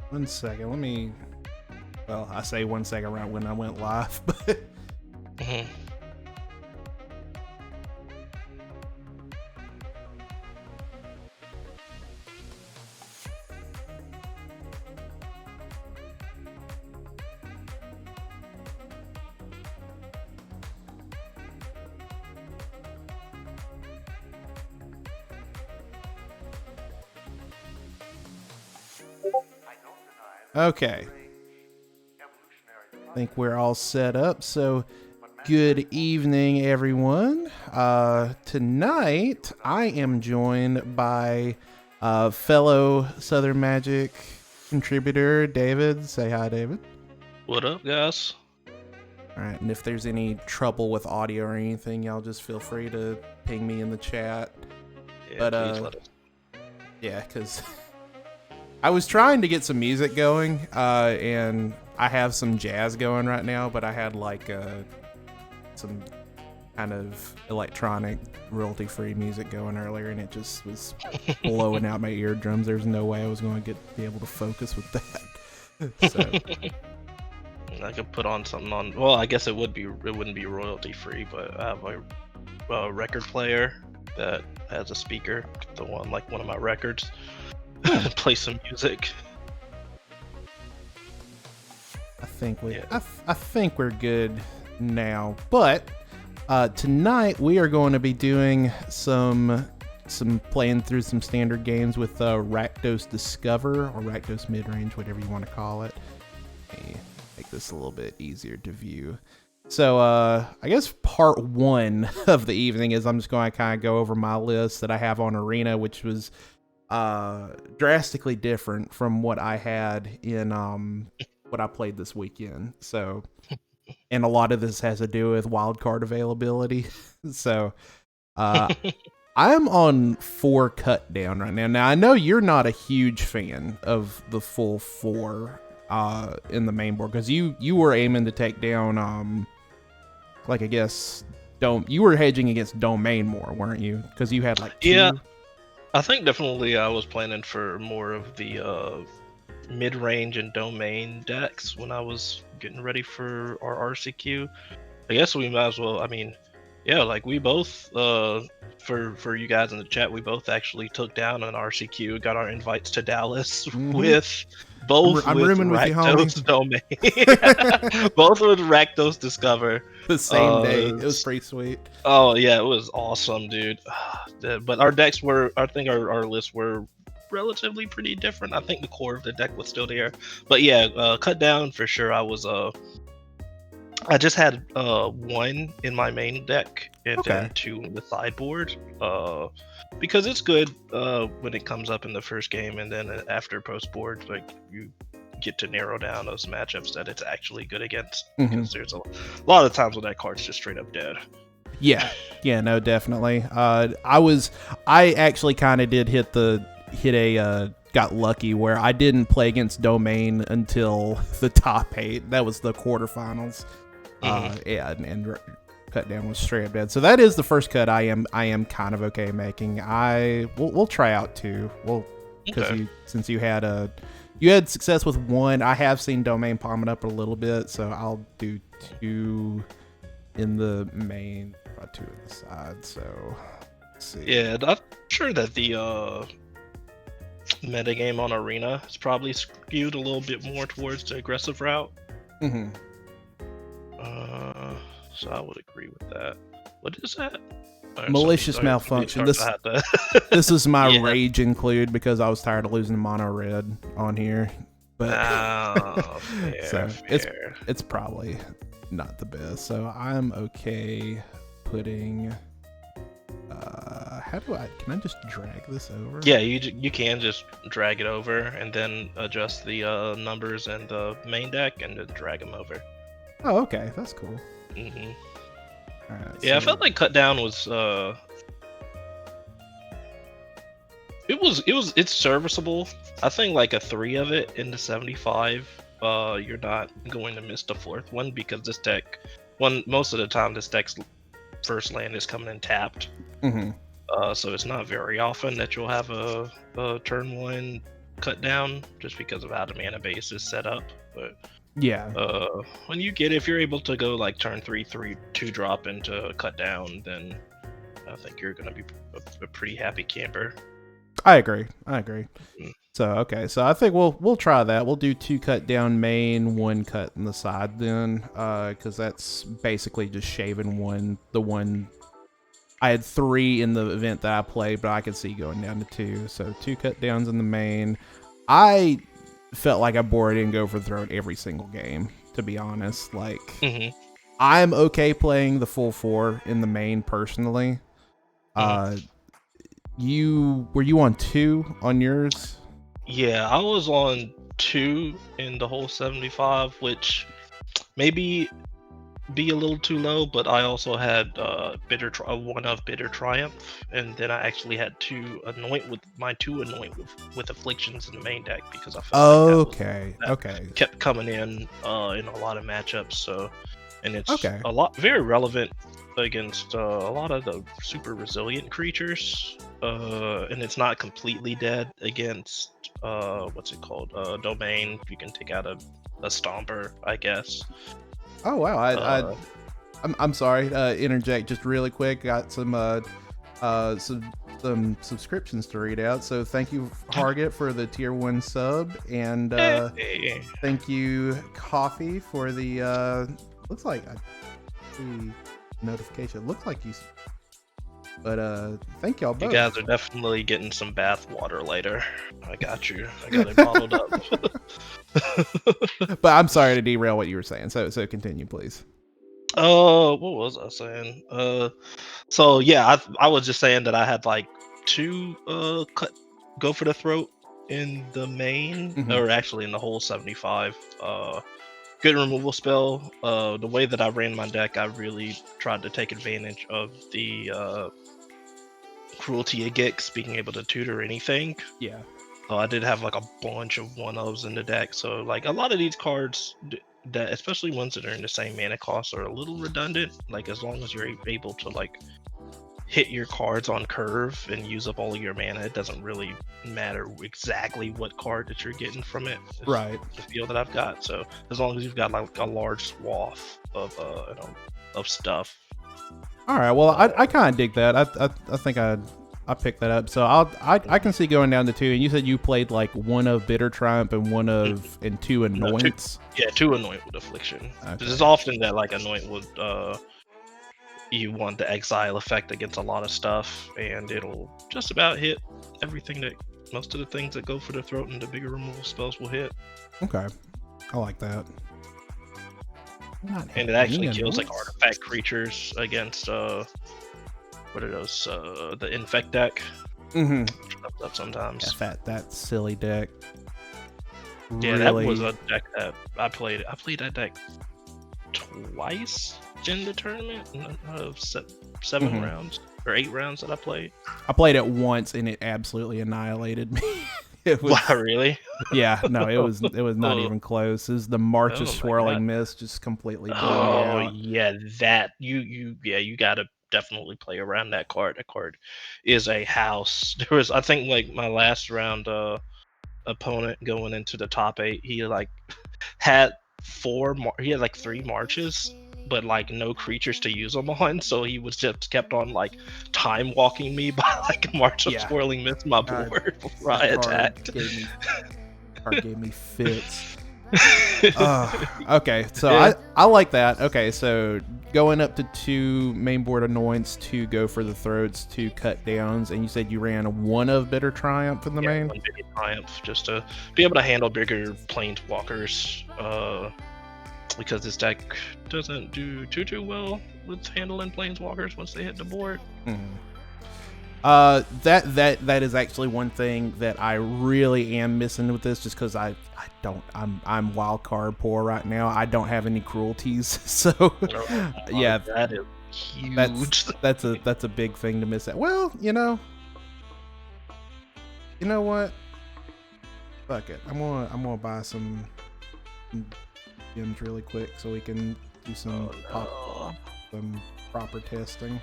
1 second. Let me. Well, I say 1 second right when I went live, but. Mhm. Okay. I think we're all set up. So, good evening, everyone. Tonight, I am joined by fellow Southern Magic contributor, David. Say hi, David. What up, guys? All right, and if there's any trouble with audio or anything, y'all just feel free to ping me in the chat. Yeah, But, please let us. Yeah, because I was trying to get some music going, and I have some jazz going right now, but I had like some kind of electronic royalty-free music going earlier, and it just was blowing out my eardrums. There's no way I was going to be able to focus with that. So I could put on something on. Well, I guess it wouldn't be royalty free, but I have a record player that has a speaker, the one like one of my records. Play some music. I think Yeah. I think we're good now. But tonight we are going to be doing some playing through some standard games with Rakdos Discover or Rakdos Midrange, whatever you want to call it. Let me make this a little bit easier to view. So I guess part one of the evening is I'm just going to kind of go over my list that I have on Arena, which was drastically different from what I had in what I played this weekend. So, and a lot of this has to do with wildcard availability. So, I'm on 4 cut down right now. Now I know you're not a huge fan of the full 4 in the main board because you were aiming to take down like I guess you were hedging against domain more, weren't you? Because you had like 2. Yeah, I think definitely I was planning for more of the mid-range and domain decks when I was getting ready for our RCQ. I guess we might as well. I mean, yeah, like we both for you guys in the chat, we both actually took down an RCQ, got our invites to Dallas with both I'm with rooming with you, homie. Rakdos Domain, both with Rakdos Discover. The same day. It was pretty sweet. Oh yeah, it was awesome, dude. But our decks were, I think our lists were relatively pretty different. I think the core of the deck was still there, but yeah, cut down for sure. I just had 1 in my main deck and then 2 in the sideboard. Because it's good when it comes up in the first game, and then after post board, like you get to narrow down those matchups that it's actually good against. Because there's a lot of times when that card's just straight up dead. Yeah, no, definitely. I actually kind of did got lucky where I didn't play against domain until the top 8. That was the quarterfinals. Yeah, and cut down was straight up dead. So that is the first cut I am kind of okay making. We'll try out 2. Because since you had success with 1, I have seen domain palming up a little bit, so I'll do 2 in the main, 2 in the side. So let's see. Yeah, I'm sure that the metagame on Arena is probably skewed a little bit more towards the aggressive route. So I would agree with that. What is that? Malicious malfunction. This is my rage include because I was tired of losing mono red on here. But fair, fair. It's probably not the best. So I'm okay putting can I just drag this over? Yeah, you can just drag it over and then adjust the numbers and the main deck and then drag them over. Oh, okay, that's cool. Right, yeah, I felt like cut down was it's serviceable. I think like a 3 of it into 75, you're not going to miss the 4th one because this deck, most of the time this deck's first land is coming in tapped. So it's not very often that you'll have a turn 1 cut down just because of how the mana base is set up. But Yeah. when you get, if you're able to go like turn 2 drop into cut down, then I think you're gonna be a pretty happy camper. I agree. Mm. So okay, so I think we'll try that. We'll do 2 cut down main, 1 cut in the side then, because that's basically just shaving the one. I had 3 in the event that I played, but I could see going down to 2. So 2 cut downs in the main. I felt like I bored in Go for Throat every single game, to be honest. Like, I'm okay playing the full 4 in the main personally. Were you on 2 on yours? Yeah, I was on 2 in the whole 75, which maybe be a little too low, but I also had one of Bitter Triumph, and then I actually had 2 Anoint with Afflictions in the main deck because I felt like that kept coming in a lot of matchups. So, and it's very relevant against a lot of the super resilient creatures, and it's not completely dead against what's it called, Domain. You can take out a Stomper, I guess. Oh wow! I'm sorry. Interject just really quick. Got some subscriptions to read out. So thank you Hargit for the tier 1 sub, and thank you Coffee for the looks like the notification. Looks like you. But thank y'all both. You guys are definitely getting some bath water later. I got you. I got it bottled up. But I'm sorry to derail what you were saying. So continue, please. What was I saying? So yeah, I was just saying that I had like 2 go for the throat in the main, or actually in the whole 75. Good removal spell. The way that I ran my deck, I really tried to take advantage of the Cruelty of Gix being able to tutor anything. Yeah. I did have like a bunch of 1-ofs in the deck, so like a lot of these cards that, especially ones that are in the same mana cost, are a little redundant. Like as long as you're able to like hit your cards on curve and use up all of your mana, it doesn't really matter exactly what card that you're getting from it. It's right. The feel that I've got. So as long as you've got like a large swath of stuff. All right. Well, I kind of dig that. I think I picked that up. So I can see going down to 2. And you said you played like 1 of Bitter Triumph and 2 Anoints. 2 Anoint with Affliction. Okay. It's often that like Anoint would you want the exile effect against a lot of stuff, and it'll just about hit everything that most of the things that go for the throat and the bigger removal spells will hit. Okay, I like that. And it actually kills like artifact creatures against what are those? The Infect deck. Up sometimes. Yeah, that silly deck. Yeah, that was a deck that I played. I played that deck twice in the tournament. 7 rounds or 8 rounds that I played. I played it once and it absolutely annihilated me. It was, wow, really? Yeah, no, it was not even close. It was the March of Swirling Mist just completely blew me out. Yeah, that you gotta definitely play around that card. That card is a house. There was, I think, like my last round opponent going into the top 8, he like had 3 marches, but like no creatures to use them on, so he was just kept on like time walking me by like a March of Swirling Mist my board before I attacked. Card gave me fits. Okay, so I like that. Okay, so going up to 2 main board Anoints, 2 go for the throats, 2 cut downs, and you said you ran 1 of Bitter Triumph in the main? 1 Bitter Triumph, just to be able to handle bigger planeswalkers, because this deck doesn't do too well with handling planeswalkers once they hit the board. That is actually one thing that I really am missing with this, just because I'm wild card poor right now. I don't have any cruelties, so yeah, that is huge. That's a big thing to miss out. Well, you know what? Fuck it. I'm gonna buy some gems really quick so we can do some proper testing.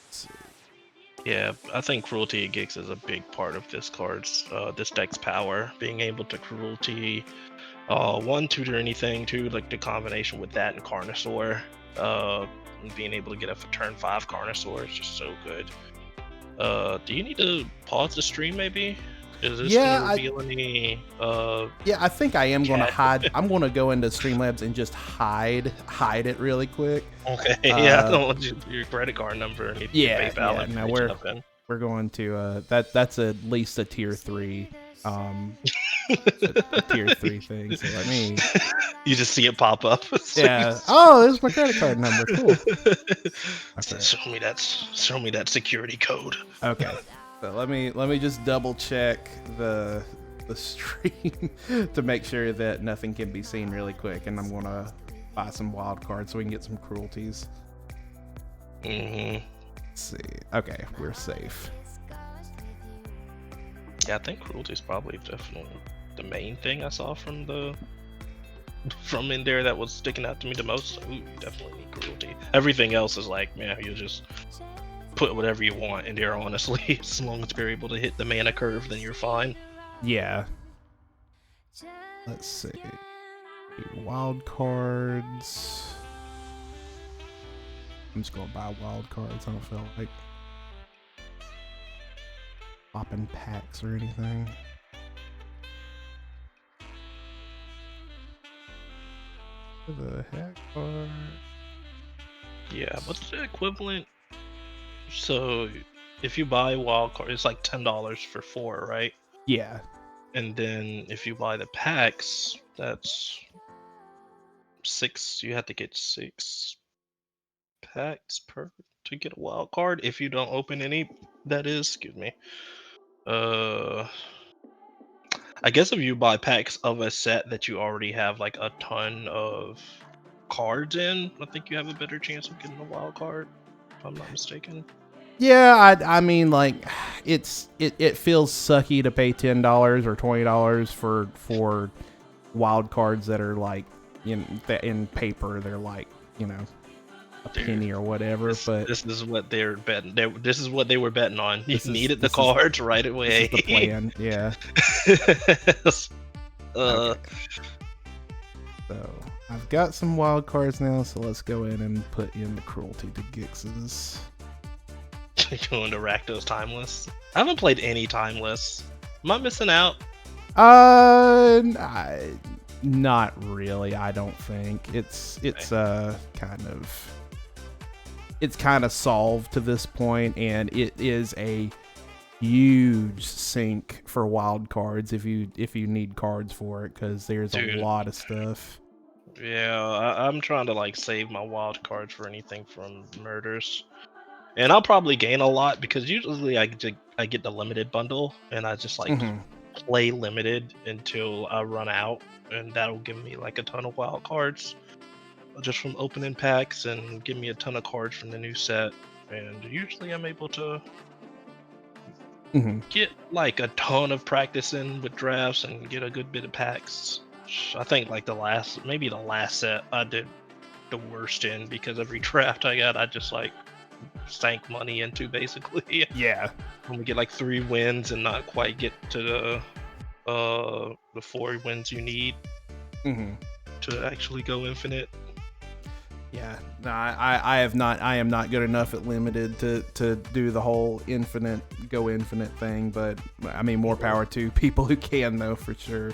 Let's see. Yeah, I think Cruelty at Gix is a big part of this deck's power. Being able to Cruelty, one, tutor anything, two, like the combination with that and Carnosaur, and being able to get a turn 5 Carnosaur is just so good. Do you need to pause the stream maybe? Is this Yeah, gonna reveal any yeah, I think I am going to chat? hide. I'm going to go into Streamlabs and just hide it really quick. Okay, yeah, I don't want your credit card number and your Yeah, PayPal yeah. Now information up in. we're going to that's at least a tier 3, a tier 3 thing. So let me. You just see it pop up. Yeah. Oh, there's my credit card number. Cool. Okay. Show me that security code. Okay. So let me just double check the stream to make sure that nothing can be seen really quick, and I'm gonna buy some wild cards so we can get some cruelties. Mm-hmm. Let's see. Okay, we're safe. Yeah, I think cruelty is probably definitely the main thing I saw from in there that was sticking out to me the most. Ooh, you definitely need cruelty. Everything else is like, man, you just put whatever you want in there, honestly. As long as you're able to hit the mana curve, then you're fine. Yeah. Let's see. Do wild cards. I'm just gonna buy wild cards. I don't feel like popping packs or anything. What the heck are... Yeah, what's the equivalent? So if you buy wild card, it's like $10 for 4, right? Yeah. And then if you buy the packs, that's 6. You have to get 6 packs to get a wild card if you don't open any. That is, excuse me. I guess if you buy packs of a set that you already have like a ton of cards in, I think you have a better chance of getting a wild card, if I'm not mistaken. Yeah, I mean, like, it feels sucky to pay $10 or $20 for wild cards that are like in paper they're like, you know, a penny or whatever. But this is what they're betting. This is what they were betting on. You needed the this cards right away. This is the plan. Yeah. Okay. So I've got some wild cards now, so let's go in and put in the cruelty to Gix's. Going to Rakdos Timeless. I haven't played any Timeless. Am I missing out? Not really. I don't think it's kind of solved to this point, and it is a huge sink for wild cards if you need cards for it, because there's a lot of stuff. Yeah, I'm trying to like save my wild cards for anything from murders. And I'll probably gain a lot because usually I get the limited bundle and I just like play limited until I run out, and that'll give me like a ton of wild cards just from opening packs and give me a ton of cards from the new set. And usually I'm able to get like a ton of practice in with drafts and get a good bit of packs. I think like the last set I did the worst in, because every draft I got I just like sank money into basically. Yeah. When we get like 3 wins and not quite get to the 4 wins you need to actually go infinite. Yeah, no, I am not good enough at limited to do the whole go infinite thing, but I mean, more power to people who can, though, for sure.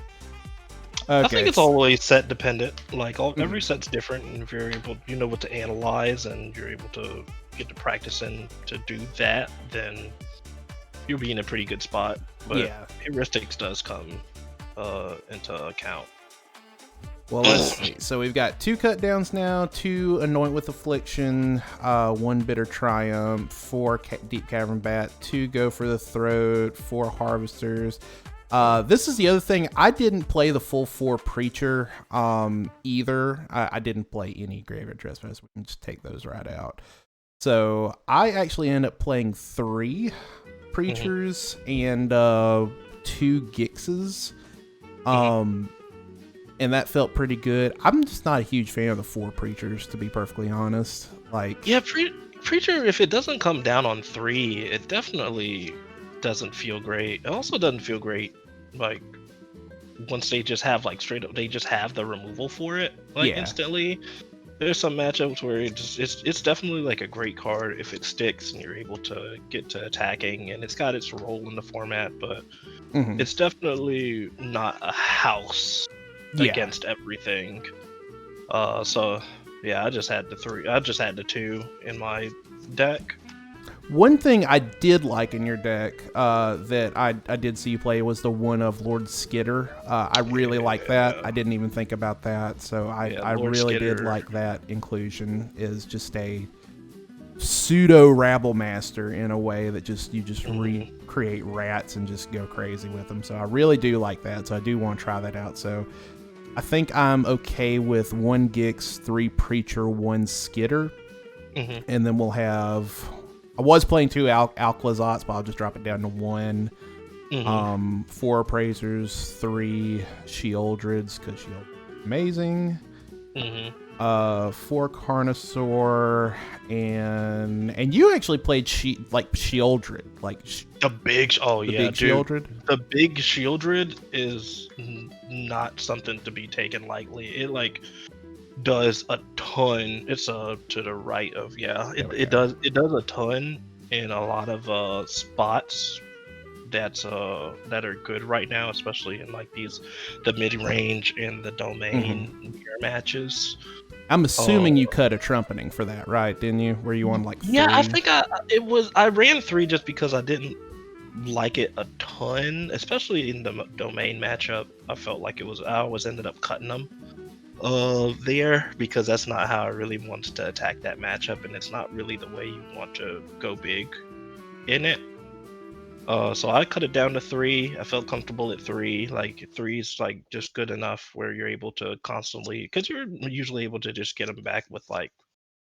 Okay. I think it's always set dependent. Like every set's different, and if you're able, you know what to analyze, and you're able to get to practice in to do that, then you'll be in a pretty good spot. But yeah, heuristics does come into account. Well, let's see. So we've got 2 cut downs now, 2 anoint with affliction, 1 bitter triumph, 4 deep cavern bat, 2 go for the throat, 4 harvesters. This is the other thing. I didn't play the full 4 preacher either. I didn't play any graveyard trespass. We can just take those right out. So I actually ended up playing 3 preachers and 2 Gixes. And that felt pretty good. I'm just not a huge fan of the 4 preachers, to be perfectly honest. Like, yeah, Preacher, if it doesn't come down on 3, it definitely doesn't feel great. It also doesn't feel great, like, once they just have, like, straight up they just have the removal for it, like, Yeah. instantly. There's some matchups where it's definitely, like, a great card if it sticks and you're able to get to attacking, and it's got its role in the format, but Hmm. it's definitely not a house Yeah. against everything. So yeah, I just had the 2 in my deck. One thing I did like in your deck that I did see you play was the one of Lord Skitter. I really like that. Yeah, I didn't even think about that, so yeah, I Lord really did Skitter. like that inclusion. Is just a pseudo rabble master in a way that you just Mhm. recreate rats and just go crazy with them. So I really do like that. So I do want to try that out. So I think I'm okay with 1 Gix, 3 Preacher, 1 Skitter, Mhm. and then we'll have. I was playing 2 Alclazots, but I'll just drop it down to 1. Mhm. 4 Appraisers, 3 Shieldreds, because Shield amazing. Mhm. 4 Carnosaur, and you actually played Shieldred, Oh the yeah, big dude. Shieldred. The big Shieldred is not something to be taken lightly. It like does a ton. It's to the right of yeah. There we It go. does a ton in a lot of spots that are good right now, especially in like the mid range and the Hmm. domain mirror matches. I'm Uh, assuming you cut a trumpeting for that, right? Didn't you? Were you on like yeah, I 3? think I ran 3 just because I didn't like it a ton, especially in the domain matchup. I felt like I always ended up cutting them there because that's not how I really wanted to attack that matchup, and it's not really the way you want to go big in it. So I cut it down to 3. I felt comfortable at 3. Like 3 is like just good enough where you're able to constantly, because you're usually able to just get them back with like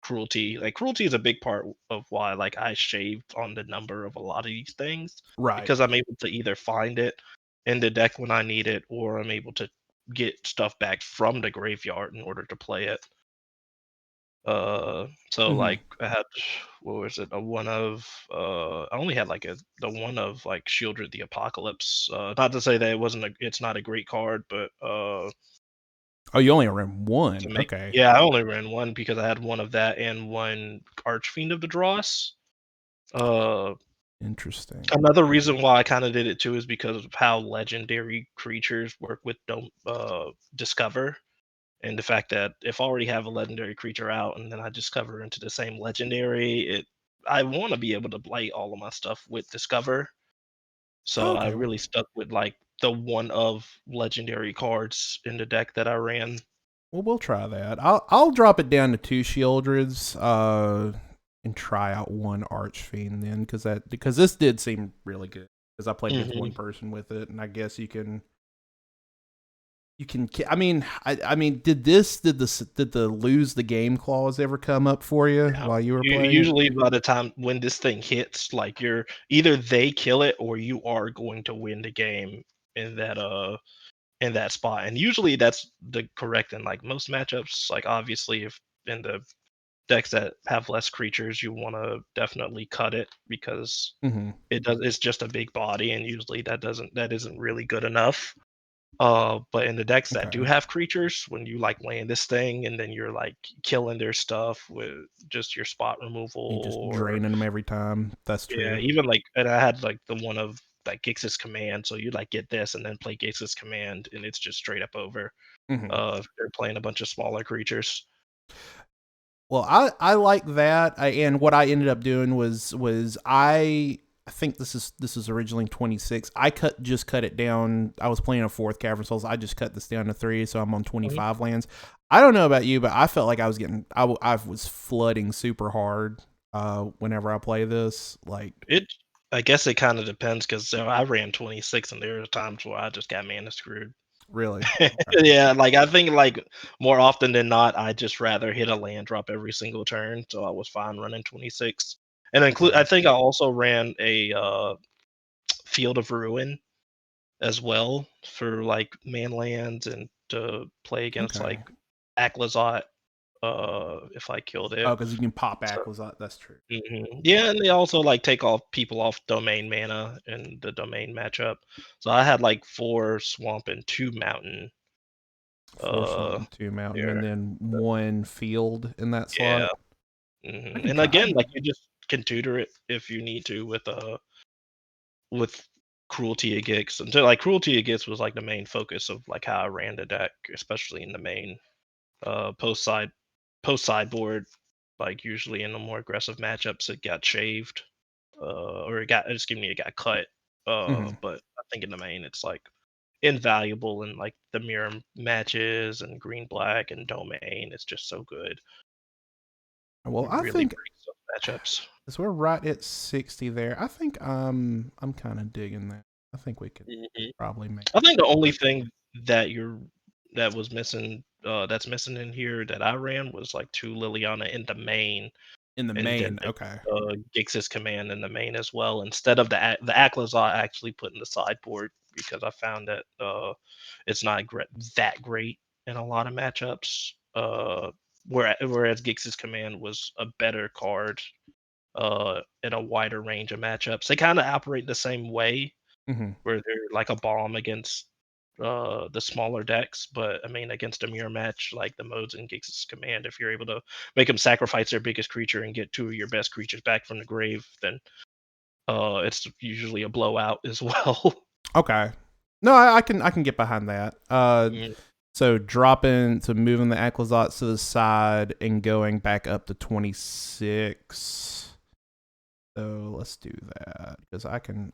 cruelty. Like cruelty is a big part of why like I shaved on the number of a lot of these things, Right. because I'm able to either find it in the deck when I need it, or I'm able to get stuff back from the graveyard in order to play it. So Hmm. like I had what was it? A one of I only had like the one of like Shieldred the Apocalypse. Not to say that it's not a great card, but Oh, you only ran to 1. make Okay. yeah, I only ran one because I had one of that and one Archfiend of the Dross. Uh, Interesting. Another reason why I kind of did it too is because of how legendary creatures work with don't discover. And the fact that if I already have a legendary creature out and then I discover into the same legendary, I want to be able to blight all of my stuff with discover. So I Okay. really stuck with like the one of legendary cards in the deck that I ran. Well, we'll try that. I'll drop it down to 2 Shieldreds, and try out 1 Archfiend then, because this did seem really good. Because I played against 1 Hmm. person with it, and I guess I mean, did the lose the game clause ever come up for you Yeah. while you were playing it? Usually by the time when this thing hits, like you're either they kill it or you are going to win the game in that spot. And usually that's the correct in like most matchups. Like obviously if in the decks that have less creatures, you want to definitely cut it because Hmm. it's just a big body and usually that isn't really good enough. But in the decks that do Okay. have creatures, when you like land this thing and then you're like killing their stuff with just your spot removal You just or draining them every time. That's yeah, true. even like and I had like the one of like Gix's command, so you like get this and then play Gix's command and it's just straight up over. Hmm. If they're playing a bunch of smaller creatures. Well, I like that, and what I ended up doing was I think this is originally 26. I cut it down. I was playing a 4th Cavern Souls. I just cut this down to 3, so I'm on Mhm. 25 lands. I don't know about you, but I felt like I was flooding super hard whenever I play this. Like, It I guess it kind of depends because I ran 26 and there were times where I just got mana screwed. really? Okay. Yeah, like I think like more often than not, I just rather hit a land drop every single turn, so I was fine running 26. And I Okay. think I also ran a Field of Ruin as well for like man lands and to play against Okay. like Aklazot. if I killed it. Oh, because you can pop So, Aquazot. That's true. yeah, and they also like take off people off domain mana in the domain matchup. So I had like 4 swamp and 2 mountain. 4 swamp and 2 mountain, There. and then 1 field in that Yeah. slot. I can And try. again, like you just can tutor it if you need to with cruelty of Gix. Until like cruelty of Gix was like the main focus of like how I ran the deck, especially in the main post sideboard. Like usually in the more aggressive matchups, it got shaved, or it got cut. Mhm. But I think in the main, it's like invaluable in like the mirror matches and green black and domain. It's just so good. Well, It I really think breaks up matchups. as we're right at 60 there, I think I'm kind of digging that. I think we could Mhm. probably make I it think the only work. thing that was missing, that's missing in here that I ran was like 2 Liliana in the main, In the and then main. Okay. Gix's command in the main as well, instead of the Aclazar actually put in the sideboard, because I found that it's not that great in a lot of matchups. Whereas Gix's command was a better card in a wider range of matchups. They kind of operate the same way, Hmm. where they're like a bomb against the smaller decks. But I mean, against a mirror match like the modes in Giggs' command, if you're able to make them sacrifice their biggest creature and get 2 of your best creatures back from the grave, then it's usually a blowout as well. Okay. No, I can get behind that. Mm. So moving the Aquazots to the side and going back up to 26. So let's do that because I can.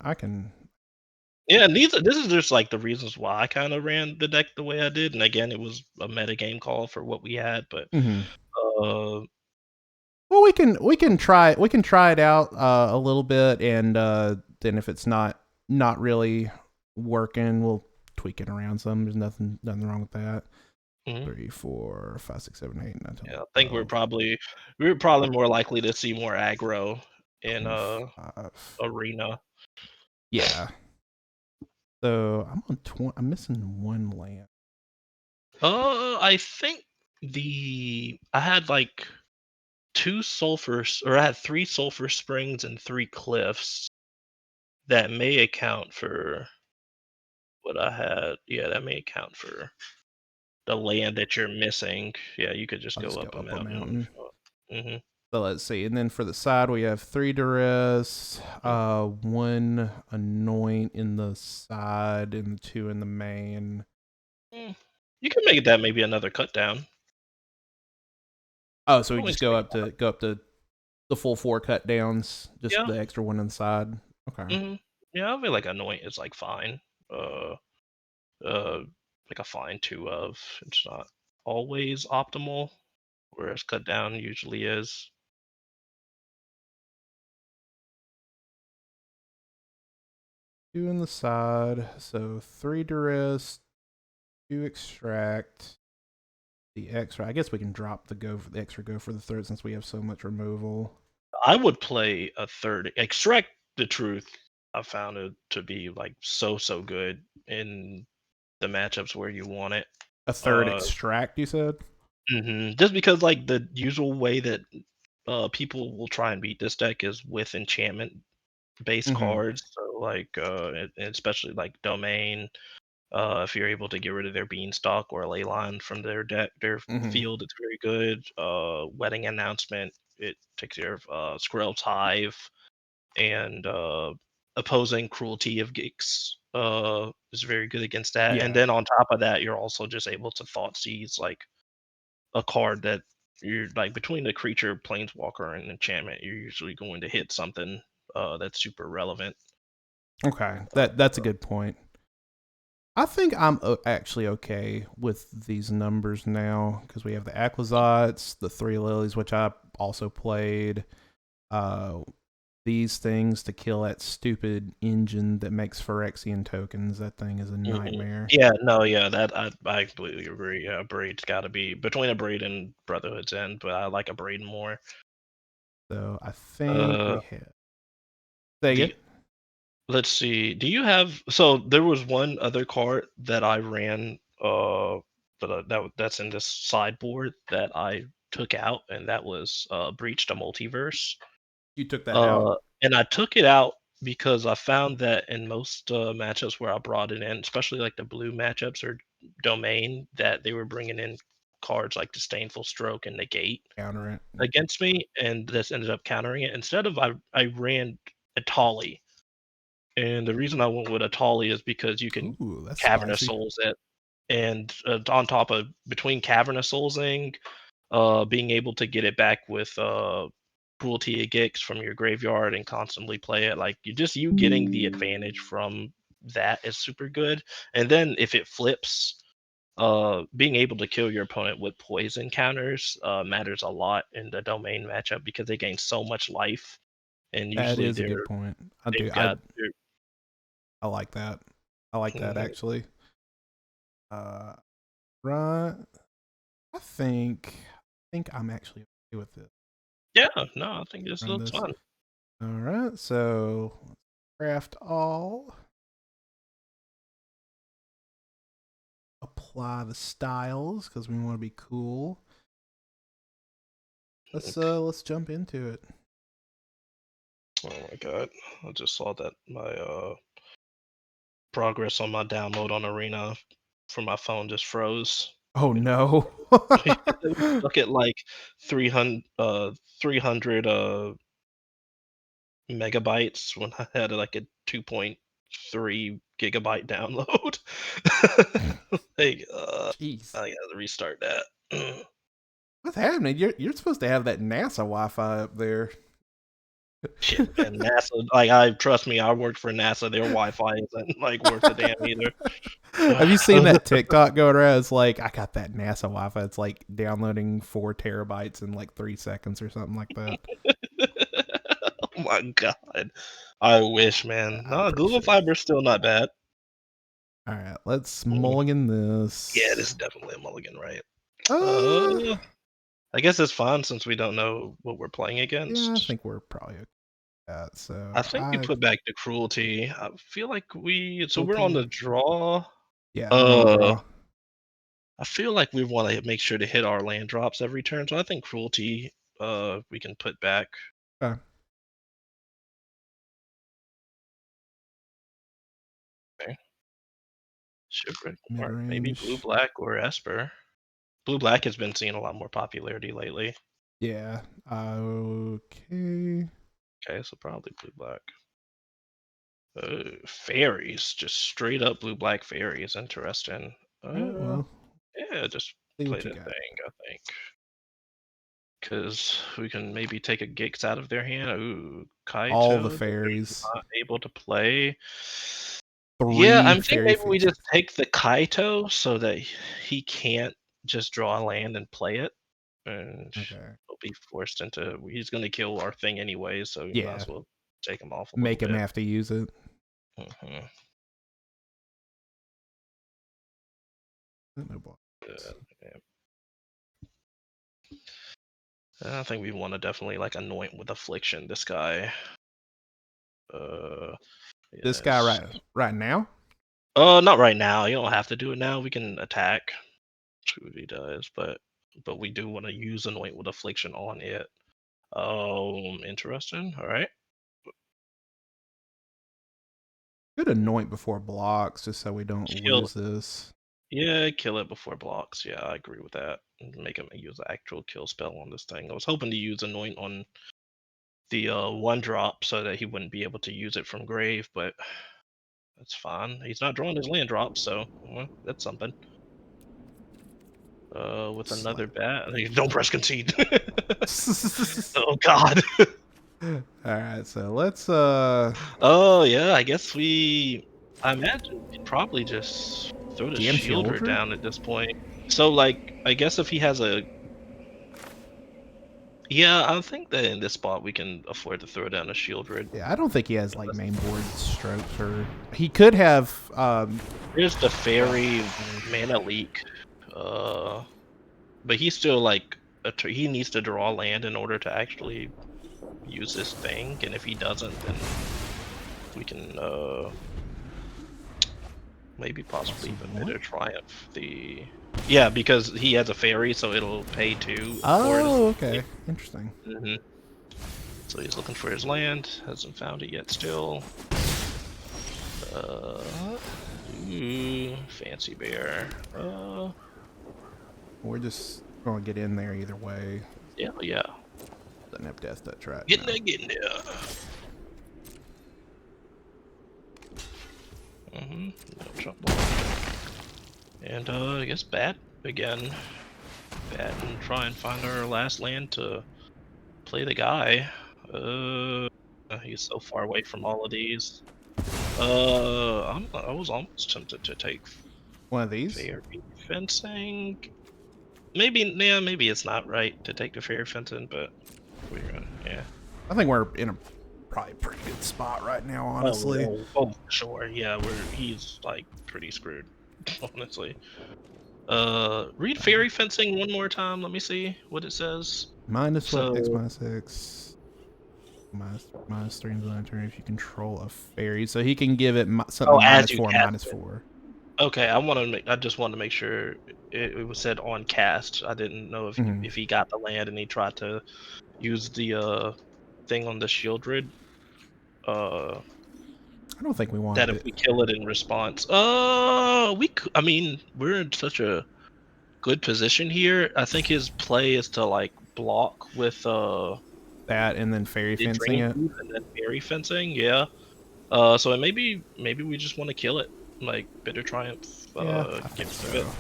Yeah, and this is just like the reasons why I kind of ran the deck the way I did. And again, it was a meta game call for what we had, but Mhm. uh, Well, we can try it out a little bit, and then if it's not really working, we'll tweak it around some. There's nothing wrong with that. mhm. 3, 4, 5, 6, 7, 8, 9, 10, Yeah, I think 12, we were probably more likely to see more aggro in 25. arena. Yeah. So I'm on 20. I'm missing one land. I think I had like I had 3 sulfur springs and 3 cliffs. That may account for what I had. Yeah, that may account for the land that you're missing. Yeah, you could just I'll go just go up a up a mountain if mountain. you want. Mhm. So let's see. And then for the side, we have 3 duress, Mm. 1 anoint in the side, and 2 in the main. Mm. You can make that maybe another cut down. Oh, so we I wouldn't just say go up to the full 4 cut downs, just yeah. the extra one on the side. Okay. Yeah, I feel like anoint is like fine. Uh, uh, like a fine 2 of. It's not always optimal, whereas cut down usually is. 2 in the side. So 3 duress, 2 extract. The extra. I guess we can drop the extra go for the third since we have so much removal. I would play a third. Extract the truth. I found it to be like so good in the matchups where you want it. A third Uh, extract, you said? just because like the usual way that people will try and beat this deck is with enchantment based Mm-hmm. cards. So like and especially like domain. If you're able to get rid of their beanstalk or a ley line from their Mm-hmm. field, it's very good. Wedding announcement, it takes care of Squirrel's Hive, and opposing cruelty of Geeks is very good against that. And Yeah. then on top of that, you're also just able to thought seize like a card that you're like between the creature, planeswalker, and enchantment, you're usually going to hit something that's super relevant. Okay. Uh, That's a good point. I think I'm actually okay with these numbers now because we have the Aquazots, the 3 lilies, which I also played. Uh, these things to kill that stupid engine that makes Phyrexian tokens. That thing is a nightmare. Yeah, no, yeah, that I completely agree. Yeah, Braid's got to be between a Braid and Brotherhood's End, but I like a Braid more. So I think Uh, we have. Say do again? you, let's see. Do you have? So there was one other card that I ran. That's in this sideboard that I took out, and that was Breach the Multiverse. You took that out. And I took it out because I found that in most matchups where I brought it in, especially like the blue matchups or domain, that they were bringing in cards like Disdainful Stroke and Negate Counter it. against me, and this ended up countering it. Instead of I ran Atali, and the reason I went with Atali is because you can Ooh, that's Cavernous spicy. Souls it, and on top of between Cavernous Soulsing, being able to get it back with Cruelty of Gix from your graveyard and constantly play it, like you getting the advantage from that is super good. And then if it flips, being able to kill your opponent with poison counters matters a lot in the domain matchup because they gain so much life, and That usually is a good point. I do. they've got I like that. I like that Mhm. actually. Right. I think I'm actually okay with this. Yeah, no, I think this Run looks this. fun. All right. So let's craft all. Apply the styles because we want to be cool. Let's jump into it. Oh my god, I just saw that my progress on my download on Arena for my phone just froze. Oh no. It was stuck at like 300 megabytes when I had like a 2.3 gigabyte download. Like, Jeez. I gotta restart that. What's happening? You're supposed to have that NASA Wi-Fi up there. Shit, man, NASA. Like, I trust me, I worked for NASA. Their Wi-Fi isn't like worth a damn either. Have you seen that TikTok going around? It's like I got that NASA Wi-Fi. It's like downloading 4 terabytes in like 3 seconds or something like that. Oh my god, I wish, man. I'm No, pretty Google sure. Fiber's still not bad. All right, let's Mm, mulligan Yeah, this this. is definitely a mulligan, right? Uh, Uh, I guess it's fine since we don't know what we're playing yeah, I against. think we're probably okay with that. I So think we put back the cruelty. I feel like we're on cruelty. the draw. Yeah, I'm on the Uh, draw. I feel like we want to make sure to hit our land drops every turn, so I think cruelty. We can put back. Okay. Okay. Shipwreck, Mid or maybe blue range. black or Esper. Blue black has been seeing a lot more popularity lately. Yeah. Okay. Okay, so probably blue black. Fairies, just straight up blue black fairies. Interesting. All right. Well, Yeah, just see play what you the got. thing, I think. Because we can maybe take a Gix out of their hand. Ooh, All the Kaito, that they're fairies. not able to play. Yeah, Three I'm thinking fairy maybe we features. just take the Kaito so that he can't just draw a land and play it. And Okay. he'll be forced into. He's going to kill our thing anyway, so we might Yeah. as well take him off a little Make him bit. have to use it. Mhm. No blocks. Yeah. I think we want to definitely like anoint with affliction this guy. Uh, This guy yes. right now. Not right now. You don't have to do it now. We can attack. See what he does, but we do want to use anoint with affliction on it. Interesting. All right. Could anoint before blocks just so we don't Kill. lose this. Yeah, kill it before blocks. Yeah, I agree with that. Make him use an actual kill spell on this thing. I was hoping to use anoint on the one drop so that he wouldn't be able to use it from grave, but that's fine. He's not drawing his land drop, so well, that's something. With another Slap. bat, don't press concede. Oh God. All right, so let's Oh yeah, I guess I imagine we'd probably just throw the jam shielder Shieldred. down at this point. So like, I guess if he has a yeah, I think that in this spot we can afford to throw down a shield red. Yeah, I don't think he has like main board strokes, or he could have. Here's the Block. fairy mana leak. But he's still like he needs to draw land in order to actually use this thing, and if he doesn't, then we can maybe possibly even What? Bitter Triumph. Yeah, because he has a fairy, so it'll pay 2 for it. Oh, okay. Interesting. So he's looking for his land. Hasn't found it yet. Still. Fancy bear. We're just gonna get in there either way. Yeah. Doesn't have death touch, right? Getting there. No trouble. And I guess bat again. Bat and try and find our last land to play the guy. He's so far away from all of these. I was almost tempted to take One of these? fairy fencing. Maybe it's not right to take the fairy fencing, but yeah. I think we're in a probably pretty good spot right now, honestly. Oh, sure, yeah, he's like pretty screwed, honestly. Read fairy fencing one more time. Let me see what it says. Minus what? X So, minus X. Minus 3 until end turn if you control a fairy. So he can give it something as minus you 4, cast minus it. 4. Okay, I just want to make sure it was said on cast. I didn't know if he got the land and he tried to use the thing on the Shieldred. I don't think we That wanted if it. we kill it in response, I mean, we're in such a good position here. I think his play is to like block with That and then fairy the fencing drain it. tooth and then fairy fencing. Yeah. So maybe we just want to kill it, like Bitter Triumph. Yeah, I Get think rid so. of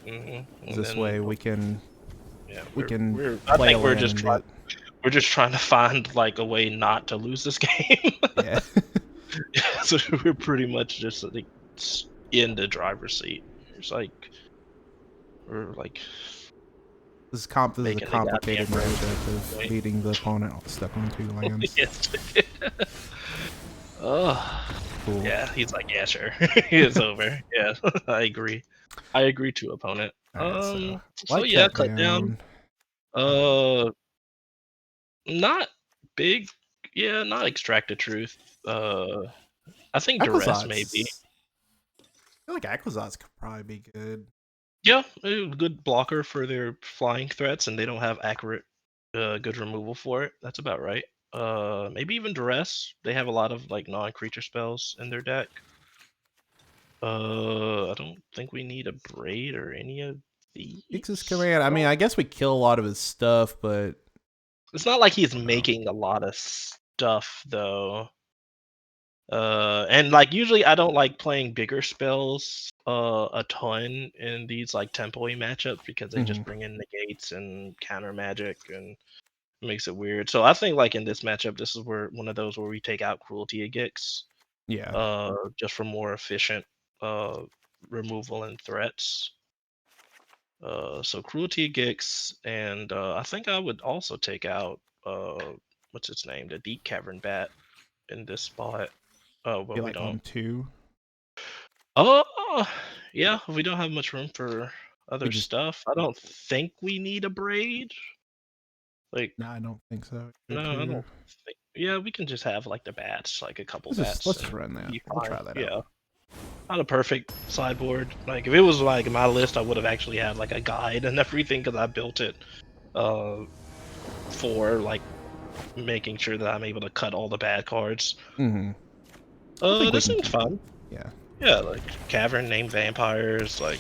it. This way we can Yeah, play I think a land and get. we're just trying to find like a way not to lose this game. Yeah. So we're pretty much just like in the driver's seat. It's like we're like This is a making the complicated goddamn road. matchup of beating the opponent stuck on 2 lands. Yes. Oh, Cool. yeah. He's like, yeah, sure. It's over. Yeah, I agree. I agree to opponent. Alright, so So light yeah, cut cut down. down. Not big. Yeah, not extract the truth. I think duress maybe. Aquazots. I feel like Aquazots could probably be good. Yeah, a good blocker for their flying threats, and they don't have accurate, good removal for it. That's about right. Maybe even duress. They have a lot of like non-creature spells in their deck. I don't think we need a braid or any of these. Ix's command. I mean, I guess we kill a lot of his stuff, but It's not like he's making a lot of stuff though. And like usually I don't like playing bigger spells a ton in these like tempo-y matchups because they just bring in negates and counter magic and it makes it weird. So I think like in this matchup, this is where one of those where we take out Cruelty of Gix, yeah. just for more efficient removal and threats. So Cruelty of Gix, and I think I would also take out what's its name, the Deep Cavern Bat in this spot. Oh, but Be we like don't. on 2. Oh, yeah, we don't have much room for other just- stuff. I don't think we need a braid. Like, No, I don't think so. no, I don't think. Yeah, we can just have like the bats, like a couple bats. Let's just run that. Be We'll fine. try that Yeah, out. not a perfect sideboard. Like, if it was like my list, I would have actually had like a guide and everything because I built it for like making sure that I'm able to cut all the bad cards. This seems fun. Yeah. Yeah, like cavern named vampires, like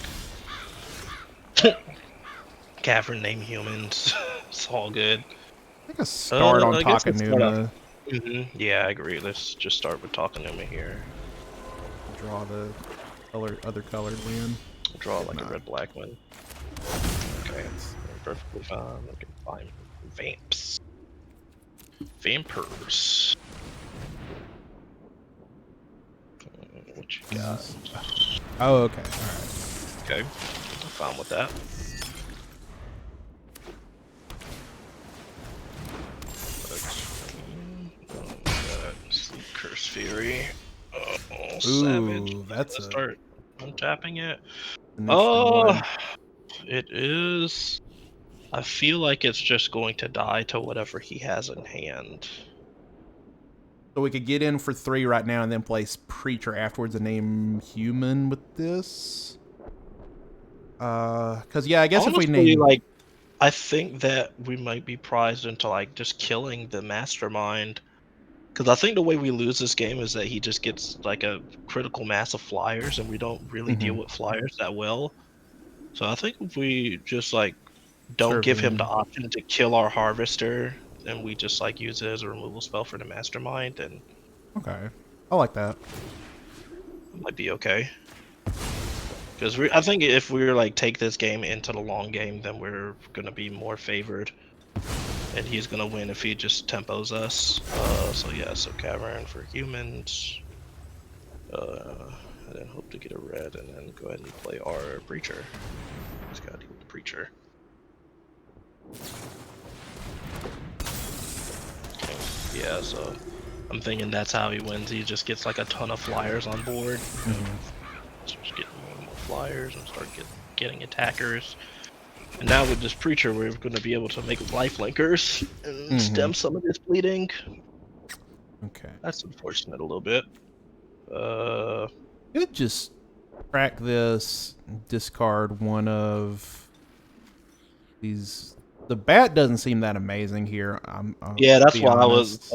cavern named humans. It's all good. I think a start on I guess let's start Takanuma. Yeah, I agree. Let's just start with Takanuma here. Draw the other colored land. Draw like a red-black one. Okay, it's perfectly fine. We can find vamps. Vampires. What you got? Oh, okay. Alright. Okay, I'm fine with that. Sleep Curse Fury. Oh, savage. That's Let's start untapping it. Oh, It is. I feel like it's just going to die to whatever he has in hand. So we could get in for 3 right now and then place Preacher afterwards and name Human with this. Because, yeah, I guess Honestly, if we name... like, I think that we might be prized into, like, just killing the mastermind. Because I think the way we lose this game is that he just gets, like, a critical mass of flyers, and we don't really deal with flyers that well. So I think if we just, like, don't Serve give him the him. option to kill our harvester, and we just, like, use it as a removal spell for the mastermind, and Okay. I like that. it might be okay. Because I think if we like take this game into the long game, then we're gonna be more favored, and he's gonna win if he just tempos us. So yeah, so Cavern for humans, and then hope to get a red, and then go ahead and play our Preacher. Just gotta deal with the Preacher. Okay. Yeah, so I'm thinking that's how he wins. He just gets like a ton of flyers on board. Starts getting more and more flyers and start getting attackers. And now with this Preacher, we're going to be able to make life linkers and stem some of this bleeding. Okay. That's unfortunate a little bit. Could just crack this, discard one of these. The bat doesn't seem that amazing here. Yeah, be honest.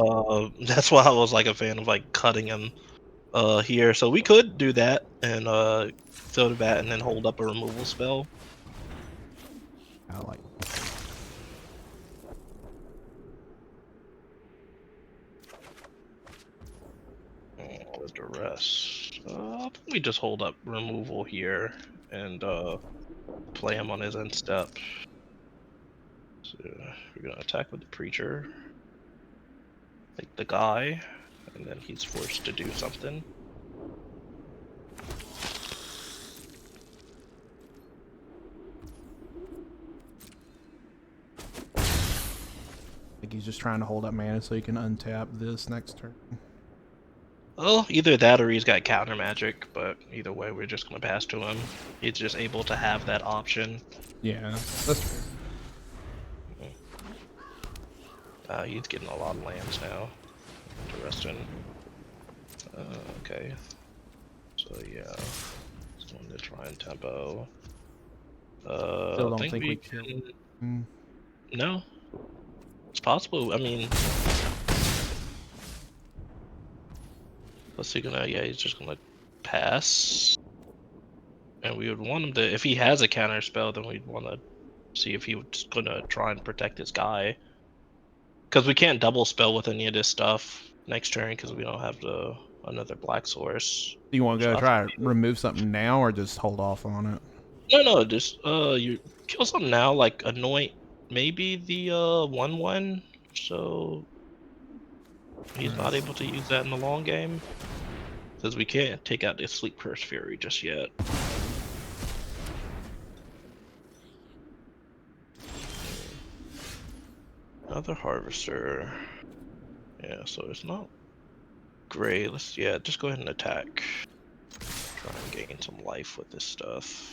that's why I was like a fan of like cutting him here. So we could do that and throw the bat and then hold up a removal spell. I like. Where's the rest? I think we just hold up removal here and play him on his end step. So we're gonna attack with the Preacher, like the guy, and then he's forced to do something. I think he's just trying to hold up mana so he can untap this next turn. Well, either that or he's got counter magic, but either way, we're just gonna pass to him. He's just able to have that option. Yeah, that's true. He's getting a lot of lands now. Interesting. Okay. So yeah, just wanted to try and tempo. Still don't think we can. can. No, it's possible. I mean, what's he gonna? Yeah, he's just gonna pass. And we would want him to, if he has a counter spell, then we'd want to see if he was gonna try and protect this guy. Because we can't double spell with any of this stuff next turn because we don't have another black source. Do you want to go try to remove something now or just hold off on it? No, just you kill something now, like anoint maybe the 1/1, so he's not able to use that in the long game. Because we can't take out the Sleep Curse Fury just yet. Another Harvester. Yeah, so it's not great. Let's just go ahead and attack. Try and gain some life with this stuff.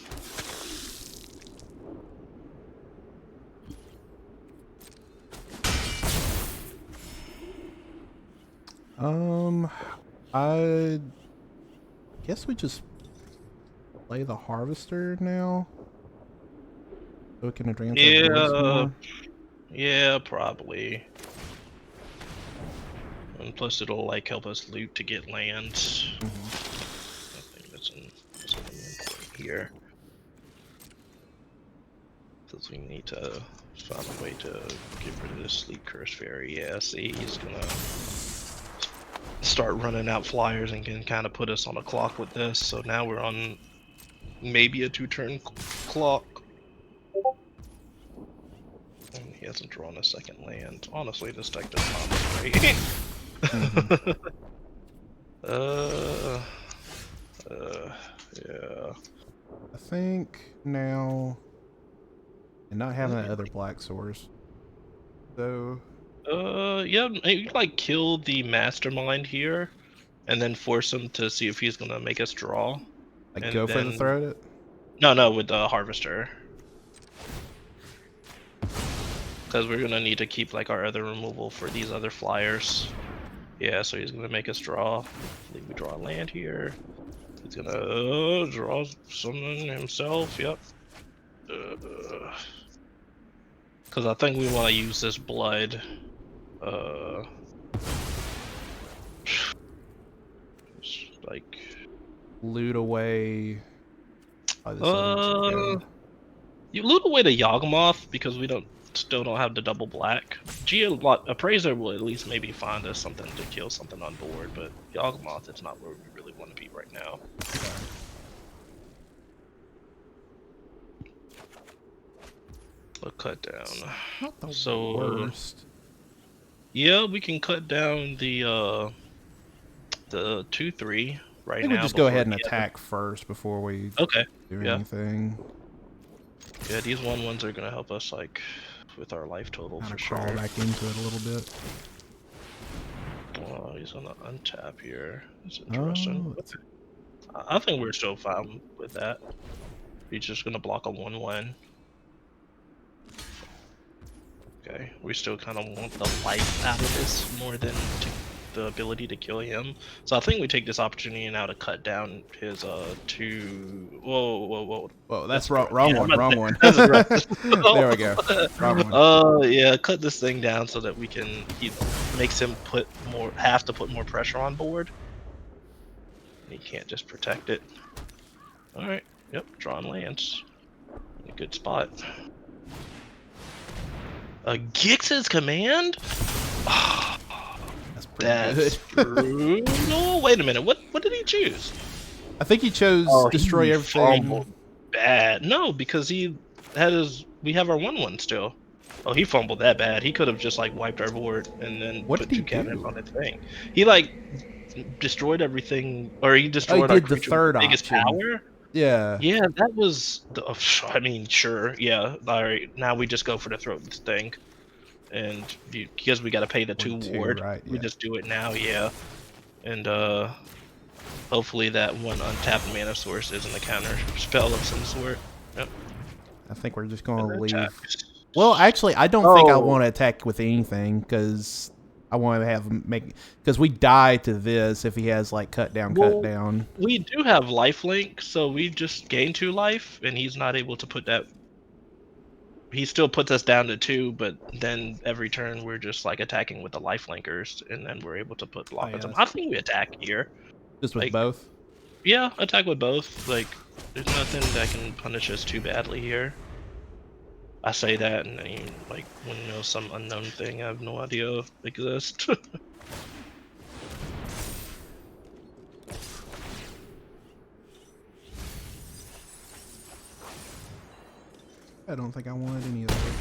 I guess we just play the Harvester now. So we can advance our board some more. Yeah, probably. And plus it'll like help us loot to get land. I think that's important here. Because we need to find a way to get rid of this Sleep Curse Fairy. Yeah, see, he's gonna start running out flyers and can kind of put us on a clock with this. So now we're on maybe a 2-turn clock. And he hasn't drawn a second land. Honestly, this deck does not look great. Yeah. I think now, and not having that other black source. So. Yeah, maybe like kill the mastermind here, and then force him to see if he's gonna make us draw. Like And go for the then- throw it? No, with the harvester. Because we're gonna need to keep like our other removal for these other flyers. Yeah, so he's gonna make us draw. I think we draw a land here. He's gonna draw something himself. Yep. Because I think we want to use this blood. Like loot away. Oh, this you loot away the Yawgmoth because we still don't have the double black. Appraiser will at least maybe find us something to kill something on board, but Yawgmoth is not where we really want to be right now. A cut down. Not the So worst. yeah, we can cut down the 2/3 right I think now. we just go ahead and attack first before we do anything. Yeah, these 1/1s are gonna help us like with our life total for sure. Crawl back into it a little bit. Oh, he's gonna untap here. That's interesting. Oh. I think we're still fine with that. He's just gonna block a 1/1. Okay, we still kind of want the life out of this more than the ability to kill him. So I think we take this opportunity now to cut down his two. Whoa! That's wrong one. Wrong one. There we go. Wrong one. Yeah, cut this thing down so that we can. Makes him have to put more pressure on board. He can't just protect it. All right. Yep. Drawn lands. In a good spot. Gix's command? That's pretty good. No, wait a minute. What did he choose? I think he chose destroy everything. Bad. No, because we have our 1/1 still. Oh, he fumbled that bad. He could have just like wiped our board and then put 2 cannons on his thing. He like destroyed everything, or he destroyed our creature with the biggest power. Yeah. Yeah, that was I mean, sure. Yeah. All right. Now we just go for the throat thing, and because we got to pay the 2 ward, right, we just do it now. Yeah, and hopefully that one untapped mana source isn't a counter spell of some sort. Yep. I think we're just gonna leave. Well, actually, I don't think I want to attack with anything because I want to because we die to this if he has like cut down. We do have lifelink, so we just gain 2 life, and he's not able to put that. He still puts us down to 2, but then every turn we're just like attacking with the lifelinkers, and then we're able to put block on them. I think we attack here. Just with both? Yeah, attack with both. Like, there's nothing that can punish us too badly here. I say that, and then like when you know some unknown thing I have no idea exists. I don't think I wanted any of that.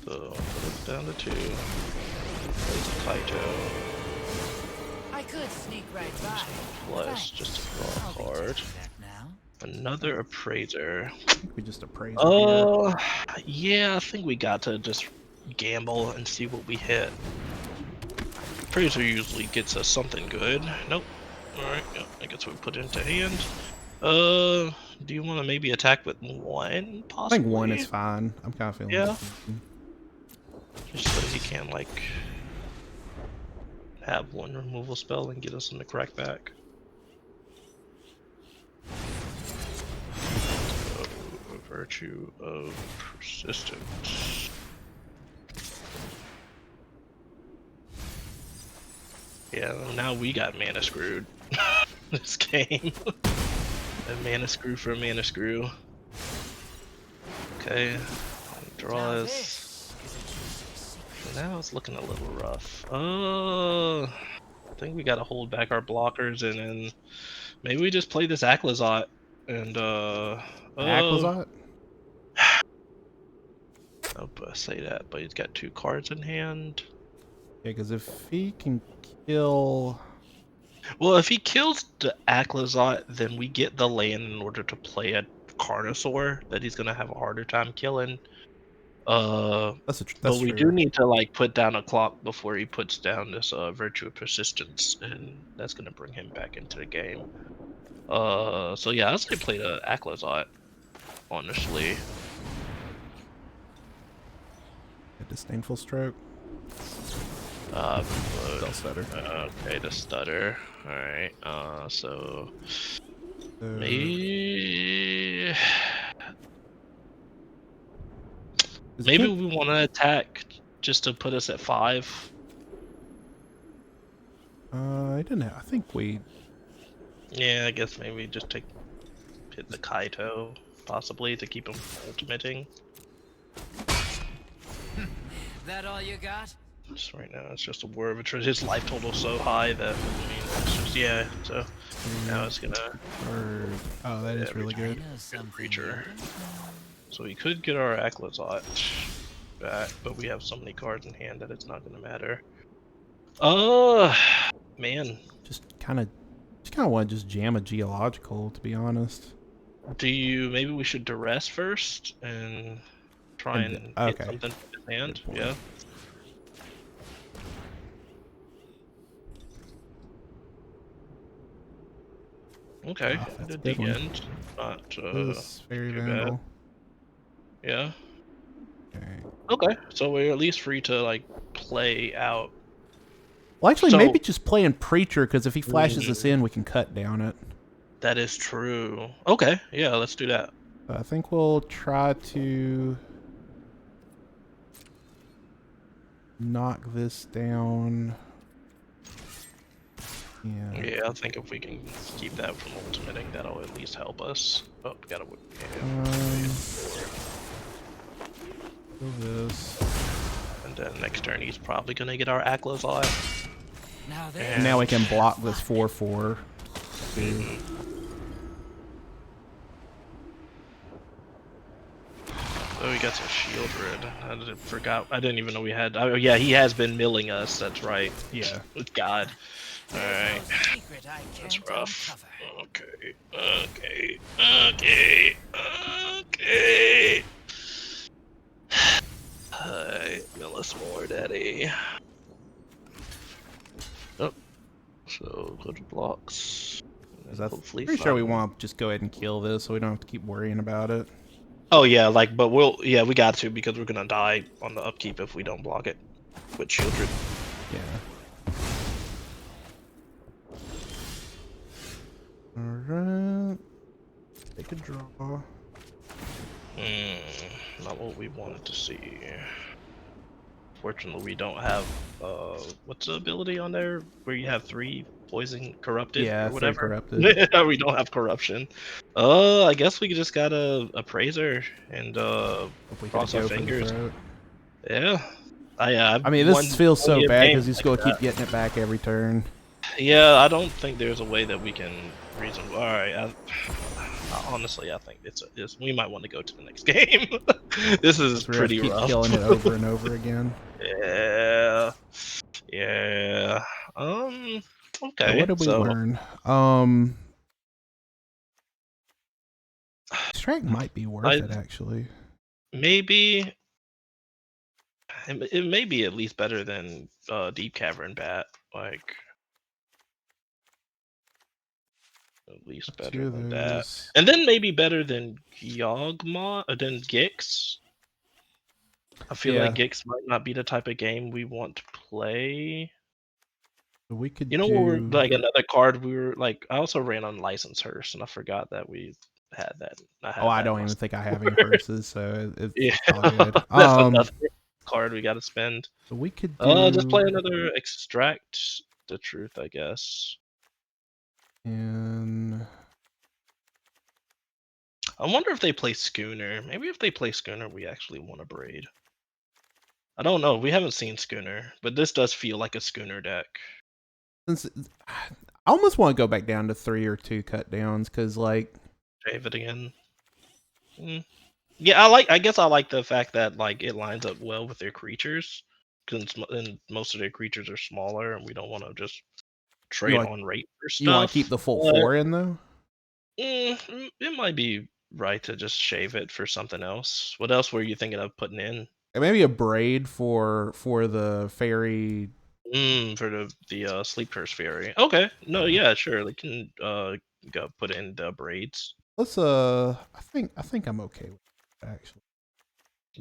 So put it down to 2. Place a Kaito. I could sneak right by. Plus, just to draw a card. Another appraiser. I think we just appraise. Yeah, I think we got to just gamble and see what we hit. Appraiser usually gets us something good. Nope. Alright, yep, I guess we put it into hand. Do you want to maybe attack with 1, possibly? I think 1 is fine. I'm kind of feeling just so he can, like, have 1 removal spell and get us in the crack back. Virtue of Persistence. Yeah, now we got mana screwed. This game. A mana screw for a mana screw. Okay, draw this. Now it's looking a little rough. I think we gotta hold back our blockers, and then maybe we just play this Aclazot and Aclazot? Nope, I say that, but he's got 2 cards in hand. Yeah, because if he can kill... Well, if he kills the Aclazot, then we get the land in order to play a Carnosaur that he's gonna have a harder time killing. That's but we do need to like put down a clock before he puts down this Virtue of Persistence, and that's gonna bring him back into the game. So yeah, I'd say play the Aclazot, honestly. A Disdainful Stroke. Spell stutter. Okay, the stutter. Alright, so... So, Maybe... it Maybe can't- we want to attack just to put us at 5. I didn't have, I think we... Yeah, I guess maybe just hit the Kaito, possibly, to keep him ultimating. That all you got? Just right now, it's just a war of attrition. His life total's so high that, I mean, it's just, yeah, so now it's gonna... Or, oh, that is really I good. know something. Creature. So we could get our Aclazot back, but we have so many cards in hand that it's not gonna matter. Man. Just kind of want to just jam a geological, to be honest. Maybe we should duress first and try and get okay. something from his hand? Good point. Yeah. Okay, Oh, that's the a good one. end. Not This very too vandal. bad. Yeah. Okay. Okay, so we're at least free to like play out. Well, actually, So- maybe just playing Preacher, because if he flashes us in, we can cut down it. That is true. Okay, yeah, let's do that. I think we'll try to knock this down. Yeah. Yeah, I think if we can keep that from ultimating, that'll at least help us. Oh, gotta wait. Do this. And then next turn, he's probably gonna get our Aclazot. Now Yeah. And now we can block this 4/4. Oh, we got some shield red. I didn't even know we had. Oh, yeah, he has been milling us. That's right. Yeah. God. All right. secret I That's can't rough. uncover. Okay. Mill us more, daddy. Oh. So go to blocks. And I'm hopefully pretty sure we find- want to just go ahead and kill this, so we don't have to keep worrying about it. Oh yeah, but we got to, because we're gonna die on the upkeep if we don't block it with Children. Yeah. Alright. Take a draw. Not what we wanted to see. Fortunately, we don't have what's the ability on there where you have 3 poison corrupted Yeah, or 3 whatever. corrupted. We don't have corruption. I guess we just got a appraiser and If we cross could our go for the fingers. throat. Yeah. I mean, this feels so plenty of bad games because he's like going to that. keep getting it back every turn. Yeah, I don't think there's a way that we can reason. All right, honestly, I think we might want to go to the next game. This is We're gonna pretty keep rough. killing it over and over again. Yeah. Okay. So what did we learn? Strike might be worth it, actually. Maybe it may be at least better than Deep Cavern Bat. Like, at least better Two of than that. those. And then maybe better than than Gix. I feel like Gix might not be the type of game we want to play. We could You know, do... we're like another card. We were like, I also ran on License Hearse, and I forgot that we had that. I don't even think I have any verses, so it's Yeah, all good. that's another card we got to spend. So we could do... Just play another Extract the Truth, I guess. And... I wonder if they play Schooner. Maybe if they play Schooner, we actually want to braid. I don't know. We haven't seen Schooner, but this does feel like a Schooner deck. Since I almost want to go back down to 3 or 2 cut downs, because like... Save it again. Yeah, I guess I like the fact that like it lines up well with their creatures, because most of their creatures are smaller, and we don't want to just trade on rate for stuff. You want to keep the full 4 in though? It might be right to just shave it for something else. What else were you thinking of putting in? And maybe a braid for the fairy. For the Sleep Curse Fairy. Okay. No, yeah, sure. They can go put in the braids. Let's I think I'm okay with it, actually.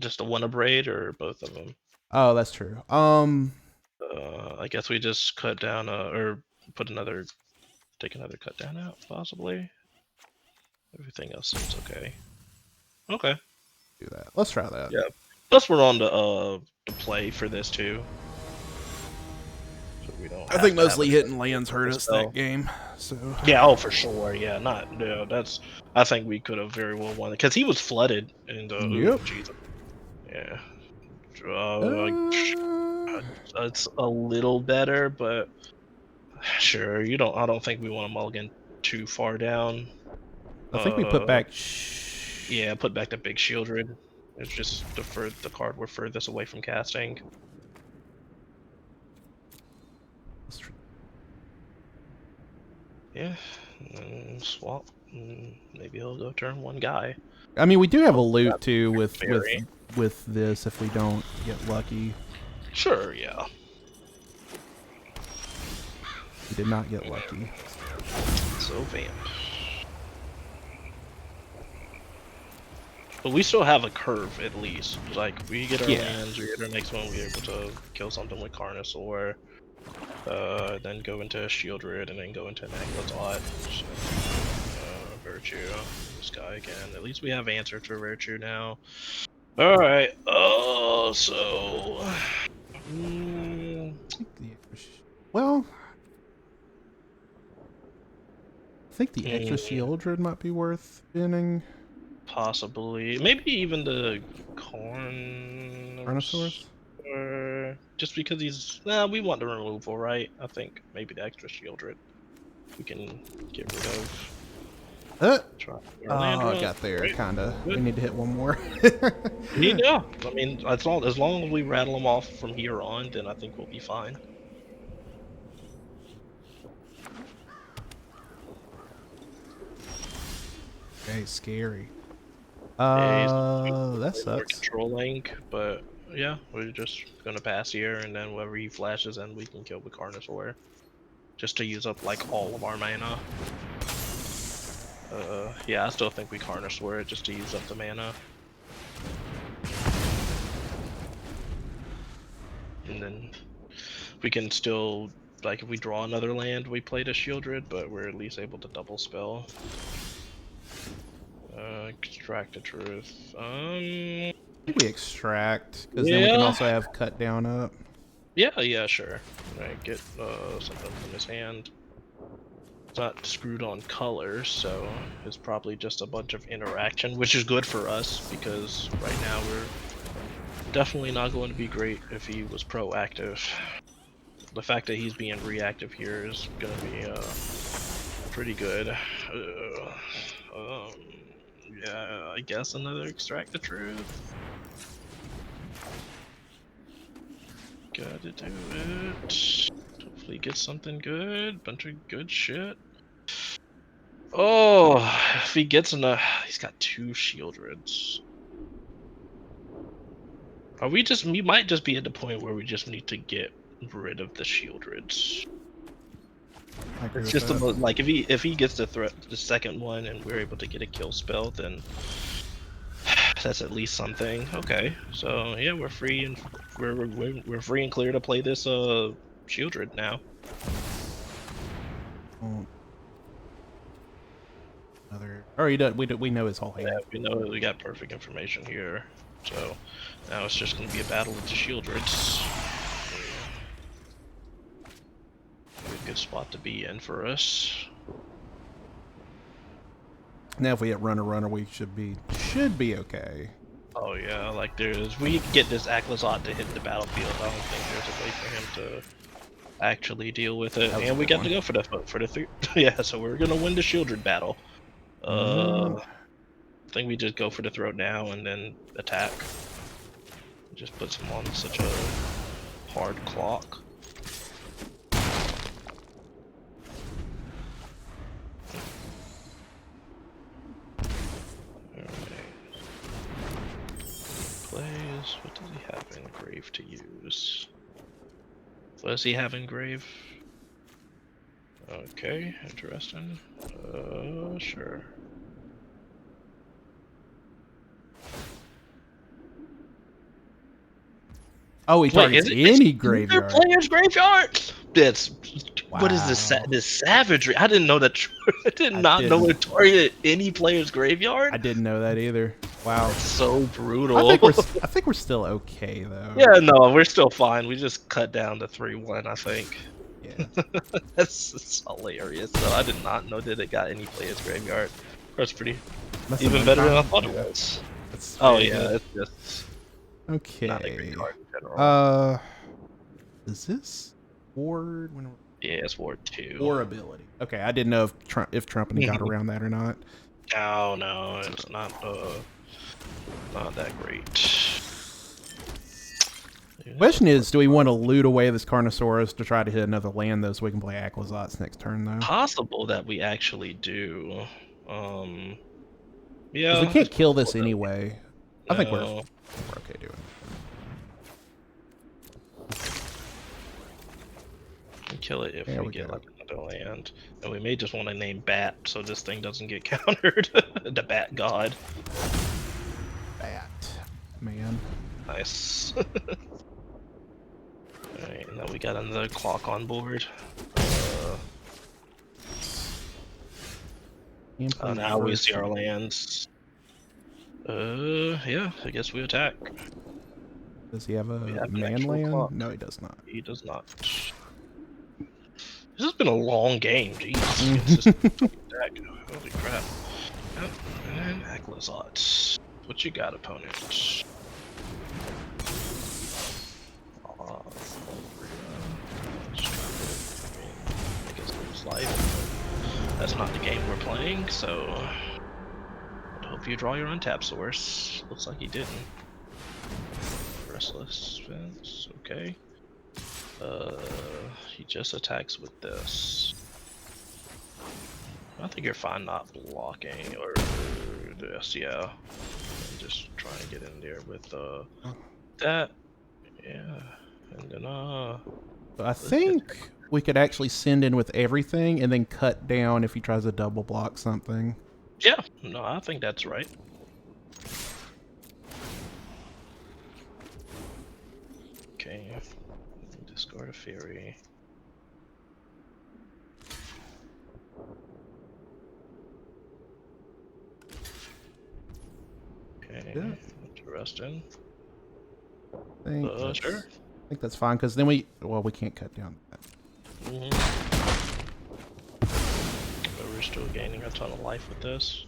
Just a one a braid or both of them? Oh, that's true. I guess we just cut down or put another take another cut down out possibly. Everything else seems okay. Okay. Do that. Let's try that. Yeah. Plus we're on the play for this too. So we don't I have think to have mostly a hitting lands hurt us spell. that game. So Yeah, oh for sure. Yeah, not no, that's I think we could have very well won it because he was flooded and ooh, yep. jeez. Yeah. Uh, It's a little better, but sure, you don't. I don't think we want to mulligan too far down. I think we put Uh, back. yeah, put back the big Shieldred. It's just the card we're furthest away from casting. Yeah, and swap. Maybe he'll go turn one guy. I mean, we do have a Oh, loot too with Fairy. this if we don't get lucky. Sure, yeah. We did not get lucky. So vamp. But we still have a curve at least. Like we get our Yeah. lands, we get our next one, we're able to kill something with Carnosaur. Then go into Shieldred and then go into Naglazot. So, Virtue. This guy again. At least we have answer to Virtue now. Alright. Oh, so. Well, I think the extra Shieldred might be worth binning. Possibly. Maybe even the Carnosaurus. Just because he's. Nah, we want the removal, right? I think maybe the extra Shieldred we can get rid of. Try I got there, right. kinda. Good. We need to hit one more. Yeah, I mean, as long as we rattle them off from here on, then I think we'll be fine. Okay, scary. Yeah, that we're sucks. controlling, but yeah, we're just gonna pass here, and then whenever he flashes in, we can kill the Carnosaur. Just to use up, like, all of our mana. Yeah, I still think we Carnosaur it just to use up the mana. And then we can still, like, if we draw another land, we play the Shieldred, but we're at least able to double spell. Extract the Truth. I think we extract, because then we can also have cut down up. Yeah, sure. Right, get something from his hand. It's not screwed on colors, so it's probably just a bunch of interaction, which is good for us because right now we're definitely not going to be great if he was proactive. The fact that he's being reactive here is going to be pretty good. Yeah, I guess another Extract the Truth. Gotta do it. Hopefully get something good. Bunch of good shit. Oh, if he gets enough, he's got 2 Shieldreds. Are we just? We might just be at the point where we just need to get rid of the Shieldreds. It's just the most, like if he gets the second one and we're able to get a kill spell, then that's at least something. Okay, so yeah, we're free and we're free and clear to play this Shieldred now. We know his whole hand. Yeah, we know we got perfect information here. So now it's just gonna be a battle with the Shieldreds. A good spot to be in for us. Now if we hit runner, we should be okay. Oh yeah, like we get this Aclazot to hit the battlefield. I don't think there's a way for him to actually deal with it. And we got to go for the 3. Yeah, so we're gonna win the Shieldred battle. I think we just go for the throat now and then attack. Just puts him on such a hard clock. Plays. What does he have in grave to use? What does he have in grave? Okay, interesting. Sure. Oh, he Wait, targets is it any either graveyard. player's graveyard? That's what is this? Wow. This savagery? I didn't know that. I did I not know didn't. it targeted any player's graveyard. I didn't know that either. Wow. That's so brutal. I think we're still okay though. Yeah, no, we're still fine. We just cut down to 3-1, I think. Yeah. That's hilarious. So I did not know that it got any player's graveyard. That's pretty That's even a better than I good thought it time. was. That's Oh very yeah, good. it's just Okay. not a great card in general. Is this ward? Yeah, it's Ward 2. War ability. Okay, I didn't know if Trumpany got around that or not. Oh no, it's not that great. Question is, do we want to loot away this Carnosaurus to try to hit another land though, so we can play Aquazots next turn though? Possible that we actually do. Yeah. Because we can't it's kill this possible that anyway. I think we're No. okay doing it. We kill it if There we we get go. like another land. And we may just want to name Bat so this thing doesn't get countered. The Bat God. Bat, man. Nice. Alright, now we got another clock on board. Now we see our lands. Yeah, I guess we attack. Does he have a have an man actual land? clock. No, he does not. He does not. This has been a long game, jeez. Mhm. It's just deck. Holy crap. Yep, and Aquazots. What you got, opponent? Aw, I guess it's life. That's not the game we're playing, so I hope you draw your untap source. Looks like he didn't. Restless Fence, okay. He just attacks with this. I think you're fine not blocking or this, yeah. I'm just trying to get in there with that. Yeah. And then I think we could actually send in with everything and then cut down if he tries to double block something. yeah, no, I think that's right. Okay. Discard a Fury. Okay. Yeah. Interesting. I Sure. think that's fine because then we can't cut down that. But we're still gaining a ton of life with this.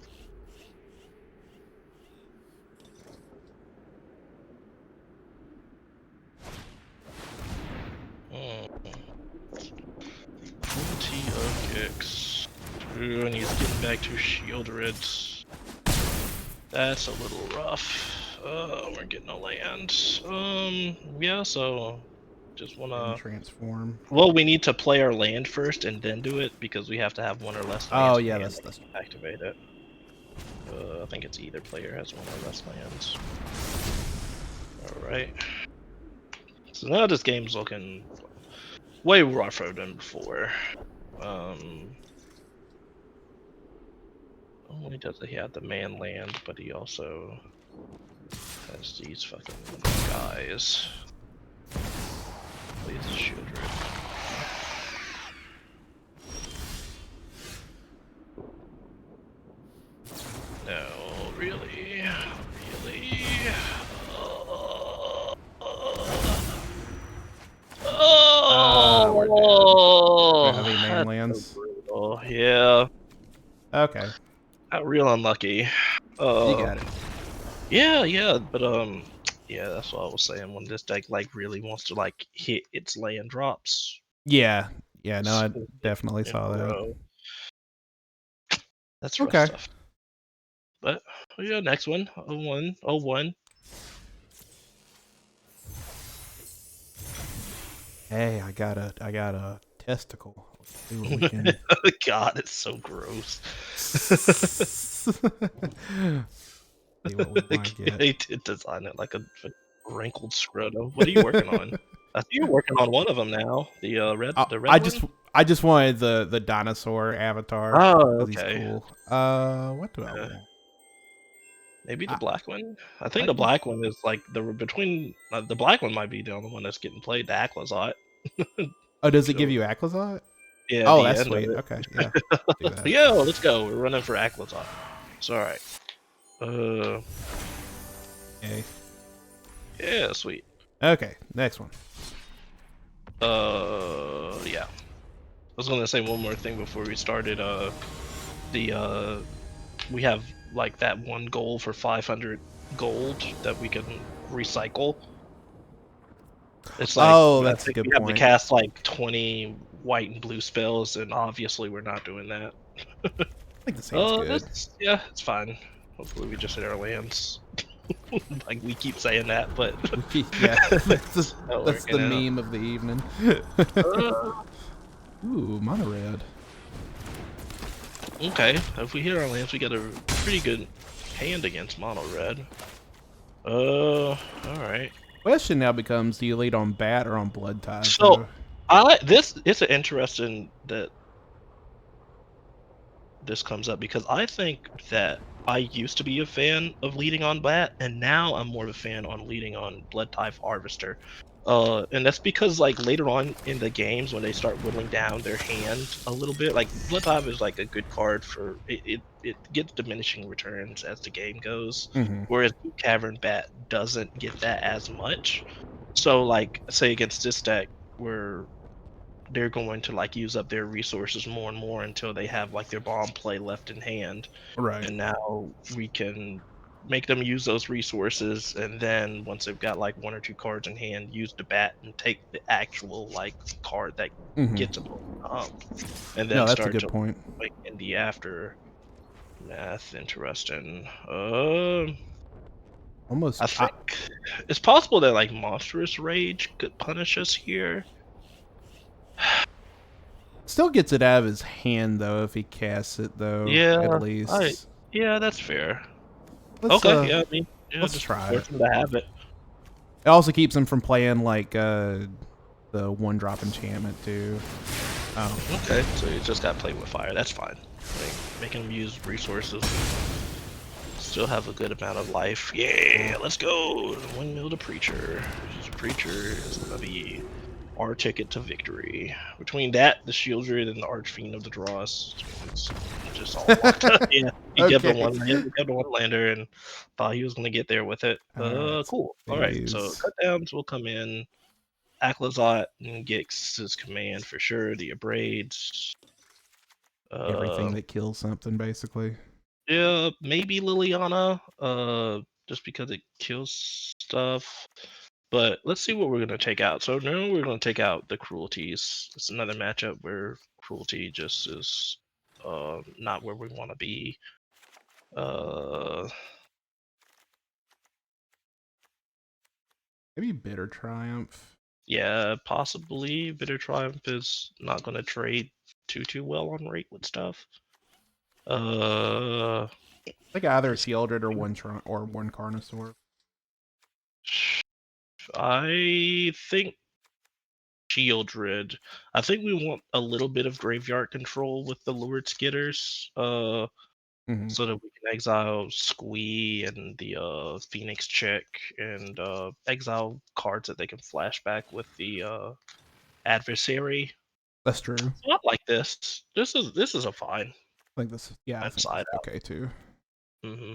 Kicks. Ooh, and he's getting back to Shieldred. That's a little rough. We're getting a land. Yeah, so just And wanna. transform. Well, we need to play our land first and then do it because we have to have one or less lands. Oh yeah, in that's hand to activate it. I think it's either player has one or less lands. All right. So now this game's looking way rougher than before. Not only does he have the man land, but he also has these fucking guys. Please shield red. No, really? Really? We're Oh! Do I have any man That's lands? so brutal. Yeah. Okay. Real unlucky. You got it. Yeah, but yeah, that's what I was saying. When this deck like really wants to like hit its land drops, Yeah. Yeah, no, I in definitely a saw that. row. That's rough Okay. stuff. But yeah, next one, 01. Hey, I got a testicle. Let's see what we can. God, it's so gross. See what we might get. They did design it like a wrinkled scrotum. What are you working on? I think you're working on one of them now. The red one? I just wanted the dinosaur avatar. Oh, 'cause okay. he's cool. What do I want? Maybe the black one. I I think the think- black one is like the black one might be the only one that's getting played. The Aquazot. Oh, does it So, give you Aquazot? yeah, Oh, the that's end of sweet. it. Okay, yeah. Do that. Yo, let's go. We're running for Aquazot. It's all right. Okay. Yeah, sweet. Okay, next one. Yeah. I was gonna say one more thing before we started. We have like that one goal for 500 gold that we can recycle. It's like Oh, I that's a think good we have to point. cast like 20 white and blue spells, and obviously we're not doing that. I think this sounds good. Yeah, it's fine. Hopefully we just hit our lands. Like we keep saying that, but Yeah, that's not the working out. meme of the evening. Ooh, mono red. Okay, if we hit our lands, we get a pretty good hand against mono red. All right. Question now becomes: do you lead on bat or on blood ties? So I like this. It's an interesting that this comes up because I think that I used to be a fan of leading on bat, and now I'm more of a fan on leading on blood type harvester. And that's because like later on in the games when they start whittling down their hand a little bit, like blood type is like a good card for it gets diminishing returns as the game goes, Mhm. whereas cavern bat doesn't get that as much. So like say against this deck where they're going to like use up their resources more and more until they have like their bomb play left in hand, Right. and now we can make them use those resources, and then once they've got like one or two cards in hand, use the bat and take the actual like card that Mhm. gets them up, and No, then that's a start good to point. like in the aftermath. Interesting. Almost. I think it's possible that like monstrous rage could punish us here. Still gets it out of his hand though if he casts it though. Yeah, At least. yeah, that's fair. Let's Okay, yeah, I mean, yeah, let's just try force it. him to have it. It also keeps him from playing like the one drop enchantment too. Oh, Okay, so you just got to play with fire. That's fine. Like, making him use resources. Still have a good amount of life. Yeah, let's go. Windmill to Preacher. Preacher is gonna be our ticket to victory. Between that, the Shieldred, and the Archfiend of the Dross, it's just all locked up. Yeah, he kept the Okay. one land, he kept the one lander, and thought he was gonna get there with it. Alright, Cool. All right, so these. cut downs will come in. Aquazot gets his command for sure. The abrades. Everything that kills something basically. Yeah, maybe Liliana. Just because it kills stuff. But let's see what we're gonna take out. So now we're gonna take out the cruelties. It's another matchup where cruelty just is not where we want to be. Uh, Maybe Bitter Triumph. yeah, possibly Bitter Triumph is not gonna trade too well on rate with stuff. Like either Shieldred or one Carnosaur. I think Shieldred. I think we want a little bit of graveyard control with the Lured Skitters, Mhm. so that we can exile Squee and the Phoenix Chick, and exile cards that they can flash back with the adversary. That's true. Not like this. This is a fine I think this. Yeah, I think side that's out. okay too. hmm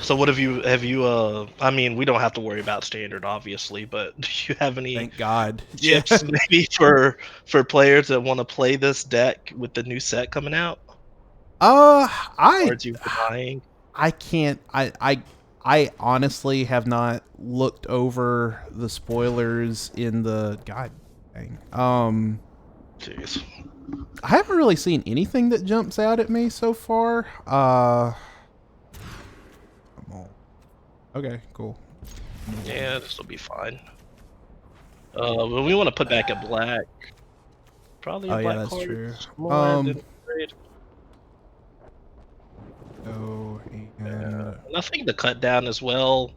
So what have you I mean, we don't have to worry about standard obviously, but do you have any Thank God. Yeah. tips maybe for players that want to play this deck with the new set coming out? I Cards you've been eyeing? I can't. I honestly have not looked over the spoilers in the god dang. Jeez. I haven't really seen anything that jumps out at me so far. Come on. Okay, cool. Yeah, this will be fine. But we want to put back a black. Probably a Oh yeah, black that's card. true. More than trade. Oh, and And I think the cut down as well.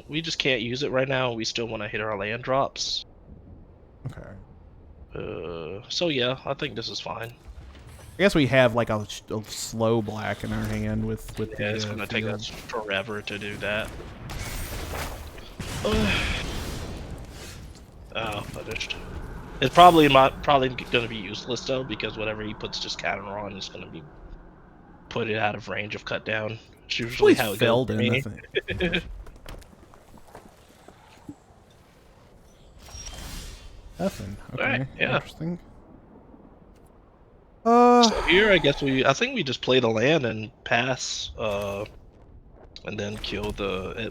We just can't use it right now. We still want to hit our land drops. okay. So yeah, I think this is fine. I guess we have like a slow black in our hand with Yeah, the it's gonna take field. us forever to do that. Oh, punished. It's probably gonna be useless though, because whatever he puts just counter on is gonna be put it out of range of cut down. It's usually Please how it goes felled for in, I me. think. Nothing. Okay, Alright, yeah. interesting. So here, I guess I think we just play the land and pass, and then kill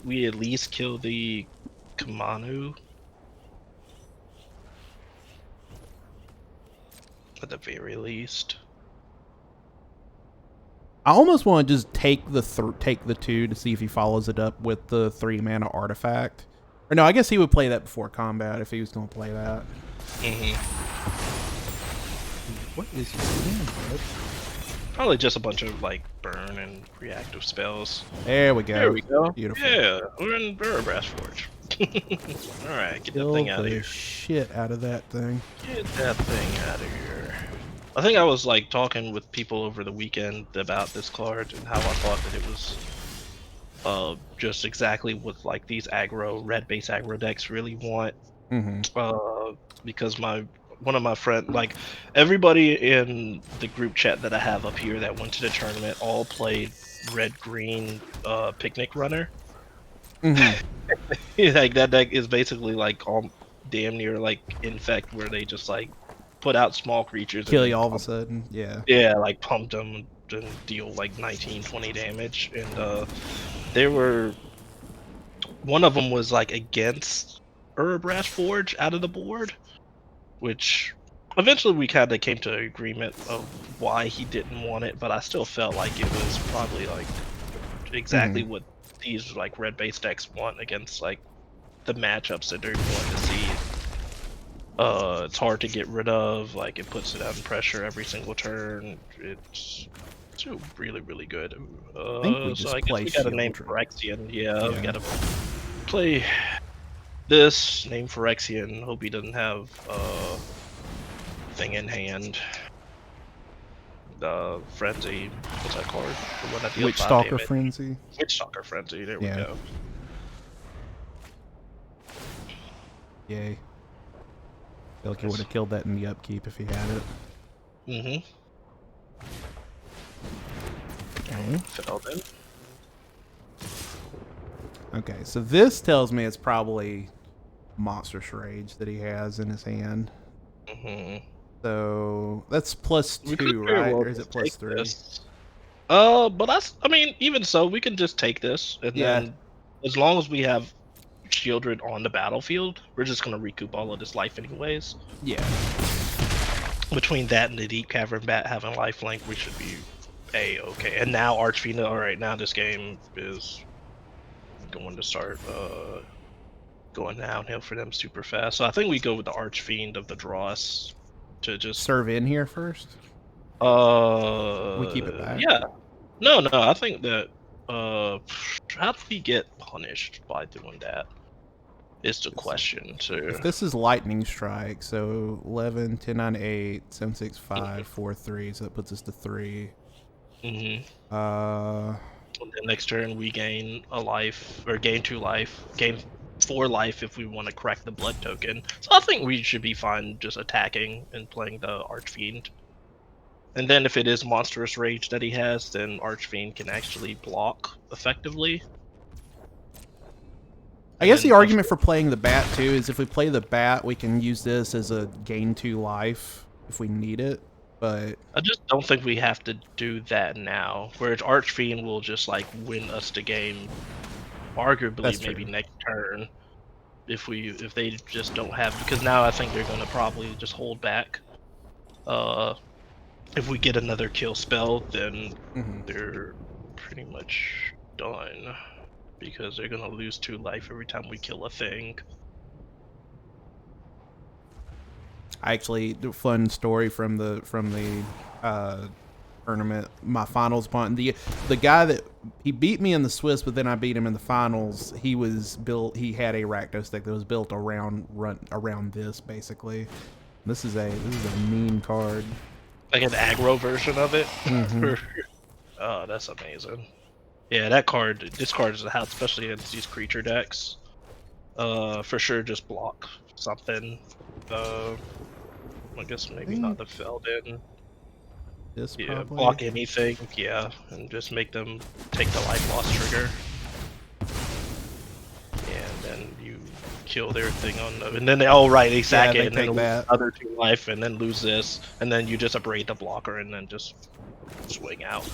we at least kill the Kamanu. At the very least. I almost want to just take the 2 to see if he follows it up with the 3 mana artifact. Or no, I guess he would play that before combat if he was going to play that. What is he doing, bud? Probably just a bunch of like burn and reactive spells. There we go. There we go. Beautiful. Yeah, we're in Brass Forge. Alright, get Kill that thing out of the here. shit out of that thing. Get that thing out of here. I think I was like talking with people over the weekend about this card and how I thought that it was just exactly what like these red base aggro decks really want. Because one of my friends, like everybody in the group chat that I have up here that went to the tournament all played red green picnic runner. Like that deck is basically like all damn near like infect, where they just like put out small creatures, Kill and you all of a sudden. Yeah. yeah, like pump them and deal like 19-20 damage. And one of them was like against Brass Forge out of the board, which eventually we kind of came to an agreement of why he didn't want it, but I still felt like it was probably like exactly what these like red base decks want against like the matchups that they're going to see. It's hard to get rid of, like it puts it out in pressure every single turn. It's really, really good. I think we just so I guess play we gotta name Shieldred. Phyrexian. Yeah, we gotta play this, name Phyrexian, hope he doesn't have thing in hand. Frenzy, what's that card? The one that deals 5 Witchstalker damage. Frenzy. Witchstalker Frenzy, there we go. Yay. I feel like he would have killed that in the upkeep if he had it. Okay. Fell then. Okay, so this tells me it's probably Monstrous Rage that he has in his hand. So that's +2, right? Or is it +3? This. But I mean, even so, we can just take this, and then as long as we have Shieldred on the battlefield, we're just gonna recoup all of this life anyways. Yeah. Between that and the Deep Cavern Bat having lifelink, we should be okay. And now Archfiend, alright, now this game is going to start going downhill for them super fast. So I think we go with the Archfiend of the Dross to just serve in here first. We keep it back. Yeah. No, I think that how do we get punished by doing that? Is the question too. If this is Lightning Strike, so 11, 10, 9, 8, 7, 6, 5, 4, 3, so that puts us to 3. And then next turn we gain a life, or gain 2 life, gain 4 life if we want to crack the blood token. So I think we should be fine just attacking and playing the Archfiend. And then if it is Monstrous Rage that he has, then Archfiend can actually block effectively. I guess the argument for playing the bat too is if we play the bat, we can use this as a gain 2 life if we need it. But I just don't think we have to do that now. Whereas Archfiend will just like win us the game, arguably maybe next turn, if they just don't have, because now I think they're gonna probably just hold back. If we get another kill spell, then they're pretty much done, because they're gonna lose 2 life every time we kill a thing. Actually, fun story from the tournament. My finals opponent, the guy that he beat me in the Swiss, but then I beat him in the finals. He had a Rakdos deck that was built around this basically. This is a mean card. Like an aggro version of it. Mhm. Oh, that's amazing. Yeah, that card. This card is a house, especially against these creature decks. For sure, just block something. I guess maybe not the Feldon. This Yeah, probably. block anything. Yeah, and just make them take the life loss trigger. And then you kill their thing on the, and then they sack Yeah, it, they and then take lose that. another 2 life, and then lose this, and then you just abrade the blocker, and then just swing out.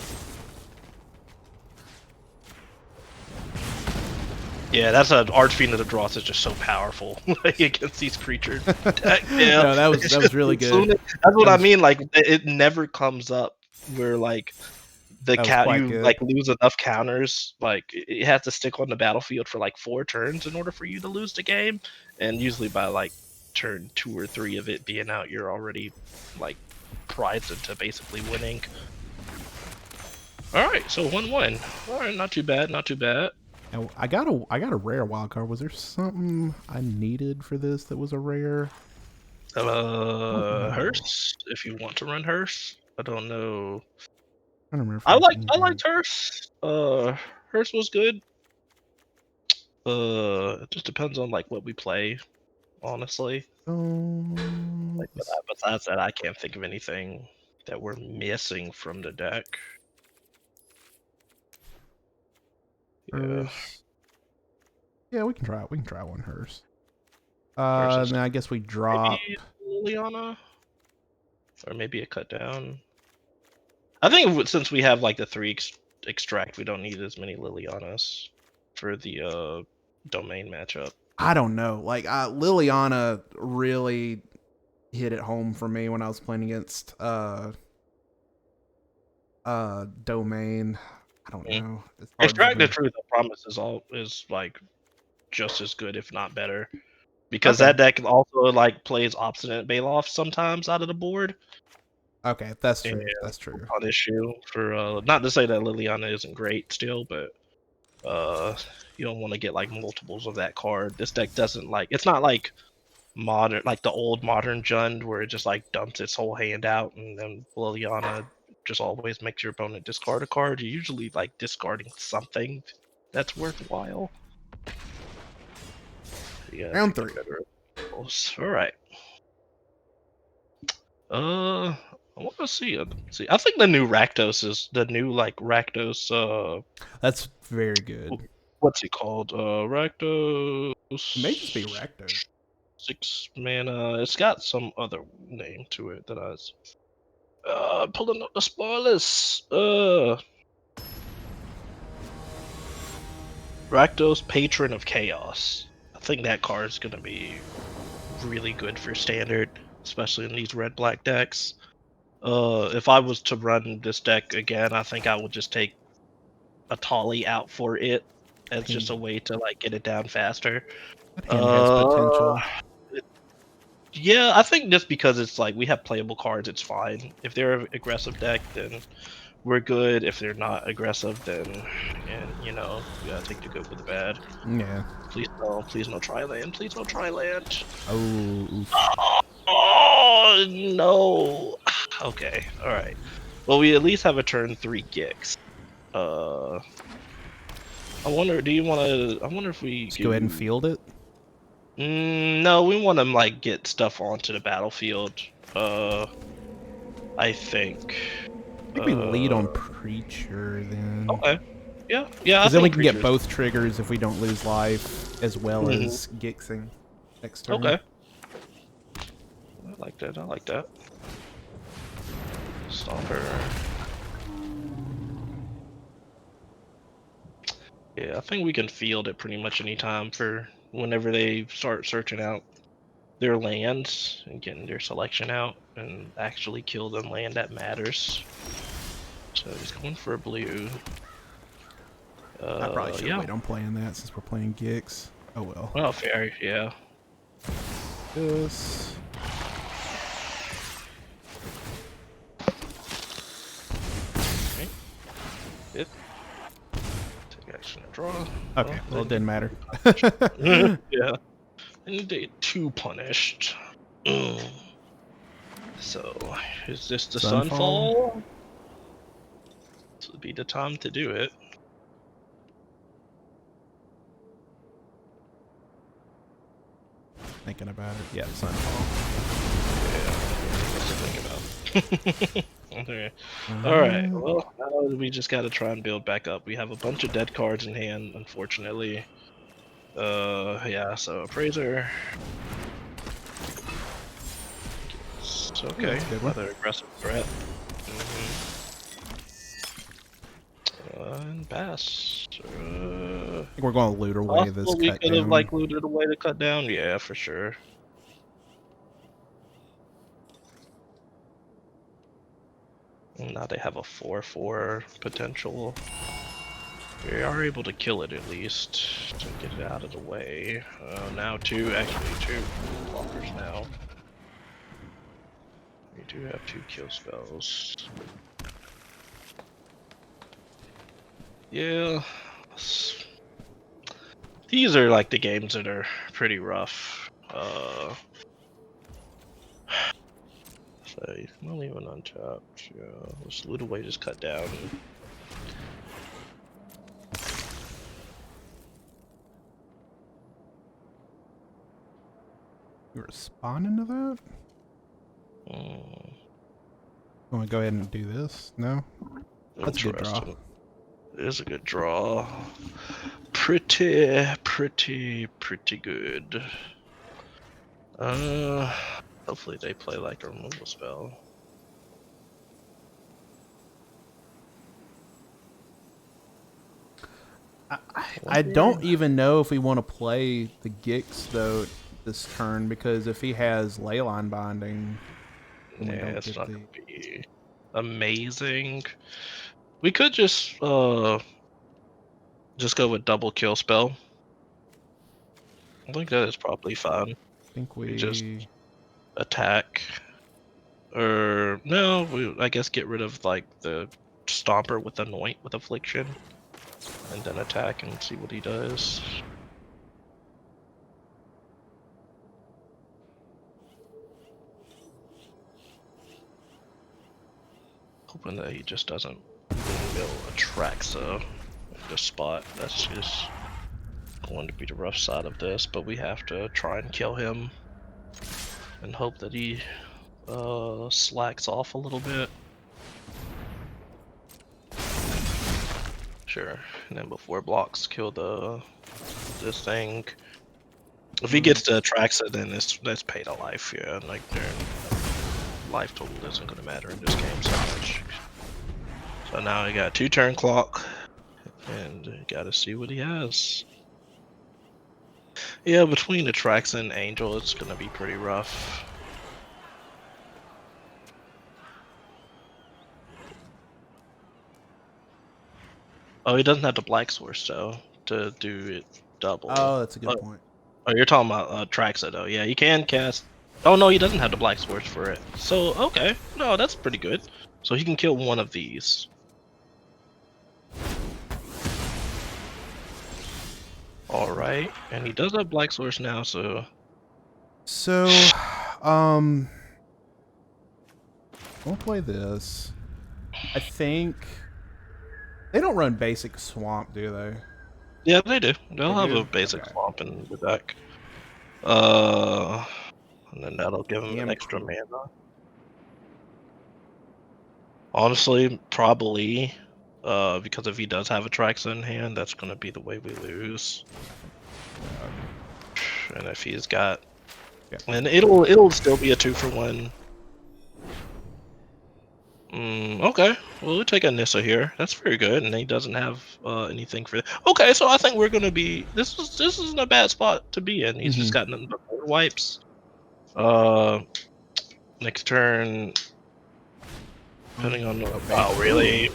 Yeah, that's an Archfiend of the Dross is just so powerful against these creatures. Yeah, No, that was really good. That's what I mean. Like it never comes up where like the That was quite you good. like lose enough counters. Like it has to stick on the battlefield for like 4 turns in order for you to lose the game, and usually by like turn 2 or 3 of it being out, you're already like prized into basically winning. All right, so 1-1. All right, not too bad, not too bad. And I got a rare wild card. Was there something I needed for this that was a rare? Hearse, if you want to run Hearse. I don't know. I don't remember. I liked Hearse. Hearse was good. It just depends on like what we play, honestly. Like, but besides that, I can't think of anything that we're missing from the deck. Yeah. Hearse. Yeah, we can try it. We can try one Hearse. Versus Then I guess we drop. maybe Liliana, or maybe a cut down. I think since we have like the 3 extract, we don't need as many Lilianas for the domain matchup. I don't know. Like Liliana really hit it home for me when I was playing against domain. I don't know. It's hard to Extract the even- Truth, I promise, is like just as good, if not better. Because Okay. that deck also like plays Obstinate Baloth sometimes out of the board. Okay, that's true. Yeah, That's true. On issue for not to say that Liliana isn't great still, but you don't want to get like multiples of that card. This deck doesn't like, it's not like modern, like the old modern Jund where it just like dumps its whole hand out, and then Liliana just always makes your opponent discard a card. You're usually like discarding something that's worthwhile. Yeah, Round 3. All right. I want to see it. See, I think the new Rakdos is the new like Rakdos. That's very good. What's he called? Rakdos. It may just be Rakdos. 6 mana. It's got some other name to it that I was pulling up the spoilers. Rakdos, Patron of Chaos. I think that card is gonna be really good for standard, especially in these red-black decks. If I was to run this deck again, I think I would just take a Tolly out for it as just a way to like get it down faster. That hand has potential. Yeah, I think just because it's like we have playable cards, it's fine. If they're an aggressive deck, then we're good. If they're not aggressive, then you know, you gotta take the good with the bad. Yeah. Please no tri-land. Please no tri-land. Oh. Oof. Oh no. Okay, all right. Well, we at least have a turn 3 Gix. I wonder. Do you want to? I wonder if we Just go ahead and field it. No, we want to like get stuff onto the battlefield. I think. I think we lead on Preacher then. Okay. Yeah. Because then we can get both triggers if we don't lose life, as well as Gixing next turn. Okay. I like that. I like that. Stomper. Yeah, I think we can field it pretty much any time for whenever they start searching out their lands and getting their selection out and actually kill the land that matters. So he's going for a blue. I probably should wait on playing that since we're playing Gix. Oh well. Well, fair, yeah. This. Okay. Hit. Take action and draw. Okay, well it didn't matter. Yeah. I need to get 2 punished. So, is this the Sunfall? sunfall? This would be the time to do it. Thinking about it. Yeah, Sunfall. Yeah, that's to think about. Okay. Alright, well, now we just gotta try and build back up. We have a bunch of dead cards in hand, unfortunately. Yeah, so Appraiser. It's okay, that's a good one. another aggressive threat. And pass. I think we're going to loot away this Possible we cut could have down. like looted away to cut down. Yeah, for sure. Now they have a 4/4 potential. We are able to kill it at least to get it out of the way. Now two blockers now. We do have 2 kill spells. Yeah. These are like the games that are pretty rough. So not even untapped. Yeah, let's loot away, just cut down. You responding to that? Want to go ahead and do this? No? That's a good draw. Interesting. It is a good draw. Pretty good. Hopefully they play like a removal spell. I don't even know if we want to play the Gix though this turn, because if he has Leyline Binding, then we Yeah, don't it's get not the... gonna be amazing. We could just go with double kill spell. I think that is probably fine. I think We just we... attack. Or no, I guess get rid of like the Stomper with Anoint with Affliction, and then attack and see what he does. Hoping that he just doesn't mill a Traxa in the spot. That's just going to be the rough side of this, but we have to try and kill him and hope that he slacks off a little bit. Sure, and then before blocks kill this thing. If he gets to Traxa, then that's paid a life. Yeah, like their life total isn't gonna matter in this game so much. So now he got 2 turn clock, and gotta see what he has. Yeah, between the Traxa and Angel, it's gonna be pretty rough. Oh, he doesn't have the Black Source though to do it double. Oh, that's a good point. Oh, you're talking about Traxa though. Yeah, he can cast. Oh no, he doesn't have the Black Source for it. So okay, no, that's pretty good. So he can kill one of these. All right, and he does have Black Source now, so. So, we'll play this. I think they don't run basic swamp, do they? Yeah, they do. They'll They have do? a basic Okay. swamp in the deck. And then that'll give him an extra mana. Honestly, probably. Because if he does have a Traxa in hand, that's gonna be the way we lose. And if he's got, and it'll still be a 2-for-1. Okay, well we'll take a Nissa here. That's very good, and he doesn't have anything for. Okay, so I think we're gonna be. This isn't a bad spot to be in. He's just got nothing but board wipes. Next turn. Depending on wow, really,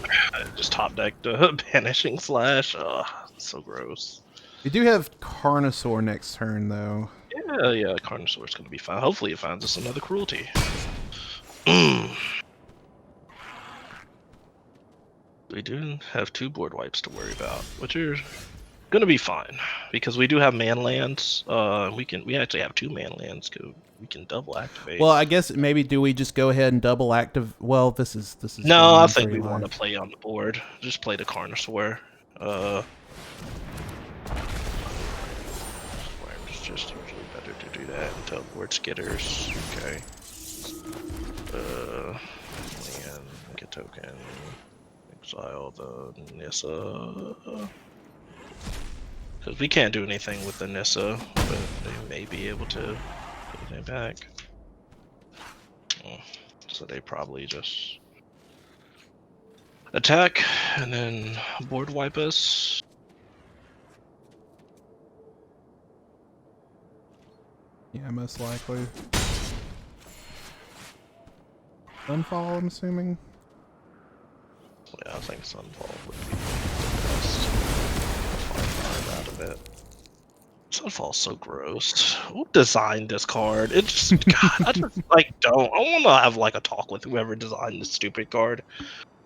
just top deck the Banishing Slash. Oh, so gross. We do have Carnosaur next turn, though. Yeah, Carnosaur's gonna be fine. Hopefully, it finds us another Cruelty. We do have 2 board wipes to worry about, which are gonna be fine because we do have man lands. We actually have 2 man lands. We can double activate. Well, I guess maybe do we just go ahead and double active? Well, this is No, I gaining think 3 we want to life. play on the board. Just play the Carnosaur. It's just usually better to do that and teleport skitters. Okay. And make a token. Exile the Nissa. Because we can't do anything with the Nissa, but they may be able to put it back. So they probably just attack and then board wipe us. Yeah, most likely. Sunfall, I'm assuming. Yeah, I think Sunfall would be the best. Find out of it. Sunfall's so gross. Who designed this card? It just, God, I just like don't. I want to have like a talk with whoever designed this stupid card.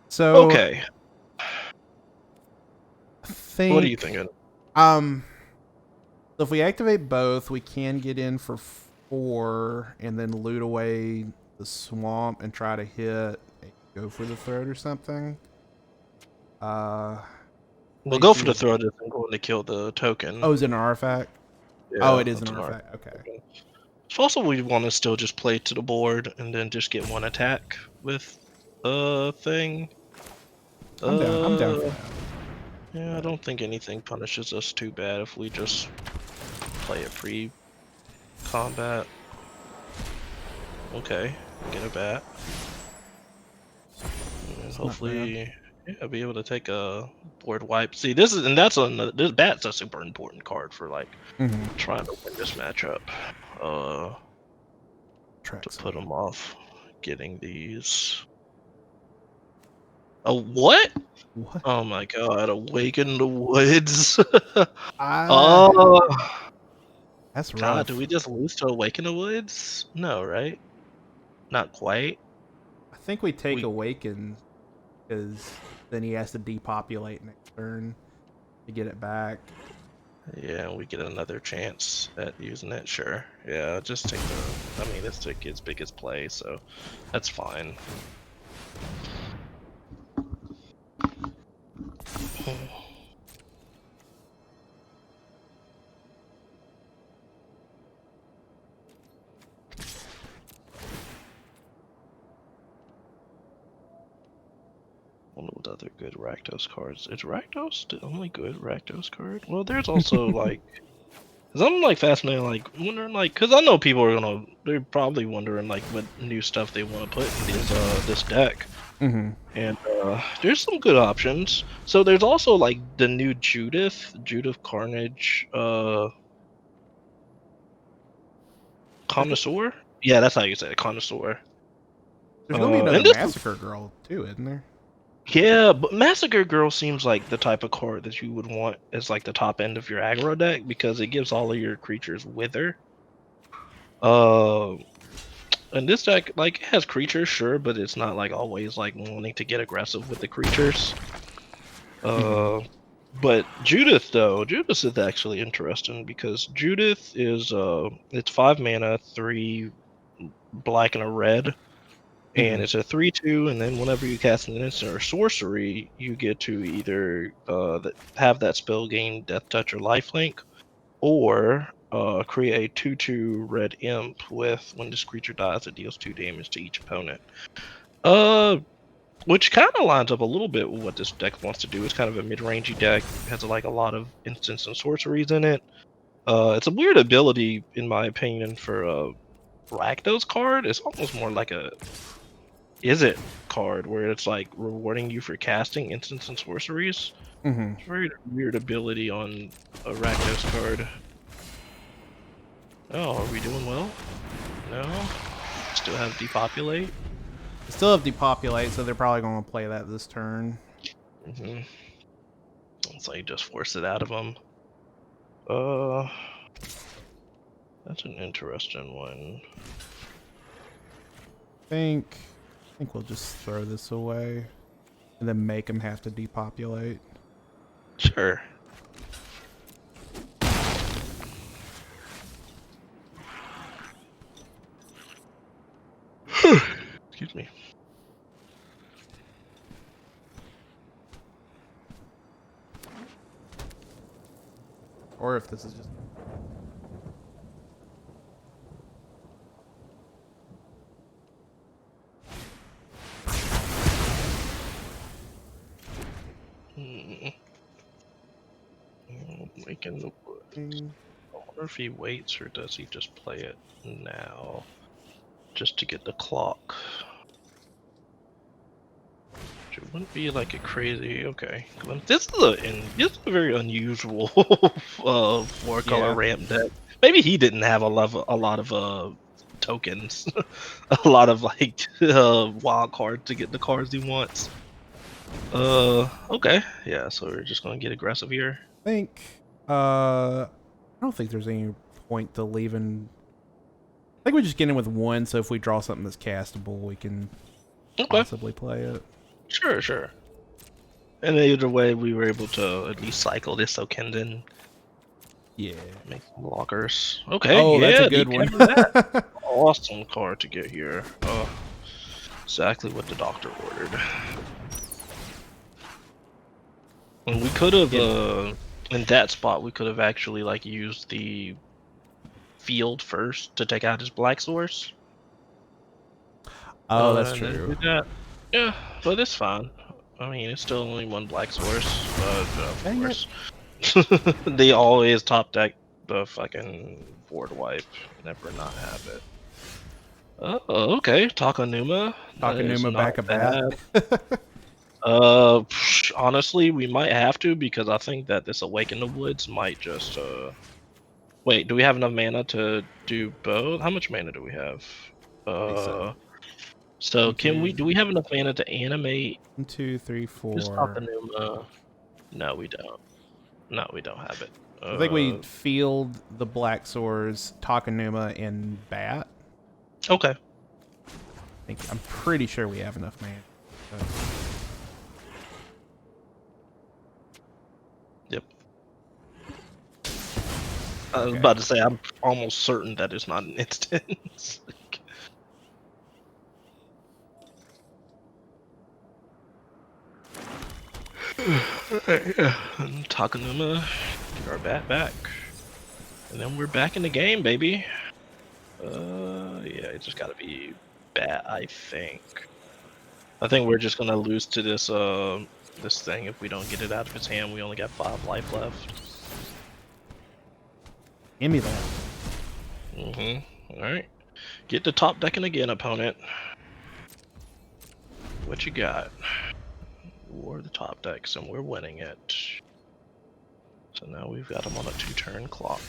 So Okay, I think, what are you thinking? so if we activate both, we can get in for 4 and then loot away the swamp and try to hit go for the throat or something. We'll go for the throw if I'm going to kill the token. Oh, is it an artifact? Yeah, Oh, it is that's an artifact. Okay. So also we want to still just play to the board and then just get 1 attack with thing. I'm down for that. Yeah, I don't think anything punishes us too bad if we just play it pre-combat. Okay, get a bat. And hopefully, yeah, I'll be able to take a board wipe. See, this bat's a super important card for like trying to win this matchup. To put them off getting these. Oh, what? What? Oh my god, Awaken the Woods. That's rough. God, do we just lose to Awaken the Woods? No, right? Not quite. I think we take Awaken because then he has to depopulate next turn to get it back. Yeah, we get another chance at using it, sure. Yeah, just take the... I mean, this took his biggest play, so that's fine. What other good Rakdos cards? Is Rakdos the only good Rakdos card? Well, there's also like... Cause I'm like fascinated, like wondering, like, cause I know people are they're probably wondering like what new stuff they want to put in this deck, and there's some good options. So there's also like the new Judith Carnage, Connoisseur. Yeah, that's how you say it, Connoisseur. There's gonna be another Massacre Girl too, isn't there? Yeah, but Massacre Girl seems like the type of card that you would want as like the top end of your aggro deck because it gives all of your creatures Wither. And this deck, like, it has creatures, sure, but it's not like always like wanting to get aggressive with the creatures. But Judith though, Judith is actually interesting because Judith is it's 5 mana, 3 black and a red. And it's a 3/2, and then whenever you cast an instant or sorcery, you get to either have that spell gain Death Touch or Lifelink, or create a 2/2 red imp with when this creature dies, it deals 2 damage to each opponent. Which kind of lines up a little bit with what this deck wants to do. It's kind of a mid-rangey deck. It has like a lot of instants and sorceries in it. It's a weird ability, in my opinion, for a Rakdos card. It's almost more like a Is It card where it's like rewarding you for casting instants and sorceries. It's a very weird ability on a Rakdos card. Oh, are we doing well? No? Still have Depopulate? Still have Depopulate, so they're probably going to play that this turn. It's like just force it out of them. That's an interesting one. I think we'll just throw this away and then make them have to depopulate. Sure. Excuse me. Or if this is just... Waking the wood. I wonder if he waits or does he just play it now, just to get the clock. Which it wouldn't be like a crazy. Okay, this is a very unusual four-color ramp deck. Maybe he didn't have a lot of tokens, a lot of like wild cards to get the cards he wants. Okay, yeah. So we're just gonna get aggressive here. I think, I don't think there's any point to leaving. I think we just get in with one, so if we draw something that's castable, we can possibly play it. Sure. And either way, we were able to at least cycle this Okenden. Yeah. Make some lockers. Okay, Oh, yeah, that's a good one. Awesome card to get here. Exactly what the doctor ordered. And we could have, in that spot, we could have actually like used the field first to take out his black source. Oh, that's and then true. do that. Yeah, but it's fine. I mean, it's still only one black source, but of Dang course. They always top deck the fucking board wipe. Never not have it. Oh, okay. Takanuma. Takanuma back a bat. Honestly, we might have to because I think that this Awaken the Woods might just Wait, do we have enough mana to do both? How much mana do we have? So can we? Do we have enough mana to animate? 1, 2, 3, 4. Just Takanuma. No, we don't. No, we don't have it. I think we field the Black Swords, Takanuma, and Bat. Okay. I'm pretty sure we have enough mana. Yep. I was about to say, I'm almost certain that it's not an instance. Takanuma, get our bat back. And then we're back in the game, baby. Yeah, it just gotta be bat, I think. I think we're just gonna lose to this this thing if we don't get it out of his hand. We only got 5 life left. Give me that. Alright. Get the top decking again, opponent. What you got? We're the top decks and we're winning it. So now we've got him on a 2-turn clock.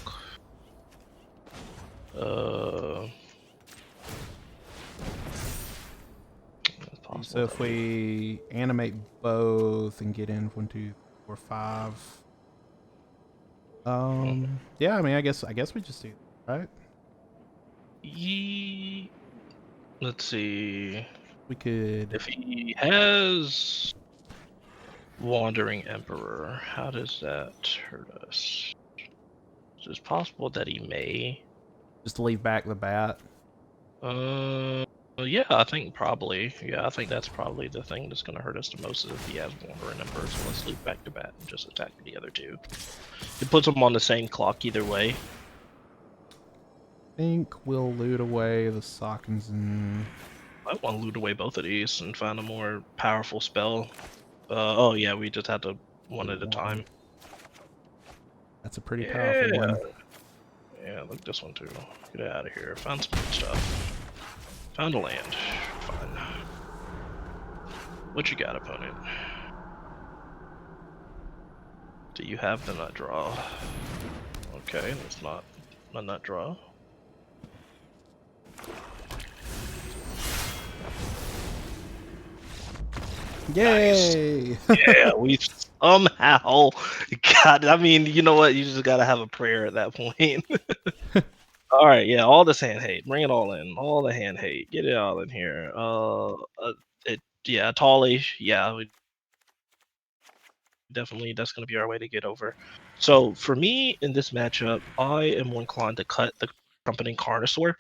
So if we animate both and get in 1, 2, 4, 5. Yeah, I mean, I guess we just do that, right? Let's see. We could. If he has Wandering Emperor, how does that hurt us? So it's possible that he may Just leave back the bat. Yeah, I think probably. Yeah, I think that's probably the thing that's going to hurt us the most is if he has Wandering Emperor. So let's leave back to bat and just attack the other two. It puts them on the same clock either way. I think we'll loot away the Sockins and... I want to loot away both of these and find a more powerful spell. Oh yeah, we just had to one at a time. That's a pretty powerful one. Yeah, look at this one too. Get out of here. Found some good stuff. Found a land. Fine. What you got, opponent? Do you have the nut draw? Okay, that's not a nut draw. Yay! Nice. Yeah, we somehow got. I mean, you know what? You just gotta have a prayer at that point. All right, yeah, all this hand hate. Bring it all in. All the hand hate. Get it all in here. Yeah, Tolly. Yeah, we definitely. That's gonna be our way to get over. So for me in this matchup, I am more inclined to cut the Trumpeting Carnosaur.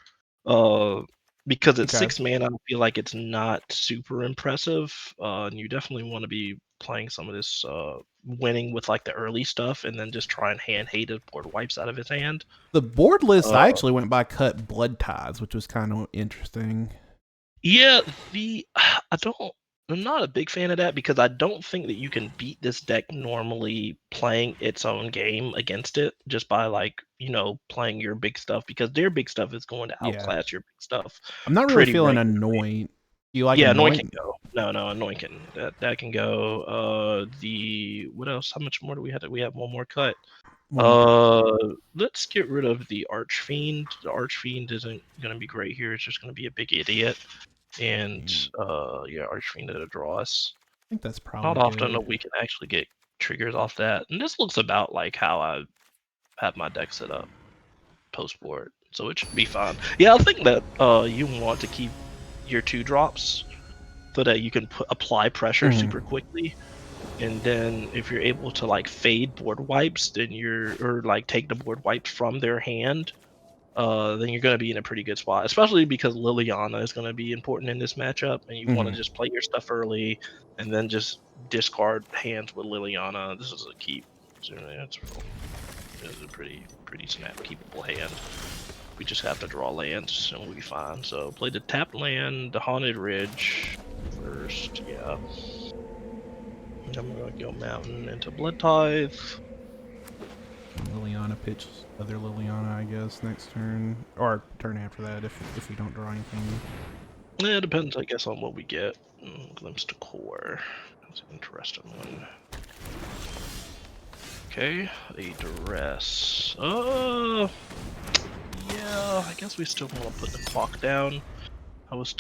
because it's Okay. 6 mana, I feel like it's not super impressive. And you definitely want to be playing some of this winning with like the early stuff, and then just try and hand hated board wipes out of his hand. The board list, I Uh, actually went by cut blood ties, which was kind of interesting. yeah, the I don't. I'm not a big fan of that because I don't think that you can beat this deck normally playing its own game against it just by like playing your big stuff, because their big stuff is going to Yeah. outclass your big stuff I'm not really pretty feeling regularly. anoint. You like Yeah, Anoint can anoint? go. No, Anoint can. That can go. The what else? How much more do we have? We have one more cut. One more. Let's get rid of the Archfiend. The Archfiend isn't gonna be great here. It's just gonna be a big idiot. And yeah, Archfiend to draw us. I think that's probably Not often good. that we can actually get triggers off that. And this looks about like how I have my deck set up post board, so it should be fine. Yeah, I think that you want to keep your 2 drops so that you can apply pressure super quickly, and then if you're able to like fade board wipes, then or like take the board wipes from their hand, then you're going to be in a pretty good spot, especially because Liliana is going to be important in this matchup, and you want to just play your stuff early and then just discard hands with Liliana. This is a keep. So it's a pretty snap keepable hand. We just have to draw lands and we'll be fine. So play the tapped land, the Haunted Ridge first, yeah. And I'm gonna go Mountain into Blood Tithe. Liliana pitch other Liliana, I guess, next turn. Or turn after that if we don't draw anything. Yeah, it depends, I guess, on what we get. Glimpse to Core. That's an interesting one. Okay, a Duress. Yeah, I guess we still want to put the clock down. I was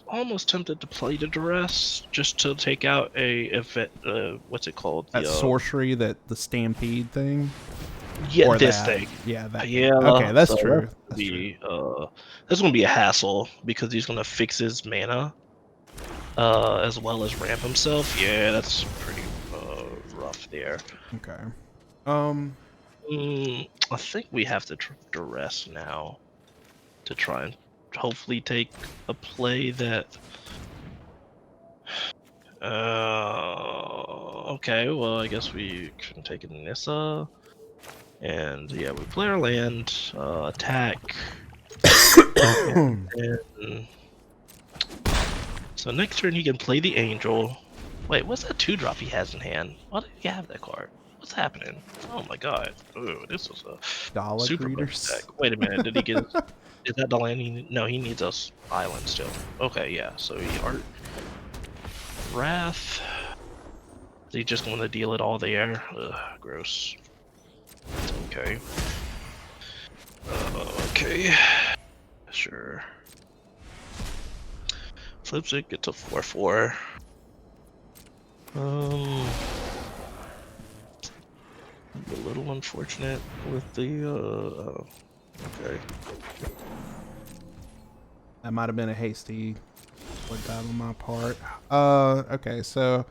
almost tempted to play the Duress just to take out what's it called? That sorcery, the stampede thing? Yeah, or this that. thing. Yeah, that. Yeah. Okay, that's so true. That's gonna be a hassle because he's gonna fix his mana, as well as ramp himself. Yeah, that's pretty rough there. Okay. I think we have to duress now to try and hopefully take a play that. Okay, well, I guess we can take a Nissa. And yeah, we play our land, attack. and, so next turn he can play the Angel. Wait, what's that 2-drop he has in hand? Why did he have that card? What's happening? Oh my god. Ooh, this was a Dollar super greeters. deck. Wait a minute, did he get is that the land no, he needs us island still. Okay, yeah, so he art Wrath. Is he just going to deal it all there? Ugh, gross. Okay. Okay. Sure. Flips it, gets a 4/4. A little unfortunate with the okay. That might have been a hasty blood dive on my part. Okay, so I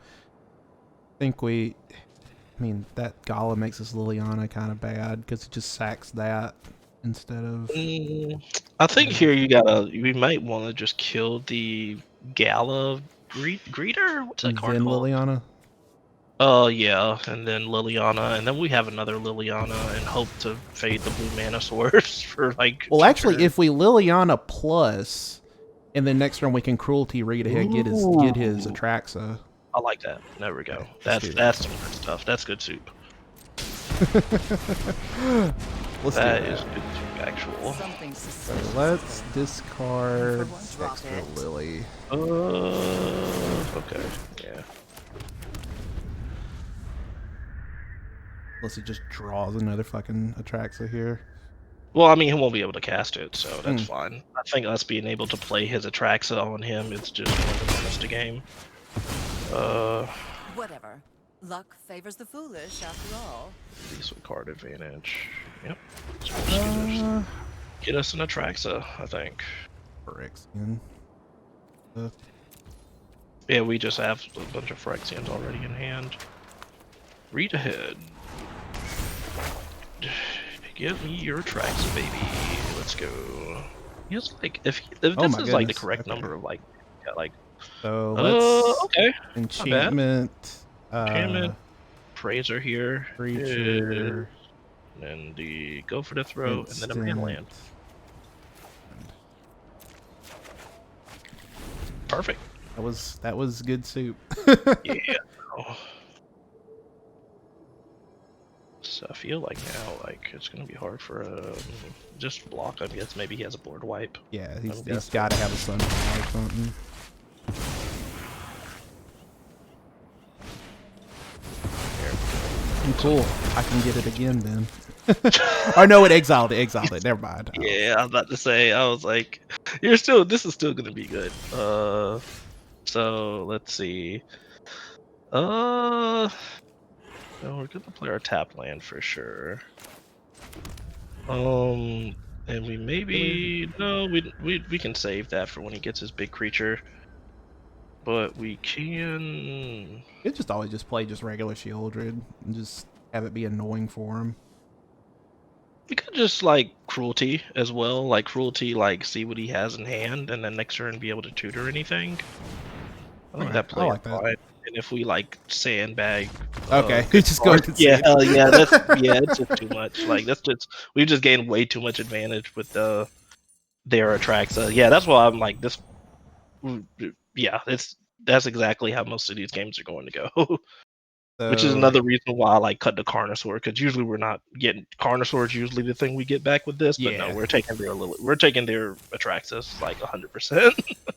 think that Gala makes this Liliana kind of bad because it just sacks that instead of. I think here we might want to just kill the Gala Greeter. What's that card Then called? Liliana. Yeah, and then Liliana, and then we have another Liliana, and hope to fade the blue mana source for like. Well, actually, if we Liliana plus, and then next turn we can Cruelty Read ahead, get his Atraxa. I like that. There we go. Okay, That's some good stuff. That's good soup. Let's That do is that. good soup, actual. Something So suspicious. let's discard Drop extra it. Lily. Okay, yeah. Unless he just draws another fucking Atraxa here. Well, I mean, he won't be able to cast it, so that's fine. I think us being able to play his Atraxa on him, it's just going to bonus the game. Whatever. Luck favors the foolish, after all. Decent card advantage. Yep. So just get us an Atraxa, I think. Phyrexian. Yeah, we just have a bunch of Phyrexians already in hand. Read ahead. Give me your Atraxa, baby. Let's go. Feels like if Oh this my is like the goodness. correct Okay. number of like, yeah, like, So let's okay, not bad. enchantment, Enchantment, Praiser here is, creature, and the go for the throw, and then a man instant. land. Perfect. That was good soup. Yeah. Oh. So I feel like now, like it's gonna be hard for just block. I guess maybe he has a board wipe. Yeah, I'm he's guessing. got to have a sunflower or something. Cool. I can get it again then. Oh no, it exiled it. Exiled it. Never mind. Oh. Yeah, I was about to say. I was like, you're still. This is still gonna be good. So let's see. No, we're gonna play our tap land for sure. And we maybe no, we can save that for when he gets his big creature. But we can. It just always just play just regular Shieldred and just have it be annoying for him. We could just like cruelty as well, like cruelty, like see what he has in hand, and then next turn be able to tutor anything. I think that I plays like that. fine. And if we like sandbag, Okay, he's just going to yeah, see. hell yeah, that's yeah, it's just too much. Like that's just we've just gained way too much advantage with their Atraxa. Yeah, that's why I'm like this. Yeah, that's exactly how most of these games are going to go. Which is So another reason why I like cut the Carnosaur, because usually we're not getting Carnosaur is usually the thing we get back with this, but no, yeah. we're taking their Atraxas like 100%.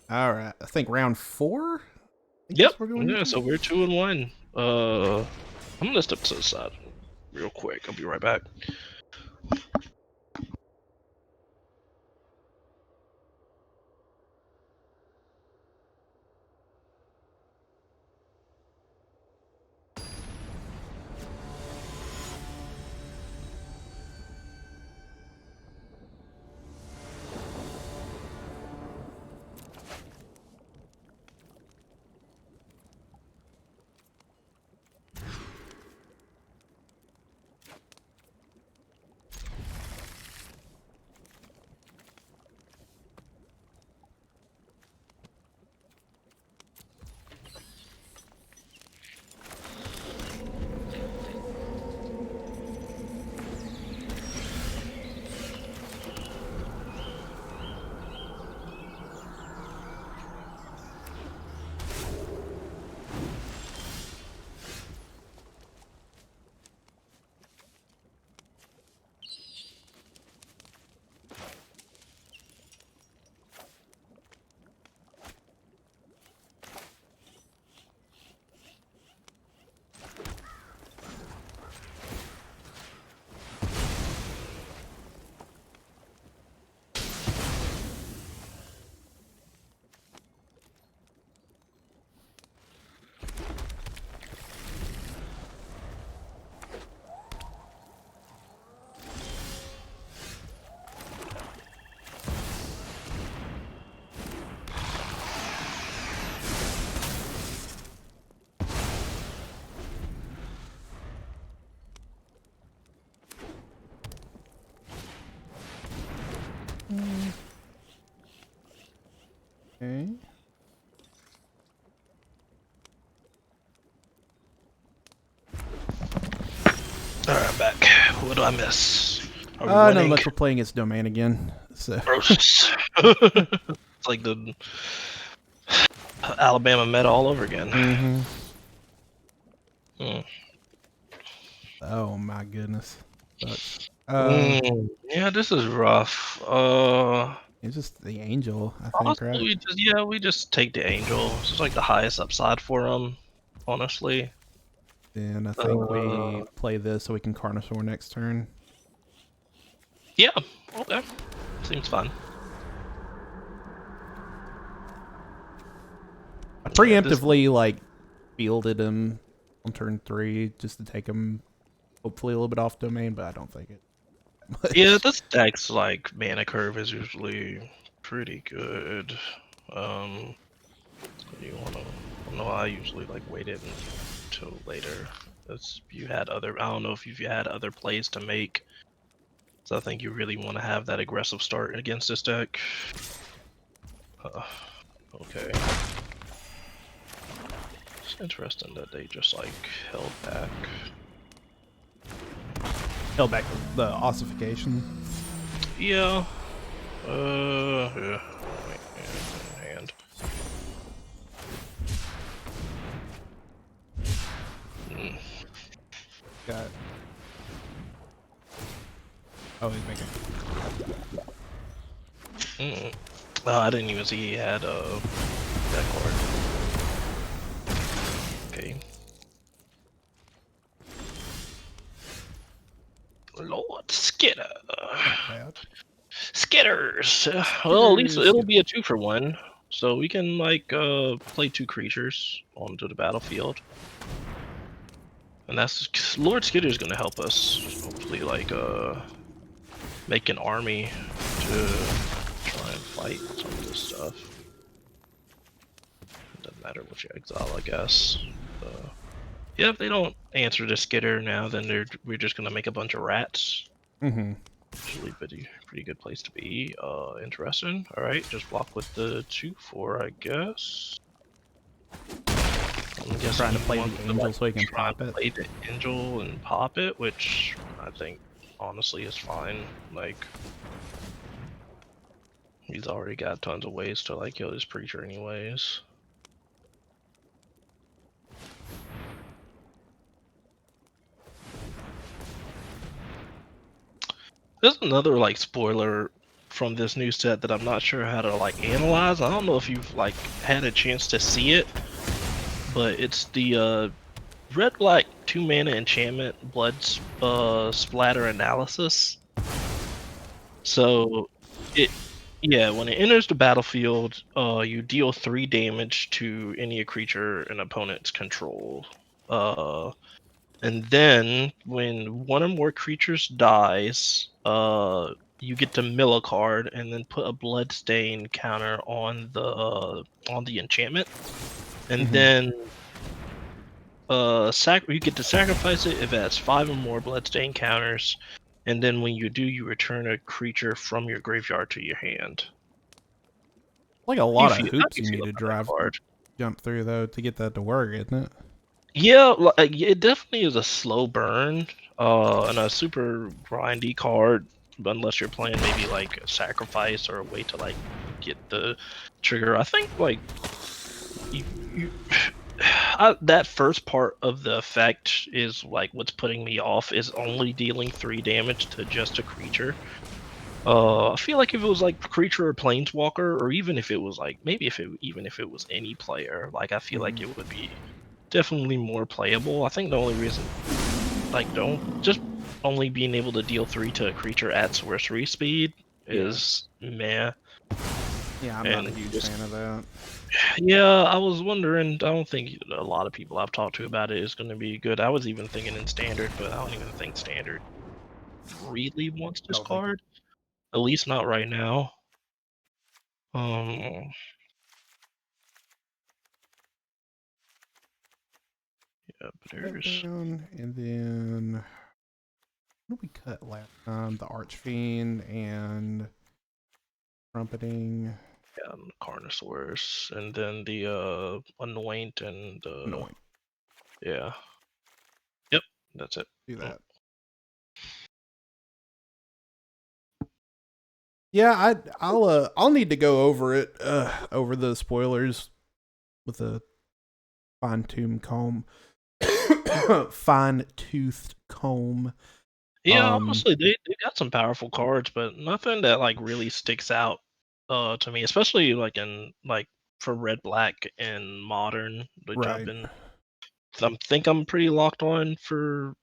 All right. I think round 4. I Yep. guess we're going Yeah, into. so we're 2-1. I'm gonna step to the side real quick. I'll be right back. Okay. Alright, I'm back. What do I miss? Are we Not winning? much. We're playing its domain again. So Gross. It's like the Alabama meta all over again. mm-hmm. Hmm. Oh my goodness. Sucks. Yeah, this is rough. It's just the angel, I think, Honestly, right? we just take the angel. This is like the highest upside for him. Honestly. And I think Uh, we play this so we can Carnosaur next turn. Yeah. Okay. Seems fun. I preemptively like fielded him on turn 3 just to take him hopefully a little bit off domain, but I don't think it. Yeah, this deck's like mana curve is usually pretty good. You wanna? I don't know. I usually like waited until later. That's you had other. I don't know if you had other plays to make So I think you really want to have that aggressive start against this deck. Okay. It's interesting that they just like held back. Held back the ossification. Yeah. Yeah. Wait, yeah, hand. Got. Oh, he's making. Oh, I didn't even see he had that card. Okay. Lord Skitter. Bad. Skitters. Well, at least it'll be a 2-for-1, so we can like play 2 creatures onto the battlefield, and that's Lord Skitter's gonna help us hopefully like make an army to try and fight some of this stuff. Doesn't matter what you exile, I guess. Yeah, if they don't answer the Skitter now, then we're just gonna make a bunch of rats. Mm-hmm. Usually pretty good place to be. Interesting. Alright, just block with the 2/4, I guess. I'm guessing Trying to play want the angel so he can try pop and it. play the angel and pop it, which I think honestly is fine. Like, he's already got tons of ways to like kill this preacher anyways. There's another like spoiler from this new set that I'm not sure how to like analyze. I don't know if you've like had a chance to see it, but it's the red black 2-mana enchantment blood splatter analysis. So when it enters the battlefield, you deal 3 damage to any creature an opponent's control. And then when one or more creatures dies, you get to mill a card and then put a bloodstain counter on the enchantment. And then you get to sacrifice it if it has 5 or more bloodstain counters. And then when you do, you return a creature from your graveyard to your hand. Like a lot of How do hoops you you feel need to about that card? jump through though to get that to work, isn't it? Yeah, it definitely is a slow burn, and a super grindy card, unless you're playing maybe like a sacrifice or a way to like get the trigger. I think like that first part of the effect is like what's putting me off, is only dealing 3 damage to just a creature. I feel like if it was like creature or planeswalker, or even if it was like even if it was any player, like I feel like it would be definitely more playable. I think the only reason, like, don't just only being able to deal 3 to a creature at sorcery speed is meh. Yeah, I'm not a huge fan of that. Yeah, I was wondering. I don't think a lot of people I've talked to about it is going to be good. I was even thinking in standard, but I don't even think standard really wants this card. At least not right now. Yeah, but there's And then what did we cut last time? The Archfiend and Trumpeting. yeah, Carnosaurus, and then the Anoint and Annoying. yeah. Yep, that's it. Do that. Yeah, I'll need to go over it, over the spoilers with a fine-toothed comb. Fine-toothed comb. Yeah, honestly, they got some powerful cards, but nothing that like really sticks out to me, especially like in like for red black and modern. The Right. jumping, I think I'm pretty locked on for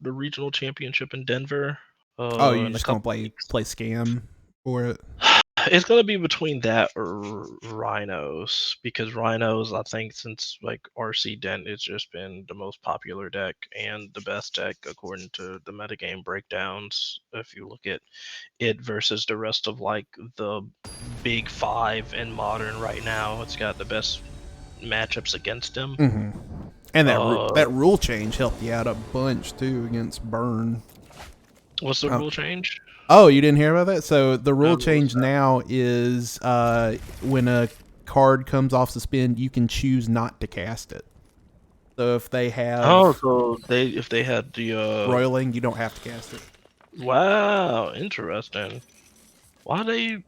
the regional championship in Denver. Oh, you're In a just gonna couple play weeks. scam for it? It's gonna be between that or Rhinos, because Rhinos, I think, since like RC Dent, it's just been the most popular deck and the best deck according to the metagame breakdowns. If you look at it versus the rest of like the big 5 in modern right now, it's got the best matchups against him. And that rule change helped you out a bunch too against Burn. What's the rule change? Oh, you didn't hear about that? So the rule what was change that? now is when a card comes off suspend, you can choose not to cast it. So if they have Oh, so if they had the roiling, you don't have to cast it. wow, interesting. Why they?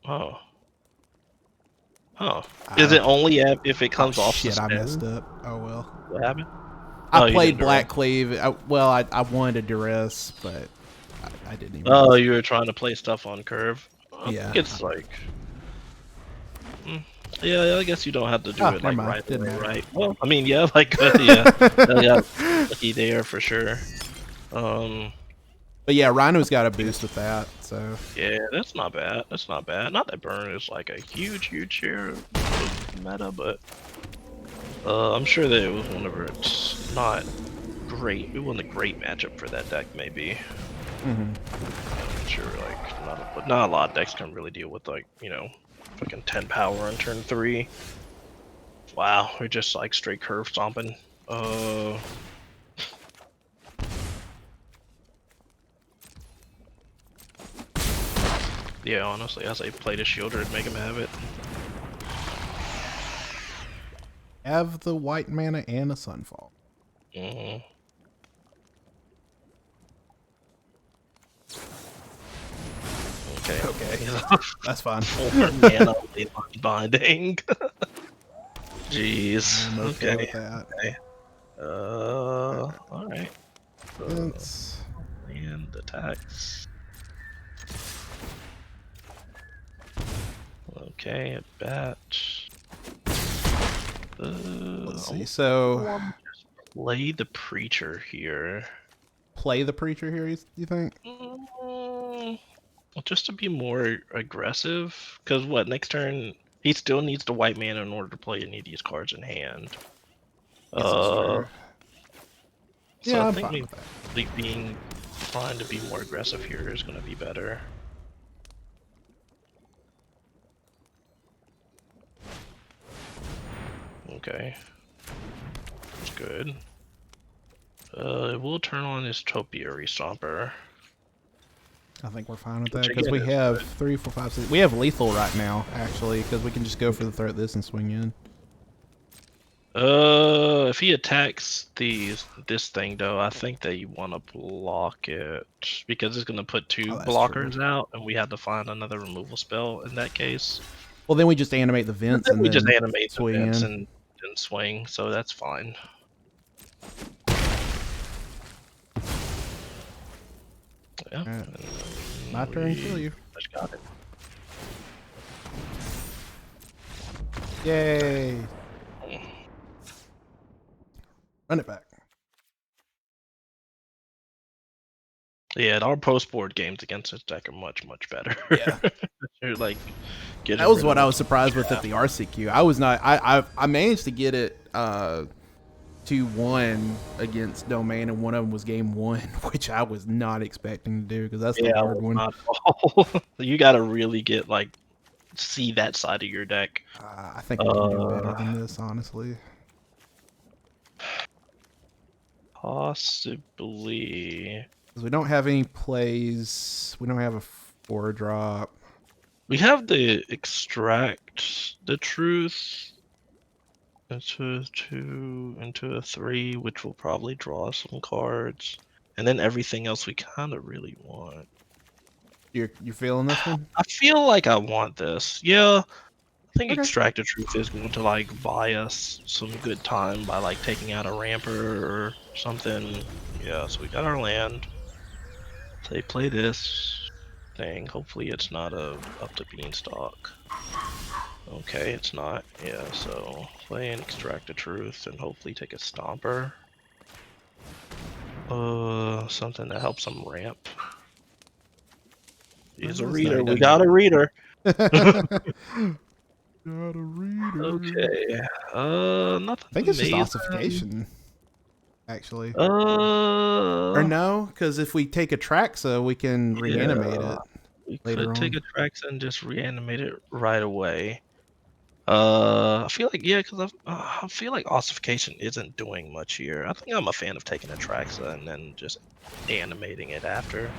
Oh, huh. Is it only if it Oh comes off shit! I messed suspend? up. Oh well. What happened? I Oh, you played didn't duress. Black Cleave. I wanted a duress, but I didn't even. Oh, use it. you were trying to play stuff on curve. I Yeah. think it's like, yeah, I guess you don't have to do Oh, it never like mind. right Didn't away, matter. right? Well, I mean, yeah, like yeah, yeah, lucky there for sure. Um, But yeah, Rhino's got a boost with that. So yeah, that's not bad. That's not bad. Not that burn is like a huge share of meta, but I'm sure that it was whenever it's not great. It wasn't a great matchup for that deck, maybe. I'm sure, like, not a lot of decks can really deal with, like, fucking 10 power on turn 3. Wow, we're just like straight curve stomping. Yeah, honestly, as I played a shielder, it'd make him have it. have the white mana and a sunfall. Mm-hmm. Okay. Okay, that's fine. 4 mana Leyline binding. Jeez. I'm okay Okay. with that. Okay. Alright. It's And attacks. Okay, a batch. let's see. I So wanna just play the preacher here. play the preacher here. You think? Mm, just to be more aggressive, because what next turn he still needs the white mana in order to play any of these cards in hand. Yes, that's Uh, fair. so Yeah, I I'm think fine maybe with that. trying to be more aggressive here is going to be better. Okay, that's good. We'll turn on this Topiary Stomper. I think we're fine with Which that because again we is have good. 3, 4, 5, 6. We have lethal right now, actually, because we can just go for the throw at this and swing in. If he attacks this thing though, I think that you want to block it because it's gonna put 2 Oh, that's true. blockers out, and we have to find another removal spell in that case. Well, then we just animate the But vents then and we just then animate the swing vents in. and swing, so that's fine. Yeah. Alright. And My turn, we kill you. just got it. Yay! Run it back. Yeah, our post board games against this deck are much better. Yeah. You're like getting That was rid what of I was surprised with at the RCQ. I was not. I managed to get it 2-1 against Domain, and one of them was game 1, which I was not expecting to do because that's the hard one. not at all. You gotta really get like see that side of your deck. I think we can do better than this, honestly. Possibly. Because we don't have any plays. We don't have a 4-drop. We have the extract the truth into a 3, which will probably draw some cards, and then everything else we kind of really want. You're feeling this one? I feel like I want this. Yeah, I think Okay. Extract the Truth is going to like buy us some good time by like taking out a ramper or something. Yeah, so we got our land. They play this thing. Hopefully it's not up to Beanstalk. Okay, it's not. Yeah, so play and Extract the Truth and hopefully take a Stomper. Something that helps them ramp. He's a reader. We got a reader. Got a reader. Okay. Nothing. I think it's just amazing. ossification, actually. Uh, Or no, because if we take a Traxa, we can reanimate it we later could take on. a Trax and just reanimate it right away. I feel like because I feel like ossification isn't doing much here. I think I'm a fan of taking a Traxa and then just animating it after.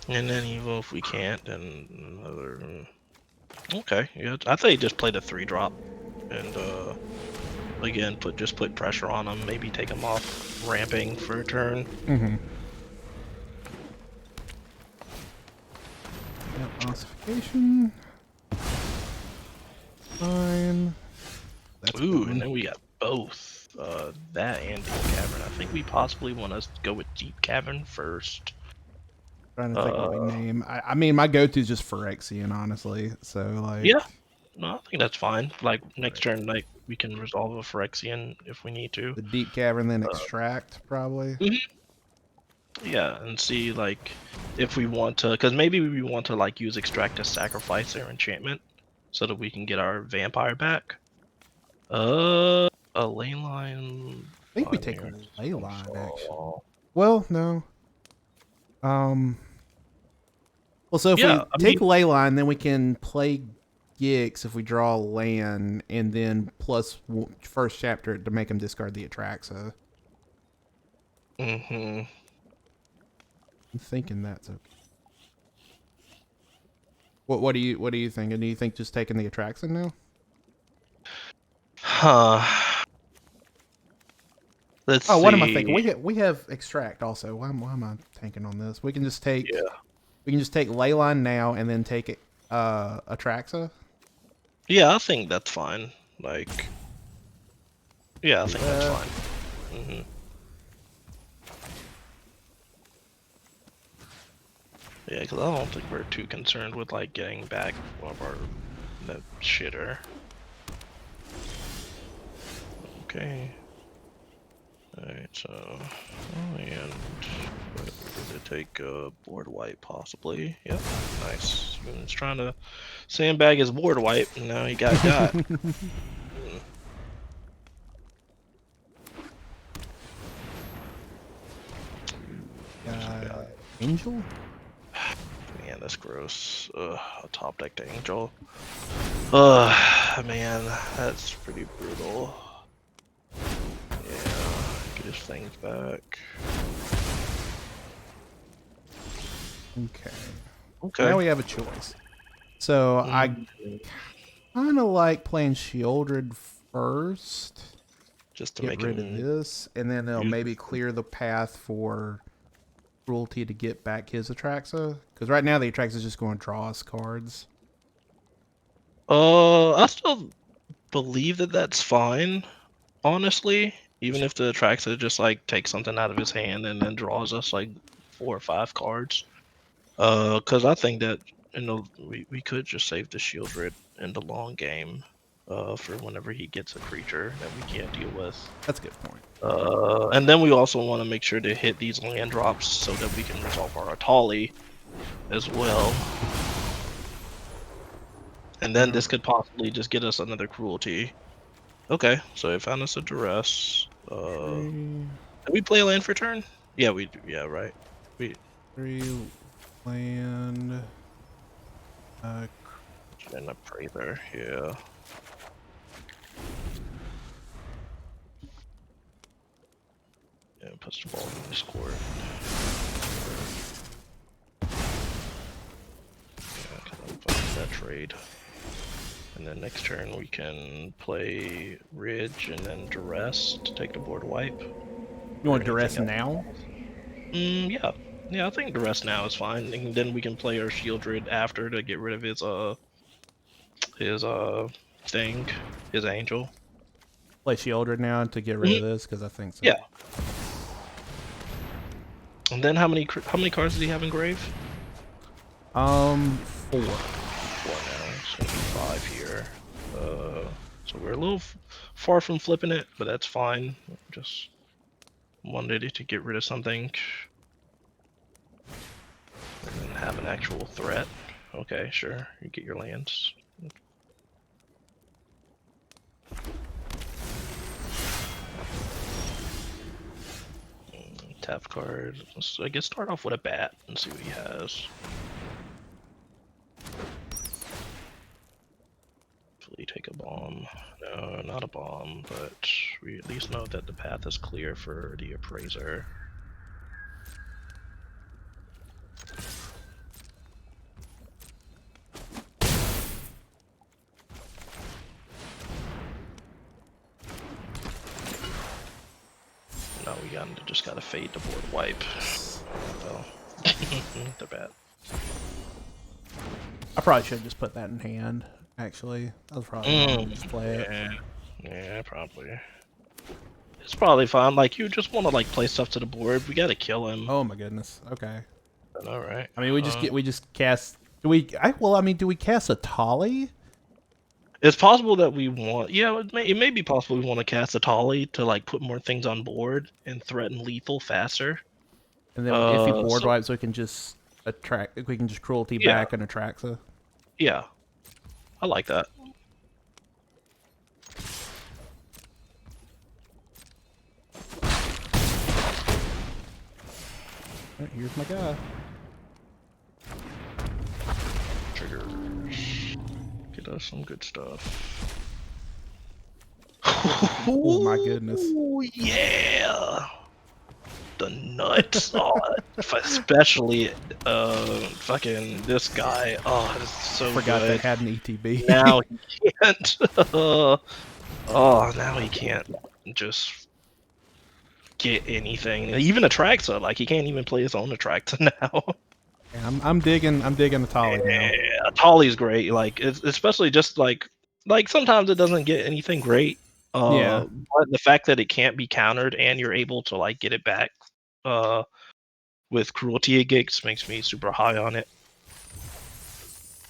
And then evil if we can't, then another. Okay, yeah. I thought you just played a 3-drop, and again just put pressure on them. Maybe take them off ramping for a turn. Mm-hmm. Yep, ossification. Fine. That's Ooh, fine. and then we got both that and Deep Cavern. I think we possibly want to go with Deep Cavern first. Trying to think what we name. I mean, my go-to is just Phyrexian, honestly. So like, Yeah, no, I think that's fine. Like next turn, like we can resolve a Phyrexian if we need to. the deep cavern, then extract probably. Mhm. Yeah, and see like if we want to, because maybe we want to like use extract to sacrifice their enchantment, so that we can get our vampire back. A ley line. I think we take Leyline actually. Well, no. Well, so if Yeah, we take Leyline, then we can play Gix if we draw land, and then plus first chapter to make him discard the Atraxa. Mm-hmm. I'm thinking that's okay. What are you thinking? Do you think just taking the Atraxa now? Huh. Let's see. Oh, what am I thinking? We have extract also. Why am I tanking on this? We can just take Leyline now and then take Atraxa. Yeah, I think that's fine. Like, yeah, I think that's fine. Mm-hmm. Yeah, because I don't think we're too concerned with like getting back one of our that shitter. Okay. Alright, so and does it take a board wipe possibly? Yep, nice. He was trying to sandbag his board wipe, and now he got. Angel? Man, that's gross. Ugh, a top decked angel. Ugh, man, that's pretty brutal. Yeah, get his things back. Okay. Now we have a choice. So I kind of like playing Shieldred first. Just to get make rid him of this, and then they'll maybe clear the path for Cruelty to get back his Atraxa. Because right now the Atraxa is just going to draw us cards. I still believe that that's fine, honestly. Even if the Atraxa just like takes something out of his hand and then draws us like 4 or 5 cards. Because I think that we could just save the Shieldred in the long game. For whenever he gets a creature that we can't deal with. That's a good point. And then we also want to make sure to hit these land drops so that we can resolve our Atali as well. And then this could possibly just get us another Cruelty. Okay, so it found us a Duress. Did we play a land for turn? Yeah, we do. Yeah, right. 3 land. And a Prather, yeah. Yeah, puts the ball in Discord. Yeah, because I'm fucking that trade. And then next turn we can play Ridge and then Duress to take the board wipe. You want Duress now? Yeah. Yeah, I think Duress now is fine. And then we can play our Shieldred after to get rid of his thing, his angel. Play Shieldred now to get rid of this, because I think so. Yeah. And then how many cards does he have in grave? 4. 4 now. It's gonna be 5 here. So we're a little far from flipping it, but that's fine. Just wanted to get rid of something. And then have an actual threat. Okay, sure. You get your lands. Tap card. So I guess start off with a bat and see what he has. Hopefully take a bomb. No, not a bomb, but we at least know that the path is clear for the appraiser. just gotta fade the board wipe. So they're bad. I probably should have just put that in hand. Actually, that was probably just play it. Yeah, probably. It's probably fine. Like you just want to like play stuff to the board. We gotta kill him. Oh my goodness. Okay. All right. I mean, we just cast. Do we? Do we cast a Tolly? It's possible that we want. Yeah, it may be possible we want to cast a Tolly to like put more things on board and threaten lethal faster. And then if he board wipes, we can just attract. We can just cruelty back and attract. Yeah, I like that. Right, here's my guy. Triggers. Get us some good stuff. Oh my goodness. Oh yeah. The nuts. Especially fucking this guy. Oh, it's so Forgot good. they had an ETB. Now he can't. Now he can't just get anything. Even Atraxa, like he can't even play his own Atraxa now. Yeah, I'm digging the Tolly now. Yeah, Tolly's great. Like it's especially just like sometimes it doesn't get anything great. Yeah. But the fact that it can't be countered and you're able to like get it back with cruelty gigs makes me super high on it.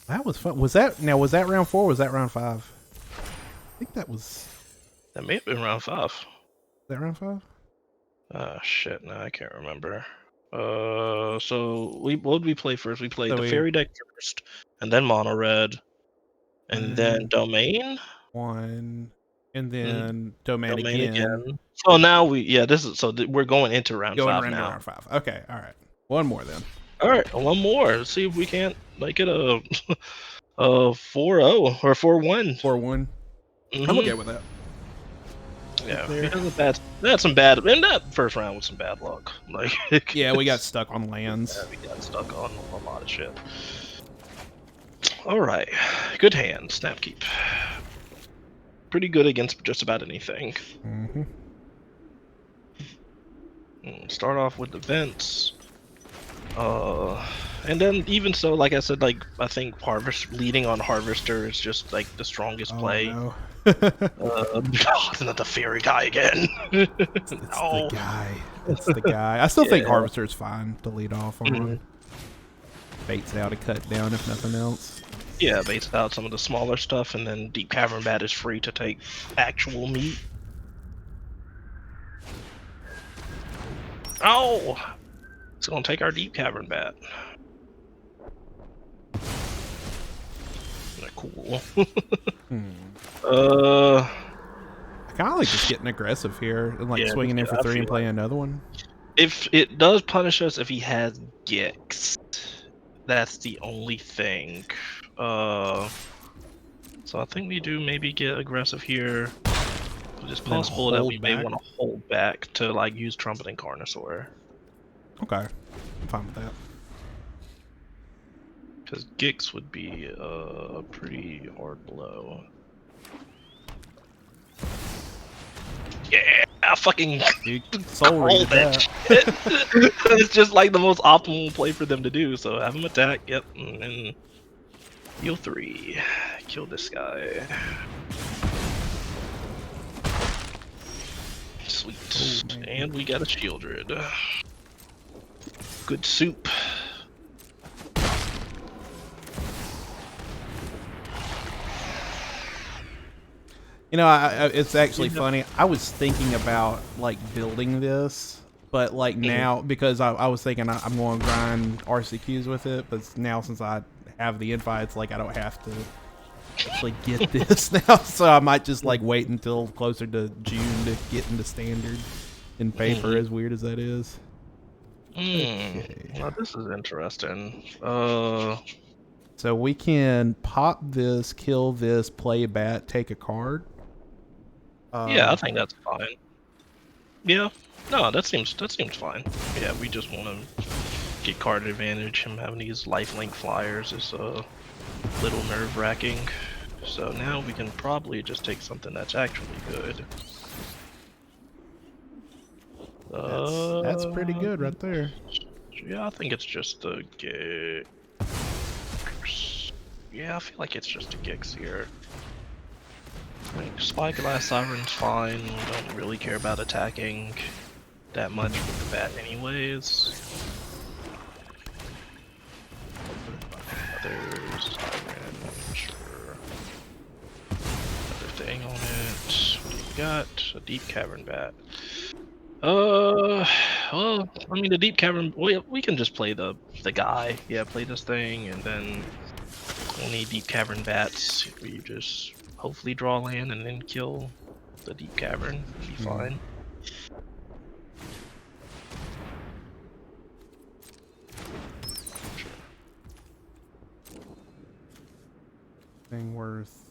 That was fun. Was that round 4 or was that round 5? I think that That may have been round 5. Is that round 5? Shit, no, I can't remember. So what did we play first? We played the fairy deck first, and then mono red, and then domain. 1, and then domain again. So now we're going into round 5 now. Round 5. Okay, all right. One more then. All right, one more. Let's see if we can't make it a 4-0 or 4-1. 4-1. I'm okay with that. Yeah, we had some bad. In that first round with some bad luck. Like yeah, we got stuck on lands. Yeah, we got stuck on a lot of shit. All right, good hand, Snapkeep. Pretty good against just about anything. Start off with the vents. And then even so, like I said, like I think leading on Harvester is just like the strongest play. No. It's not the fairy guy again. It's the guy. It's the guy. I still think Harvester is fine to lead off on. Baits out a cut down if nothing else. Yeah, baits out some of the smaller stuff, and then Deep Cavern Bat is free to take actual meat. Oh! It's gonna take our Deep Cavern Bat. Cool. I kind of like just getting aggressive here and like swinging in for 3 and playing another one. If it does punish us if he has Gix, that's the only thing. So I think we do maybe get aggressive here. It's possible that we may want to hold back to like use Trumpet and Carnosaur. Okay, I'm fine with that. Because Gix would be a pretty hard blow. Yeah, fucking soul read that shit. It's just like the most optimal play for them to do. So have him attack, yep, and then heal 3. Kill this guy. Sweet. And we got a Shieldred. Good soup. You know, it's actually funny. I was thinking about like building this, but like now because I was thinking I'm going to grind RCQs with it, but now since I have the invite, it's like I don't have to actually get this now. So I might just like wait until closer to June to get into standard in paper. As weird as that is. Okay. Well, this is interesting. So we can pop this, kill this, play a bat, take a card. Yeah, I think that's fine. Yeah, no, that seems fine. Yeah, we just want to get card advantage. Him having these lifelink flyers is a little nerve-wracking. So now we can probably just take something that's actually good. That's pretty good right there. Yeah, I think it's just the gigs. Yeah, I feel like it's just the gigs here. Like, Spyglass Siren's fine. We don't really care about attacking that much with the bat anyways. Other Siren, sure. Another thing on it. What do you got? A Deep Cavern Bat. Well, I mean, the Deep Cavern, we can just play the guy. Yeah, play this thing, and then we'll need Deep Cavern Bats. Where you just hopefully draw land and then kill the Deep Cavern. Be fine. Thing worth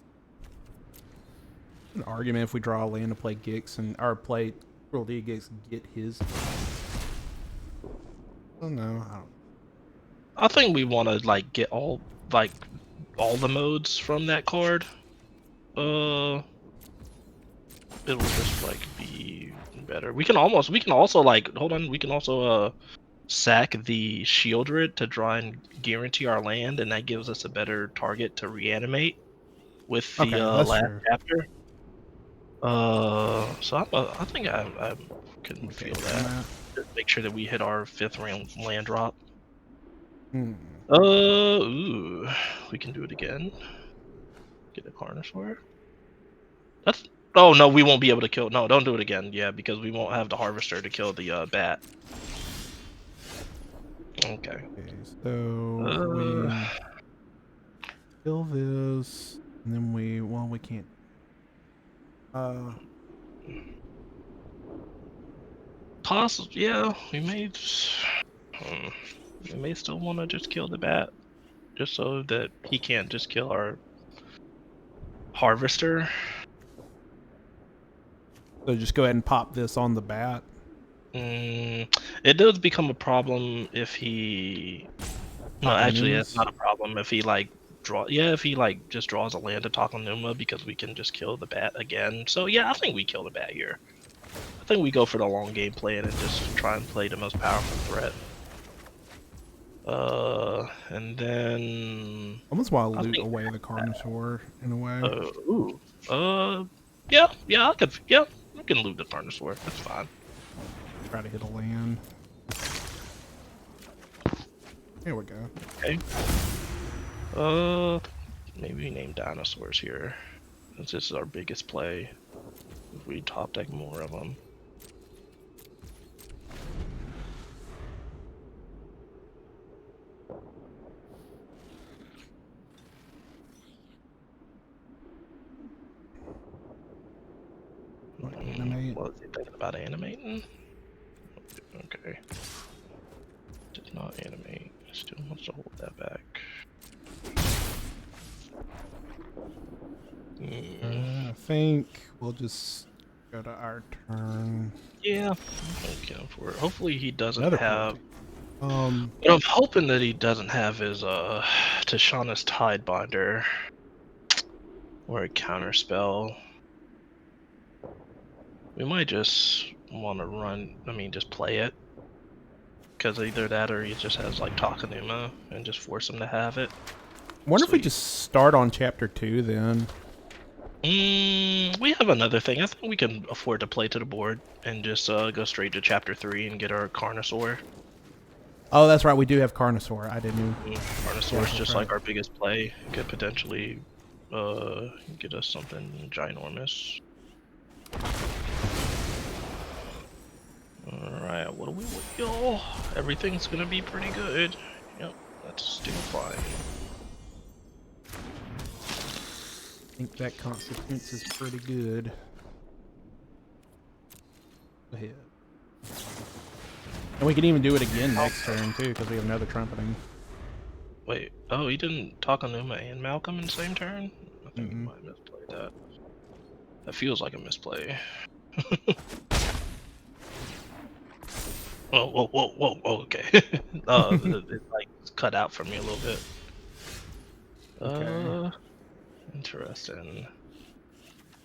an argument if we draw a land to play Gix and or play Cruelty Gix get his. Oh no, I don't. I think we want to like get all the modes from that card. It'll just like be better. We can also like hold on. We can also sack the Shieldred to try and guarantee our land, and that gives us a better target to reanimate with the last true. chapter. So I think I can feel that. Just make sure that we hit our 5th land drop. Ooh, we can do it again. Get a Carnosaur. That's. Oh no, we won't be able to kill. No, don't do it again. Yeah, because we won't have the Harvester to kill the bat. Okay. So we kill this, and then we can't. Possibly, yeah. We may still want to just kill the bat, just so that he can't just kill our Harvester. So just go ahead and pop this on the bat. It does become a problem if he. No, actually, it's not a problem if he like if he like just draws a land to Takanuma, because we can just kill the bat again. So yeah, I think we kill the bat here. I think we go for the long game plan and just try and play the most powerful threat. And then Almost want to loot away the Carnosaur in a way. Yeah, we can loot the Carnosaur. That's fine. Try to hit a land. Here we go. Okay. Maybe we name dinosaurs here, since this is our biggest play. If we top deck more of them. Animate. What was he thinking about animating? Okay. Did not animate. Still wants to hold that back. I think we'll just go to our turn. Yeah, I'm kidding for it. Hopefully he doesn't have. But I'm hoping that he doesn't have his Tishana's Tidebinder or a counterspell. We might just want to just play it. Because either that or he just has like Takanuma and just force him to have it. I wonder if we just start on chapter 2 then. We have another thing. I think we can afford to play to the board and just go straight to chapter 3 and get our Carnosaur. Oh, that's right. We do have Carnosaur. I didn't even. Carnosaur's just like our biggest play. Could potentially get us something ginormous. Alright, what do we want, y'all? Everything's gonna be pretty good. Yep, that's still fine. I think that consequence is pretty good. Go ahead. And we can even do it again next turn too, because we have another trumpeting. Wait, oh, he didn't Takanuma and Malcolm in the same turn? I think he might have misplayed that. That feels like a misplay. Whoa, okay. It like cut out for me a little bit. Okay. Interesting.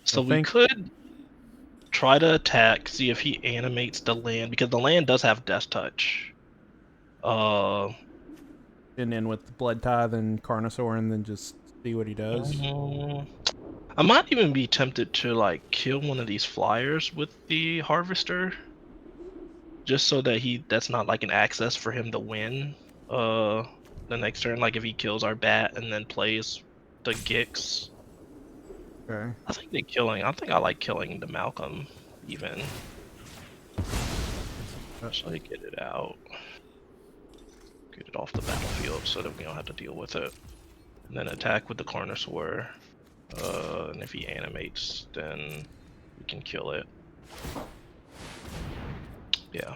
So we could try to attack, see if he animates the land, because the land does have Death Touch. And then with the Blood Tithe and Carnosaur, and then just see what he does. I might even be tempted to like kill one of these flyers with the Harvester, just so that that's not like an access for him to win. The next turn, like if he kills our bat and then plays the Gix. Okay. I think I like killing the Malcolm even. So I get it out. Get it off the battlefield so that we don't have to deal with it. And then attack with the Carnosaur. And if he animates, then we can kill it. Yeah.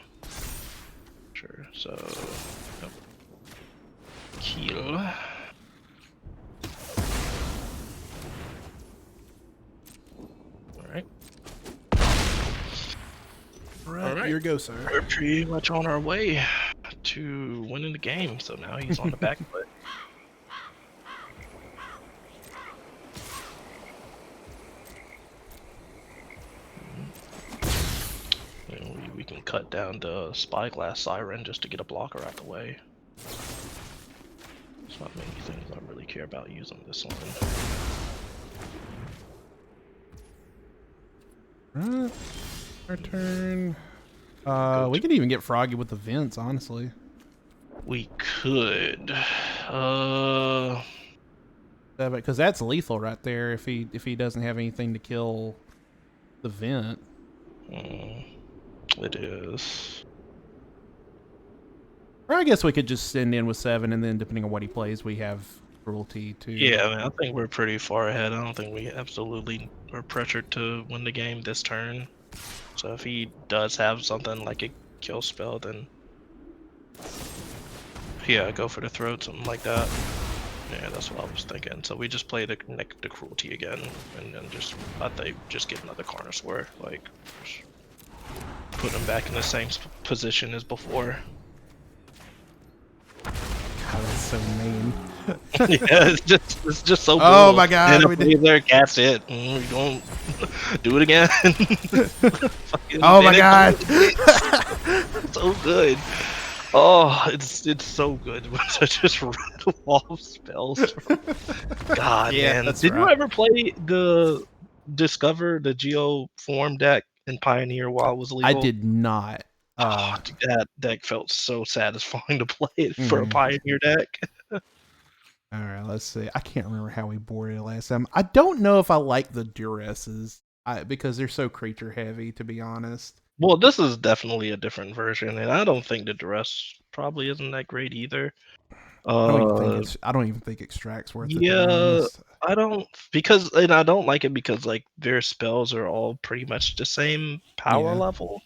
Sure, so... Yep. Kill. Alright. Alright, here you go, sir. We're pretty much on our way to winning the game, so now he's on the back foot. And we can cut down the Spyglass Siren just to get a blocker out the way. There's not many things I really care about using this one. Alright, our turn. We could even get Froggy with the vents, honestly. We could. Because that's lethal right there. If he doesn't have anything to kill the vent. It is. Or I guess we could just send in with 7, and then depending on what he plays, we have cruelty too. Yeah, I mean, I think we're pretty far ahead. I don't think we absolutely are pressured to win the game this turn. So if he does have something like a kill spell, then yeah, go for the throat, something like that. Yeah, that's what I was thinking. So we just play the cruelty again, and then I think just get another Carnosaur, like just put him back in the same position as before. God, that's so mean. Yeah, it's just so. Oh my God! And there, cast it. We don't do it again. Oh my God! So good. Oh, it's so good to just rattle off spells. God, Yeah, man. Did you ever play the Geo form deck in Pioneer while it was legal? I did not. Oh, that deck felt so satisfying to play it for a Pioneer deck. All right, let's see. I can't remember how we boarded it last time. I don't know if I like the Duresses because they're so creature heavy, to be honest. Well, this is definitely a different version, and I don't think the Duress probably isn't that great either. I don't even think Extract's worth it. Yeah, I don't like it because like their spells are all pretty much the same power level.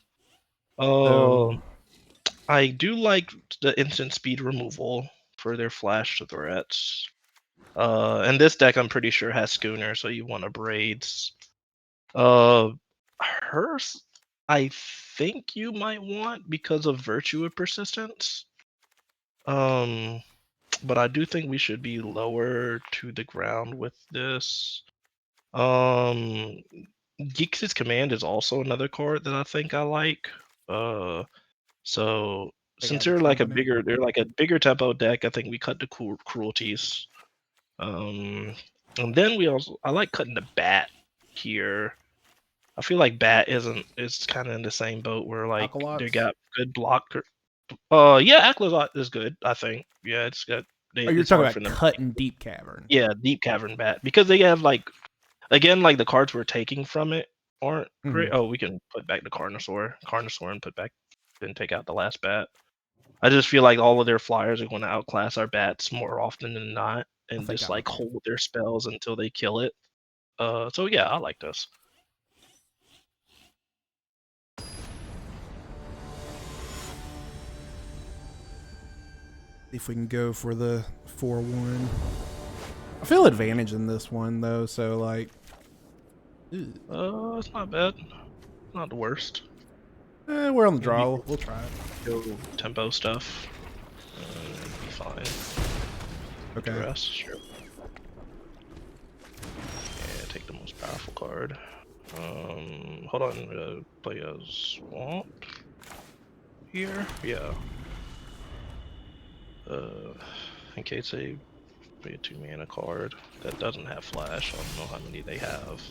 I do like the instant speed removal for their flash threats. And this deck I'm pretty sure has Schooner, so you want to braids. Hers I think you might want because of Virtue of Persistence. But I do think we should be lower to the ground with this. Geeks' Command is also another card that I think I like. So since they're like a bigger tempo deck, I think we cut the cruelties. And then I like cutting the bat here. I feel like Bat is kind of in the same boat where like they got good blocker. Yeah, Aqualot is good. I think. Yeah, it's got. You're talking about cutting Deep Cavern. Yeah, Deep Cavern Bat because they have like, again, like the cards we're taking from it aren't great. Oh, we can put back the Carnosaur, and put back, then take out the last Bat. I just feel like all of their flyers are going to outclass our bats more often than not, and just like hold their spells until they kill it. So yeah, I like this. If we can go for the 4-1. I feel advantage in this one though, so like. It's not bad. Not the worst. We're on the draw. We'll try it. Go tempo stuff. Be fine. Okay. Rest, sure. Yeah, take the most powerful card. Hold on. I'm gonna play a swamp here. Yeah. In case they play a 2-mana card that doesn't have flash. I don't know how many they have.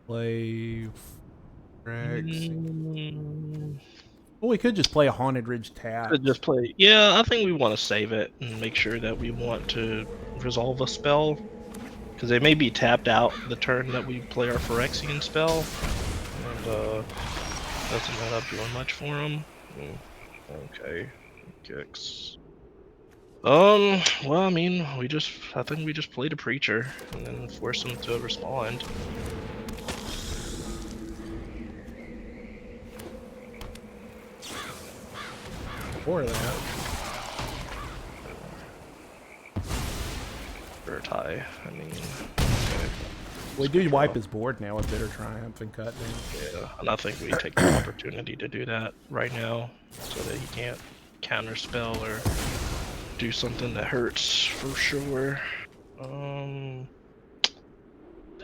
Play Rex. Mm, Well, we could just play a Haunted Ridge tap. could just play. Yeah, I think we want to save it and make sure that we want to resolve a spell. Because they may be tapped out the turn that we play our Phyrexian spell. And doesn't end up doing much for them. Okay. Kicks. Well, I mean, I think we just played a Preacher and then force him to respond. Or that. Vertai, I mean, okay. We do wipe his board now with Bitter Triumph and Cut Down. Yeah, and I think we take the opportunity to do that right now so that he can't counterspell or do something that hurts for sure. I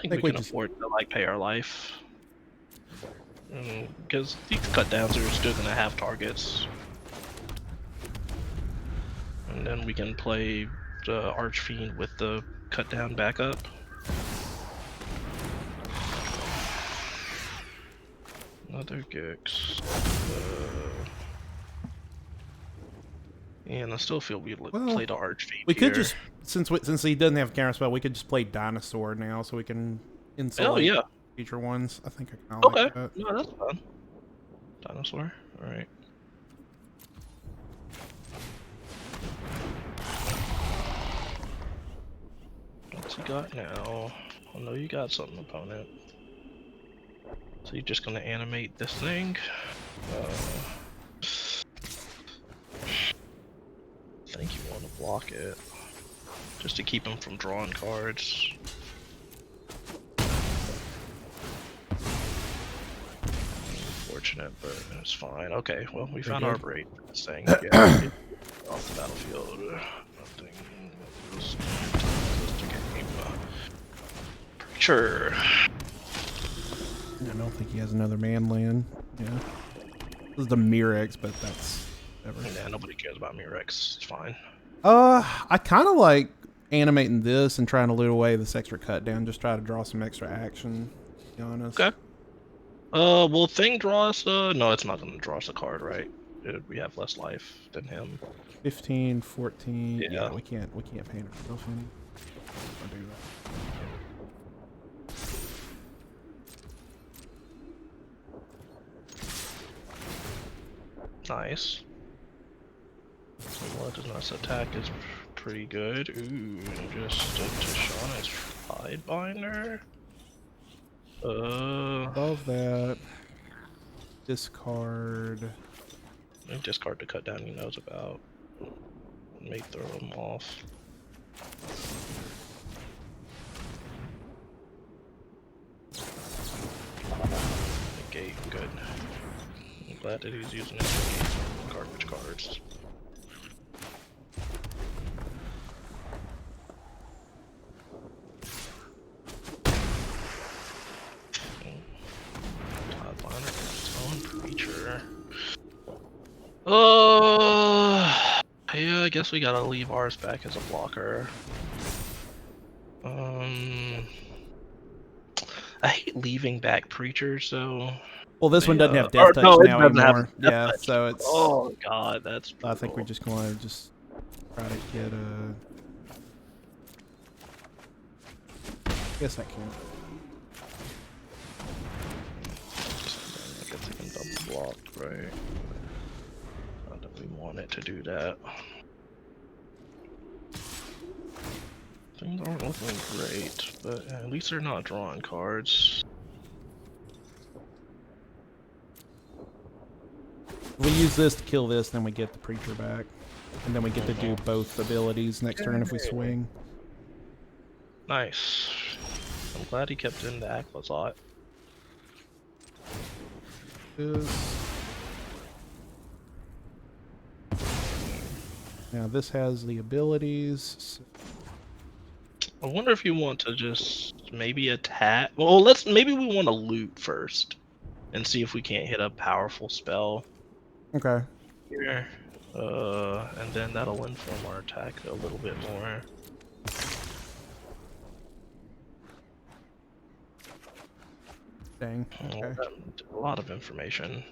think we can afford to like pay our life. Because these cut downs are still gonna have targets. And then we can play the Archfiend with the cut down backup. Another Gix. And I still feel we'd play the Archfiend. We could just, since he doesn't have counter spell, we could just play Dinosaur now, so we can insulate future ones. I think I kind of like that. No, that's fun. Dinosaur. All right. What's he got now? I know you got something, opponent. So you're just gonna animate this thing. I think you want to block it, just to keep him from drawing cards. Unfortunate, but it's fine. Okay, well, we found our break for this thing. Yeah, off the battlefield. Nothing. Just a game. Sure. I don't think he has another man land. Yeah. This is the Mirex, but that's never. Yeah, nobody cares about Mirex. It's fine. I kind of like animating this and trying to loot away this extra cut down. Just try to draw some extra action, to be honest. Okay. Will Thing draw us? No, it's not going to draw us a card, right? We have less life than him. 15, 14. Yeah, we can't paint ourselves any. I'll do that. Nice. What does nice attack is pretty good. Ooh, just a Tishana's Tidebinder. Above that, discard. Discard the cut down he knows about. May throw him off. Negate, good. I'm glad that he's using his garbage cards. Preacher. Yeah, I guess we gotta leave ours back as a blocker. I hate leaving back Preachers, so. Well, this one doesn't have death touch now anymore. Yeah, so it's. Oh god, that's. I think we just want to just try to get a. I guess I can. I guess I can double block, right? Not that we want it to do that. Things aren't looking great, but at least they're not drawing cards. We use this to kill this, then we get the Preacher back. And then we get to do both abilities next turn if we swing. Nice. I'm glad he kept in the Aquazot. Now this has the abilities. I wonder if you want to just maybe attack. Well, maybe we want to loot first and see if we can't hit a powerful spell Okay. here. And then that'll inform our attack a little bit more. Dang. Okay. A lot of information.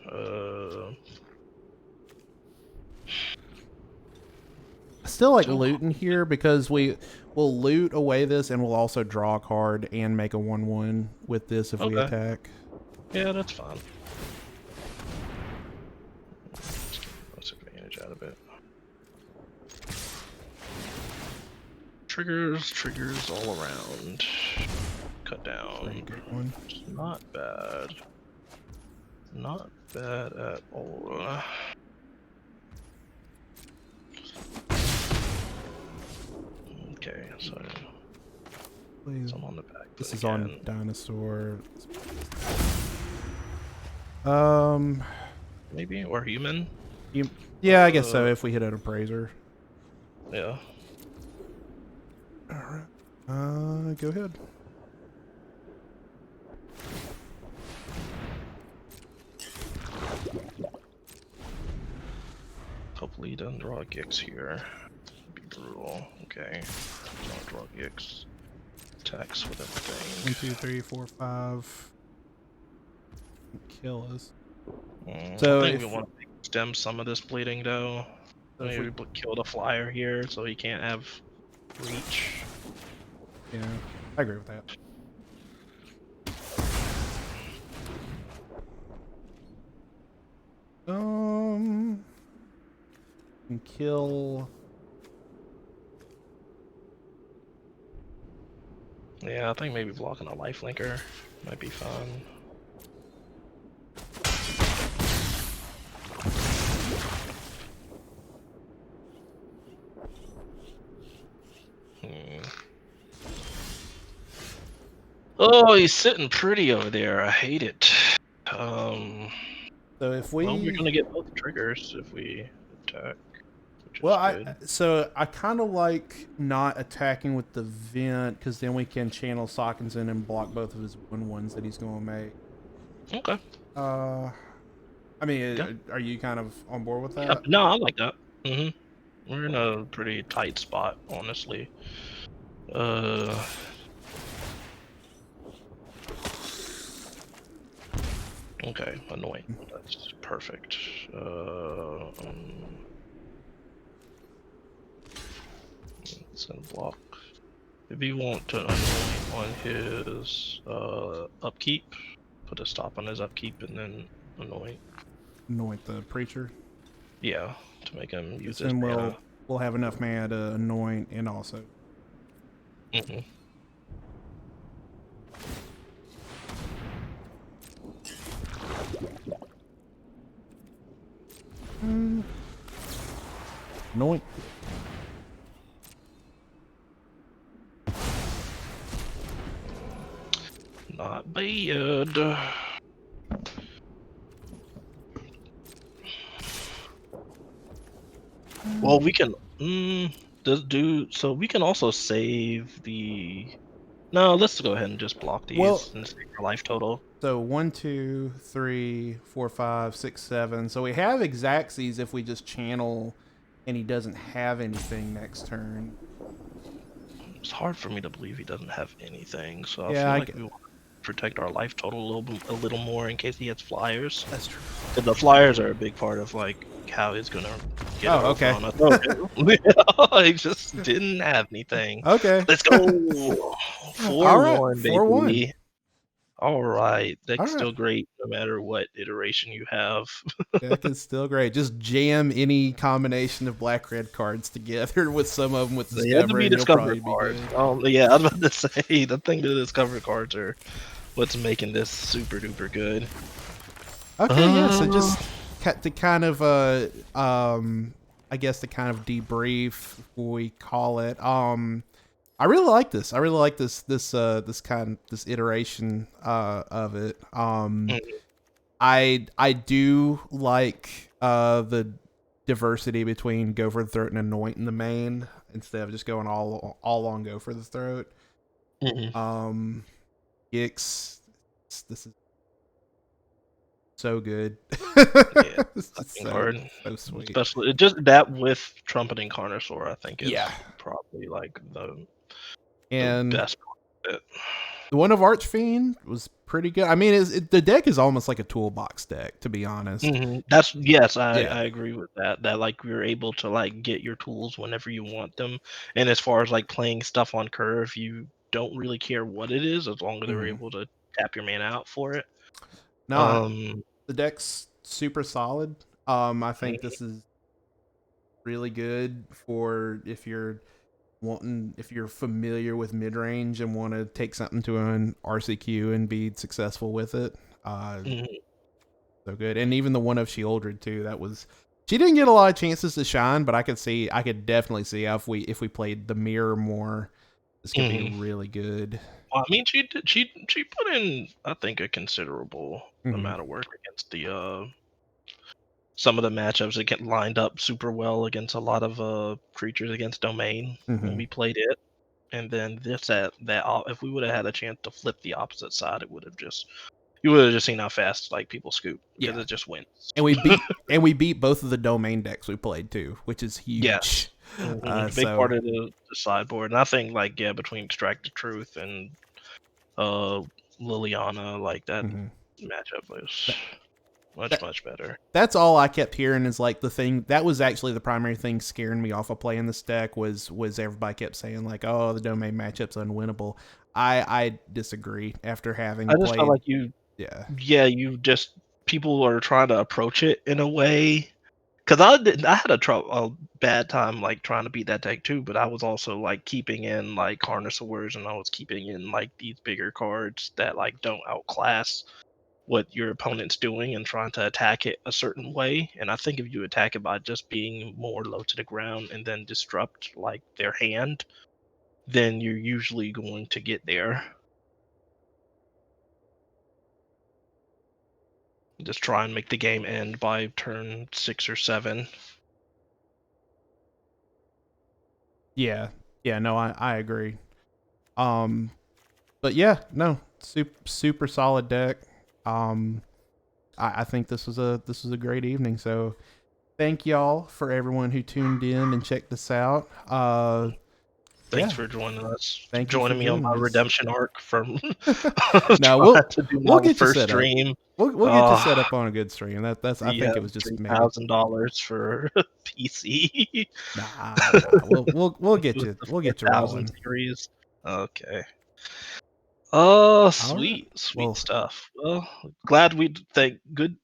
I still like looting here because we'll loot away this and we'll also draw a card and make a 1/1 with this if we attack. Yeah, that's fine. Let's take advantage out of it. Triggers all around. Cut down. One. Not bad. Not bad at all. Okay, so Please. I'm on the back. This is again. on dinosaur. Maybe, or human. Yeah, I guess so. If we hit an appraiser. Yeah. All right. Go ahead. Hopefully he doesn't draw a Gix here. Be brutal. Okay. Don't draw Gix. Attacks with everything. 1, 2, 3, 4, 5. Kill us. So I think if- we want to stem some of this bleeding though. So if Maybe kill the flyer here so he can't have reach. Yeah, I agree with that. And kill. Yeah, I think maybe blocking a lifelinker might be fun. Oh, he's sitting pretty over there. I hate it. So if we, Well, we're gonna get both triggers if we attack. Which well, is good. I kind of like not attacking with the vent because then we can channel Sokkenson and block both of his 1/1s that he's going to make. Okay. I mean, are you kind of on board with that? Yeah, no, I like that. We're in a pretty tight spot, honestly. Okay, annoying. That's perfect. It's gonna block. If you want to anoint on his upkeep, put a stop on his upkeep and then anoint. Anoint the preacher. Yeah, to make him use his Then mana. we'll have enough mana to anoint and also. Anoint. Not bad. Well, we can so we can also save the. No, let's go ahead and just block these and save our life total. So 1, 2, 3, 4, 5, 6, 7. So we have Exacxes if we just channel, and he doesn't have anything next turn. It's hard for me to believe he doesn't have anything. So I Yeah, feel I like get- we want to protect our life total a little more in case he has flyers. That's true. 'Cause the flyers are a big part of like how he's gonna get Oh, over okay. on us. He just didn't have anything. Okay. Let's go. 4-1, baby. 4-1. All right, that's All right. still great no matter what iteration you have. Deck is still great. Just jam any combination of black-red cards together with some of them with They have to Discover, be and you'll probably discovered be cards. good. Yeah, I was about to say the thing the discovered cards are what's making this super duper good. Okay, yeah. So just to kind of, I guess to kind of debrief, we call it. I really like this. I really like this iteration of it. I do like the diversity between Go for the Throat and Anoint in the main instead of just going all on Go for the Throat. Gix. This is so good. Yeah, This is fucking card. so sweet. Especially just that with Trumpeting Carnosaur, I think is Yeah. probably like the And best part of it. the one of Archfiend was pretty good. I mean, the deck is almost like a toolbox deck, to be honest. That's yes, I Yeah. agree with that. That like you're able to like get your tools whenever you want them, and as far as like playing stuff on curve, you don't really care what it is as long as they're Mhm. able to tap your mana out for it. No, the deck's super solid. I think Mhm. this is really good for if you're familiar with mid-range and want to take something to an RCQ and be successful with it. Mhm. So good. And even the one of Shieldred too, she didn't get a lot of chances to shine, but I could definitely see how if we played the mirror more, this could be Mhm. really good. Well, I mean, she put in I think a considerable Mhm. amount of work against the some of the matchups that get lined up super well against a lot of creatures against domain when Mhm. we played it. And then if we would have had a chance to flip the opposite side, it would have just you would have just seen how fast like people scoop because Yeah. it just wins. And we beat both of the domain decks we played too, which is Yes, huge. big part So of the sideboard. And I think like between Extract the Truth and uh Liliana, like that mhm. matchup was that, much better. that's all I kept hearing is like the thing that was actually the primary thing scaring me off of playing this deck was everybody kept saying like, oh, the domain matchup's unwinnable. I disagree after having I just felt played. like Yeah. you just people are trying to approach it in a way. Cause I had a bad time like trying to beat that deck too, but I was also like keeping in like Carnosaurs and I was keeping in like these bigger cards that like don't outclass what your opponent's doing and trying to attack it a certain way. And I think if you attack it by just being more low to the ground and then disrupt like their hand, then you're usually going to get there. Just try and make the game end by turn 6 or 7. Yeah. Yeah, no, I agree. Um but yeah, no, super solid deck. Um I think this was a great evening. So thank y'all for everyone who tuned in and checked us out. Thanks Yeah, for joining us, thank you for joining me on joining my us. redemption arc from No, trying to do we'll my get you first set up. stream. We'll get you set up on a good stream. That's I Yeah, think it was just maybe $3,000 for PC nah. We'll get with you the rolling. 4000 series. Okay. Oh, All right. sweet Well, stuff. Well, glad we thank good.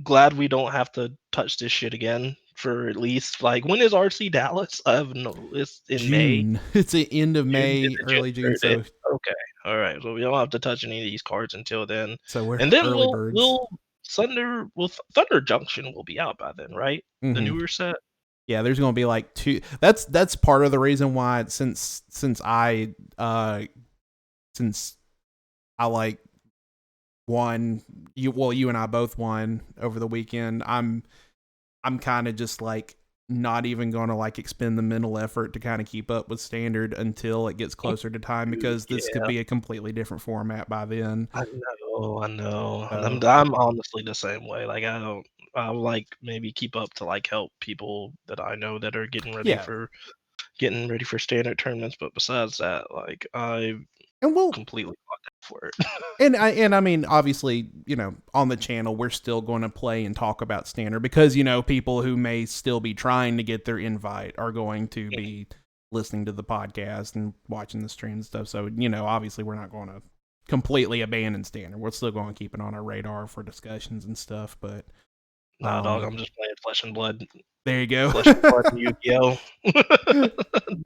Glad we don't have to touch this shit again for at least like when is RC Dallas? I have no. It's in May. June. It's the end of June? May, Is it June early June. 30th? So Okay. All right. So we don't have to touch any of these cards until then. we're And then early birds. Thunder Junction will be out by then, right? The Mm-hmm. newer set. Yeah, there's gonna be like two. That's part of the reason why since I like won you and I both won over the weekend. I'm kind of just like not even going to like expend the mental effort to kind of keep up with standard until it gets closer to time because this could Yeah, be a completely different format by then. I know. So I'm honestly the same way. Like I don't. I like maybe keep up to like help people that I know that are yeah, getting ready for standard tournaments. But besides that, like I and we'll completely locked out for it. and I mean obviously on the channel we're still going to play and talk about standard because people who may still be trying to get their invite are going to be listening to the podcast and watching the stream and stuff. So obviously we're not going to completely abandon standard. We're still going to keep it on our radar for discussions and stuff. But Nah, dog. I'm just playing Flesh and Blood. there you go. Flesh and Blood and Yu-Gi-Oh.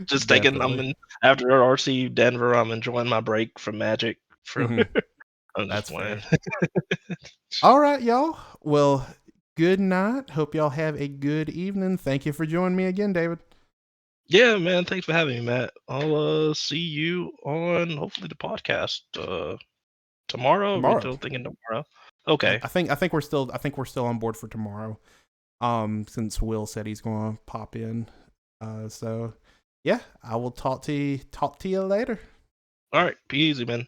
Just taking. Definitely. After RC Denver. I'm enjoying my break from Magic. Mhm. I'm just That's playing. fair. All right, y'all. Well, good night. Hope y'all have a good evening. Thank you for joining me again, David. Yeah, man. Thanks for having me, Matt. I'll see you on hopefully the podcast tomorrow. We're Tomorrow. still thinking tomorrow. Okay. I think we're still on board for tomorrow. Since Will said he's going to pop in. So yeah, I will talk to you later. All right. Be easy, man.